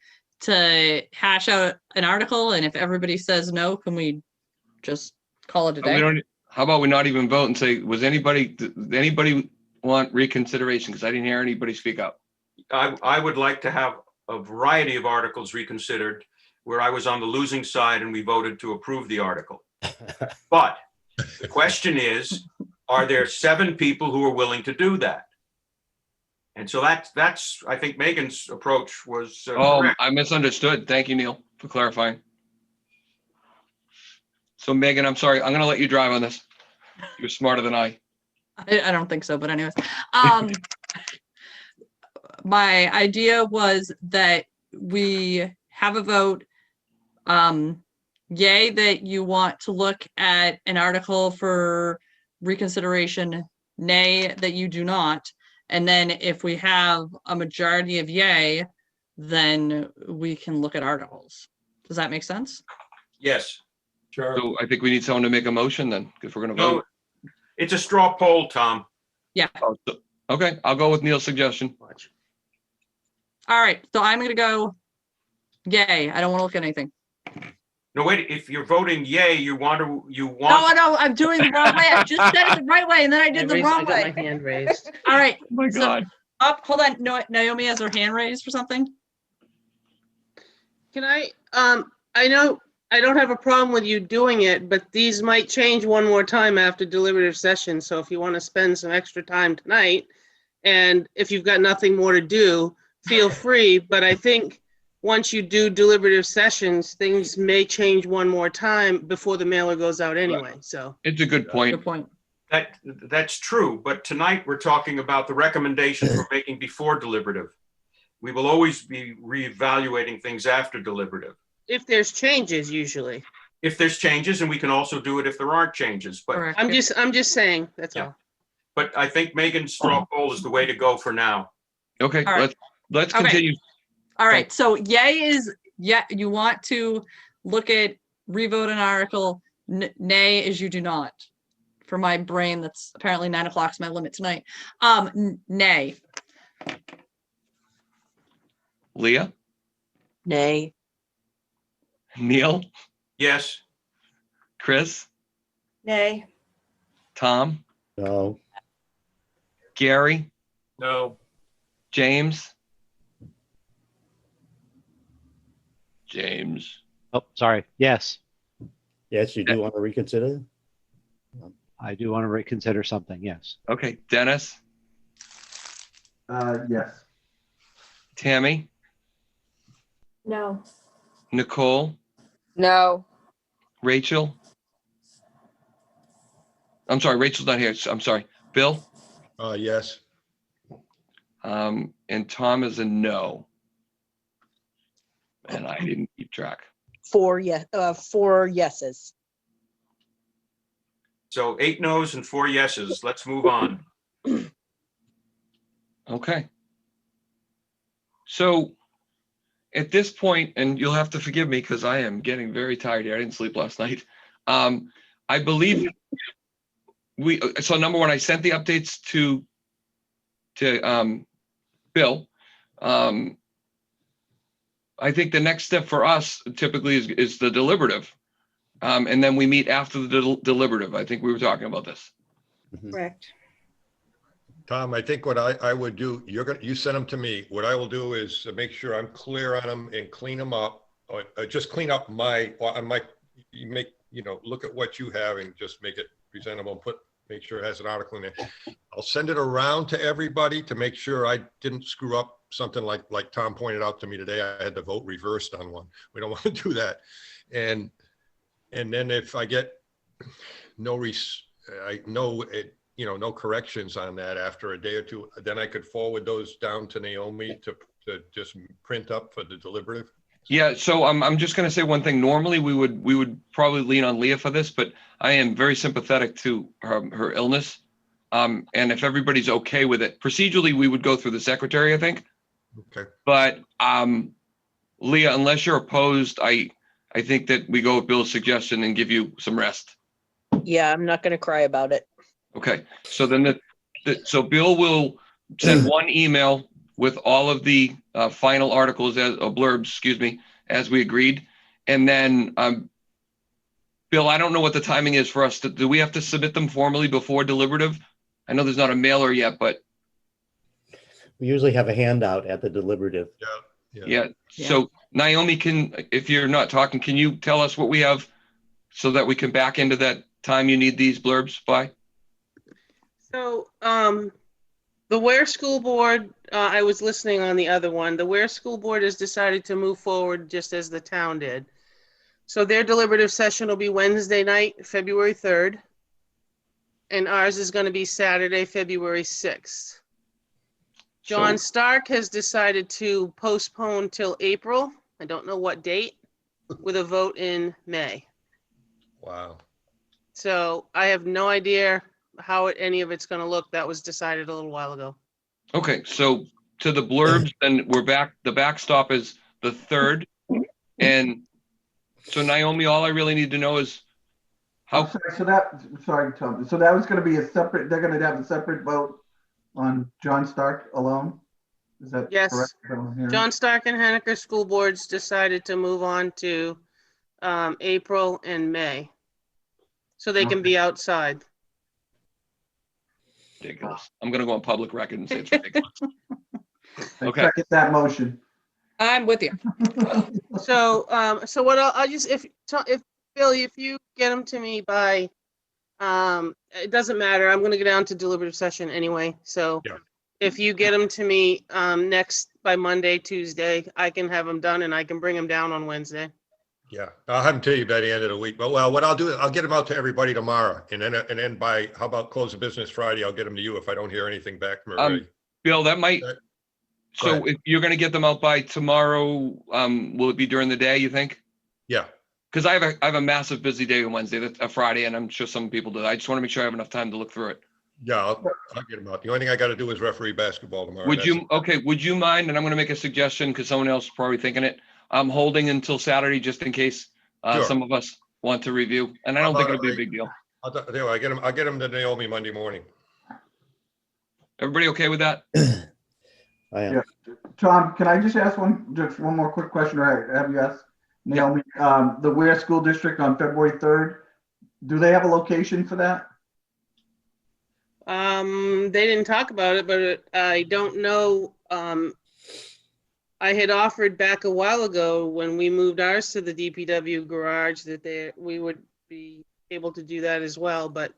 to hash out an article? And if everybody says no, can we just call it a day? How about we not even vote and say, did anybody want reconsideration? Because I didn't hear anybody speak up. I would like to have a variety of articles reconsidered where I was on the losing side and we voted to approve the article. But the question is, are there 7 people who are willing to do that? And so that's I think Megan's approach was correct. I misunderstood. Thank you, Neil, for clarifying. So Megan, I'm sorry. I'm going to let you drive on this. You're smarter than I. I don't think so, but anyways. My idea was that we have a vote. Yay, that you want to look at an article for reconsideration. Nay, that you do not. And then if we have a majority of yay, then we can look at articles. Does that make sense? Yes. Sure. So I think we need someone to make a motion then, if we're going to vote. No, it's a straw poll, Tom. Yeah. Okay, I'll go with Neil's suggestion. All right. So I'm going to go yay. I don't want to look at anything. No, wait, if you're voting yay, you want. No, I'm doing the wrong way. I just said it the right way and then I did the wrong way. I got my hand raised. All right. Oh my God. Hold on. No, Naomi has her hand raised for something. Can I know I don't have a problem with you doing it, but these might change one more time after deliberative session. So if you want to spend some extra time tonight, and if you've got nothing more to do, feel free. But I think once you do deliberative sessions, things may change one more time before the mailer goes out anyway. So it's a good point. Good point. That's true. But tonight we're talking about the recommendations we're making before deliberative. We will always be reevaluating things after deliberative. if there's changes, usually. If there's changes, and we can also do it if there aren't changes. But Correct. I'm just saying, that's Yeah. all. but I think Megan's straw poll is the way to go for now. Okay, All right. let's Okay. continue. All right, so yay is, yeah, you want to look at revote an article. Nay is you do not. For my brain, that's apparently 9 o'clock is my limit tonight. Nay. Leah, Nay. Neil, Yes, Chris, Nay. Tom, No, Gary, No. James. Oh, sorry. Yes, yes, you do want to reconsider? I do want to reconsider something. Yes. Okay, Dennis, Yes. Tammy, No. Nicole, No. Rachel. I'm sorry, Rachel's not here. I'm sorry. Bill, Yes. and Tom is a no. And I didn't keep track. 4 yeses. so 8 no's and 4 yeses. Let's move on. Okay. So at this point, and you'll have to forgive me because I am getting very tired here. I didn't sleep last night. I believe so number one, I sent the updates to Bill. I think the next step for us typically is the deliberative. And then we meet after the deliberative. I think we were talking about this. Correct. Tom, I think what I would do, you send them to me. What I will do is make sure I'm clear on them and clean them up, or just clean up look at what you have and just make it presentable, make sure it has an article in there. I'll send it around to everybody to make sure I didn't screw up something like Tom pointed out to me today. I had the vote reversed on one. We don't want to do that. And then if I get no corrections on that after a day or two, then I could forward those down to Naomi to just print up for the deliberative. Yeah, so I'm just going to say one thing. Normally, we would probably lean on Leah for this, but I am very sympathetic to her illness. And if everybody's okay with it, procedurally, we would go through the secretary, I think. Okay. But Leah, unless you're opposed, I think that we go with Bill's suggestion and give you some rest. Yeah, I'm not gonna cry about it. Okay, so then so Bill will send one email with all of the final articles blurbs, as we agreed. And then, Bill, I don't know what the timing is for us. Do we have to submit them formally before deliberative? I know there's not a mailer yet, but. We usually have a handout at the deliberative. Yeah. So Naomi, if you're not talking, can you tell us what we have so that we can back into that time you need these blurbs by? So, the Ware School Board, I was listening on the other one. The Ware School Board has decided to move forward just as the town did. So their deliberative session will be Wednesday night, February 3rd. And ours is going to be Saturday, February 6th. John Stark has decided to postpone till April. I don't know what date, with a vote in May. Wow. So I have no idea how any of it's going to look. That was decided a little while ago. Okay, so to the blurbs, then we're back. The backstop is the 3rd. And so Naomi, all I really need to know is how. Sorry, Tom. So that was going to be they're going to have a separate vote on John Stark alone? Is that Yes. correct? John Stark and Henniker School Boards decided to move on to April and May. So they can be outside. Ridiculous. I'm going to go on public record and say it's ridiculous. Okay. Second that motion. I'm with you. So what I'll just, if Bill, if you get them to me by, it doesn't matter. I'm going to go down to deliberative session anyway. So if you get them to me by Monday, Tuesday, I can have them done and I can bring them down on Wednesday. Yeah, I'll have them to you by the end of the week. But what I'll do is I'll get them out to everybody tomorrow, and then by how about close of business Friday? I'll get them to you if I don't hear anything back from everybody. Bill, that might. So if you're going to get them out by tomorrow, will it be during the day? You think? Yeah. Because I have a massive busy day on Wednesday, that's a Friday, and I'm sure some people do. I just want to make sure I have enough time to look through it. Yeah, I'll get them out. The only thing I got to do is referee basketball tomorrow. Would you mind? And I'm going to make a suggestion because someone else is probably thinking it. I'm holding until Saturday just in case some of us want to review, and I don't think it'll be a big deal. I'll get them to Naomi Monday morning. Everybody okay with that? I am. Yeah. Tom, can I just ask one more quick question, or have you asked Naomi? The Ware School District on February 3rd, do they have a location for that? They didn't talk about it, but I don't know. I had offered back a while ago when we moved ours to the DPW garage that we would be able to do that as well, but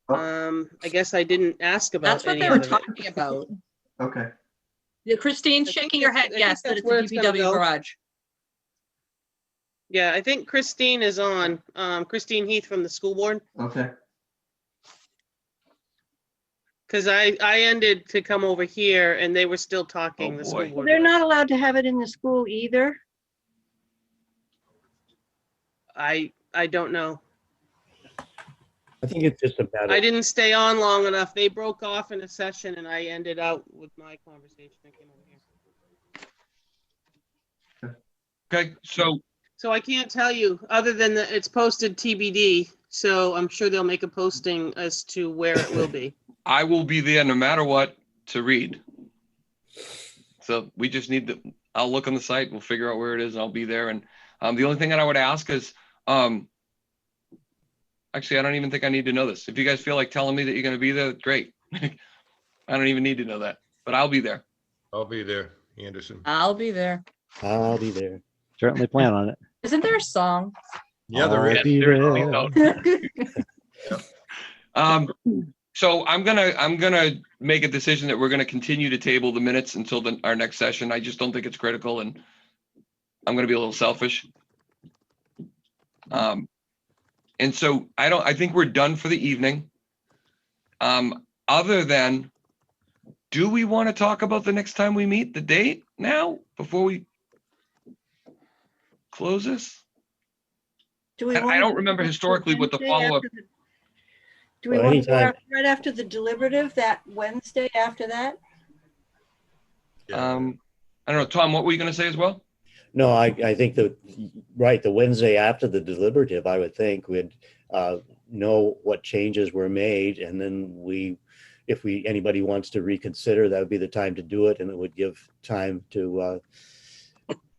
I guess I didn't ask about That's what any they were of it. talking about. Okay. Yeah, Christine shaking her head. Yes, that it's a DPW garage. Yeah, I think Christine is on. Christine Heath from the school board. Okay. Because I ended to come over here and they were still talking. The school board. They're not allowed to have it in the school either. I don't know. I think it's just a matter. I didn't stay on long enough. They broke off in a session and I ended out with my conversation. I came over here. Okay, so I can't tell you other than that it's posted TBD. So I'm sure they'll make a posting as to where it will be. I will be there no matter what to read. So we just need I'll look on the site. We'll figure out where it is and I'll be there. And the only thing that I would ask is, actually, I don't even think I need to know this. If you guys feel like telling me that you're going to be there, great. I don't even need to know that, but I'll be there. I'll be there, Anderson. I'll be there. I'll be there. Certainly plan on it. Isn't there a song? Yeah, there I'll is. be There's there. So I'm gonna make a decision that we're gonna continue to table the minutes until our next session. I just don't think it's critical, and I'm gonna be a little selfish. And so I think we're done for the evening. Other than, do we want to talk about the next time we meet, the date now, before we close this? Do we I want don't remember historically what the follow-up. Do we Well, want to go anytime. right after the deliberative, that Wednesday after that? Yeah. I don't know, Tom, what were you gonna say as well? No, I think that, right, the Wednesday after the deliberative, I would think we'd know what changes were made, and then if anybody wants to reconsider, that would be the time to do it, and it would give time to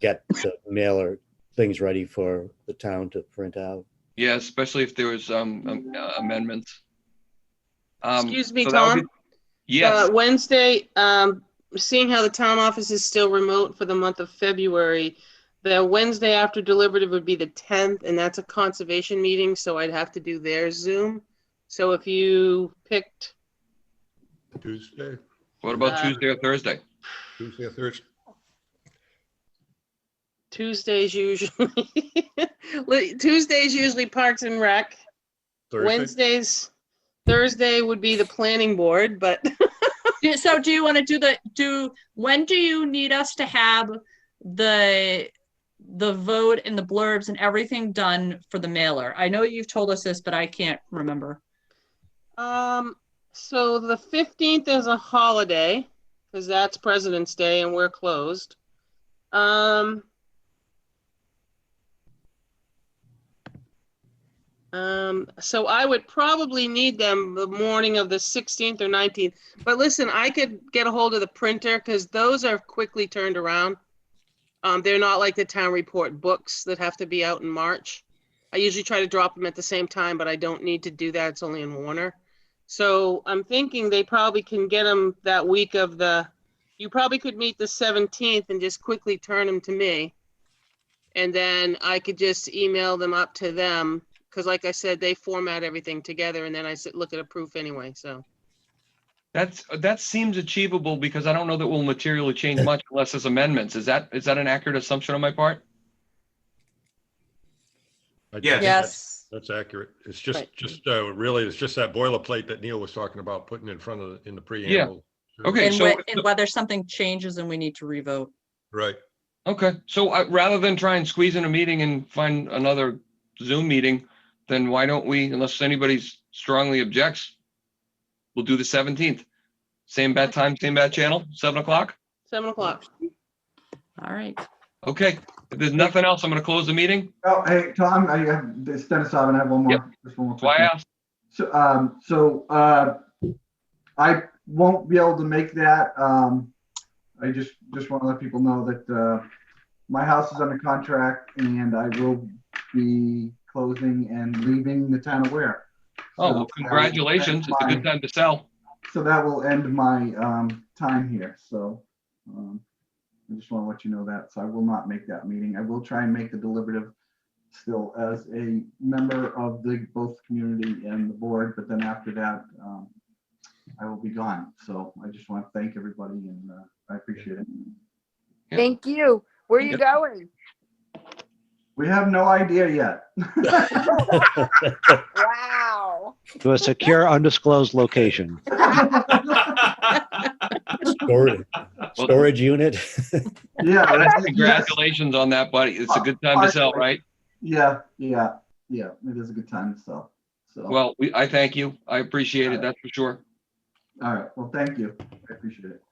get the mailer things ready for the town to print out. Yeah, especially if there was amendments. Excuse me, so that would Tom. Yes, Wednesday, seeing how the town office is still remote for the month of February, the Wednesday after deliberative would be the 10th, and that's a conservation meeting, so I'd have to do their Zoom. So if you picked, Tuesday, what about Tuesday or Thursday? Tuesday or Thursday? Tuesdays usually Parks and Rec. Thursday? Thursday would be the planning board, but So do you want to when do you need us to have the vote and the blurbs and everything done for the mailer? I know you've told us this, but I can't remember. so the 15th is a holiday because that's President's Day and we're closed. So I would probably need them the morning of the 16th or 19th. But listen, I could get a hold of the printer because those are quickly turned around. They're not like the town report books that have to be out in March. I usually try to drop them at the same time, but I don't need to do that. It's only in Warner. So I'm thinking they probably can get them that week of you probably could meet the 17th and just quickly turn them to me. And then I could just email them up to them. Because like I said, they format everything together and then I look at a proof anyway, so. That seems achievable because I don't know that we'll materially change much unless there's amendments. Is that an accurate assumption on my part? I think Yes. That's accurate. It's just, Right. really, it's just that boilerplate that Neil was talking about, putting in front of, in the preamble. Okay, And, so and whether something changes and we need to revote. Right. okay, so rather than try and squeeze in a meeting and find another Zoom meeting, then why don't we, unless anybody strongly objects, we'll do the 17th. Same bat time, same bat channel, 7 o'clock. 7 o'clock. All right. Okay, if there's nothing else, I'm going to close the meeting. Oh, hey, Tom, it's Dennis Alvin. I have one more. Yep. Just one more That's why quick I one. asked. So I won't be able to make that. I just want to let people know that my house is under contract and I will be closing and leaving the town of Ware. Oh, well, congratulations. It's a good time to sell. So that will end my time here. So I just want to let you know that. So I will not make that meeting. I will try and make the deliberative still as a member of both community and the board, but then after that, I will be gone. So I just want to thank everybody and I appreciate it. Yeah. Thank you. Where are you going? We have no idea yet. Wow. To a secure undisclosed location. Storage unit. Yeah. Congratulations on that, buddy. It's a good time to sell, right? Yeah. It is a good time to sell. So. Well, I thank you. I appreciate it. That's for sure. All right. Well, thank you. I appreciate it.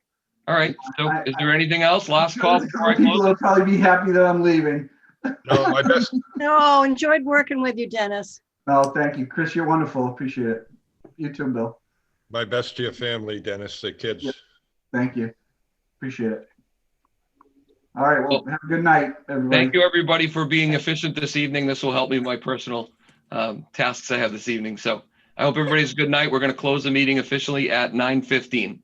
All right. So is there anything else? Last call before I People close? will probably be happy that I'm leaving. No, my best. No, enjoyed working with you, Dennis. Oh, thank you. Chris, you're wonderful. Appreciate it. You too, Bill. My best to your family, Dennis, the kids. Yep. Thank you. Appreciate it. All right, well, have a good night, everybody. Thank you, everybody, for being efficient this evening. This will help me with my personal tasks I have this evening. So I hope everybody's a good night. We're going to close the meeting officially at 9:15.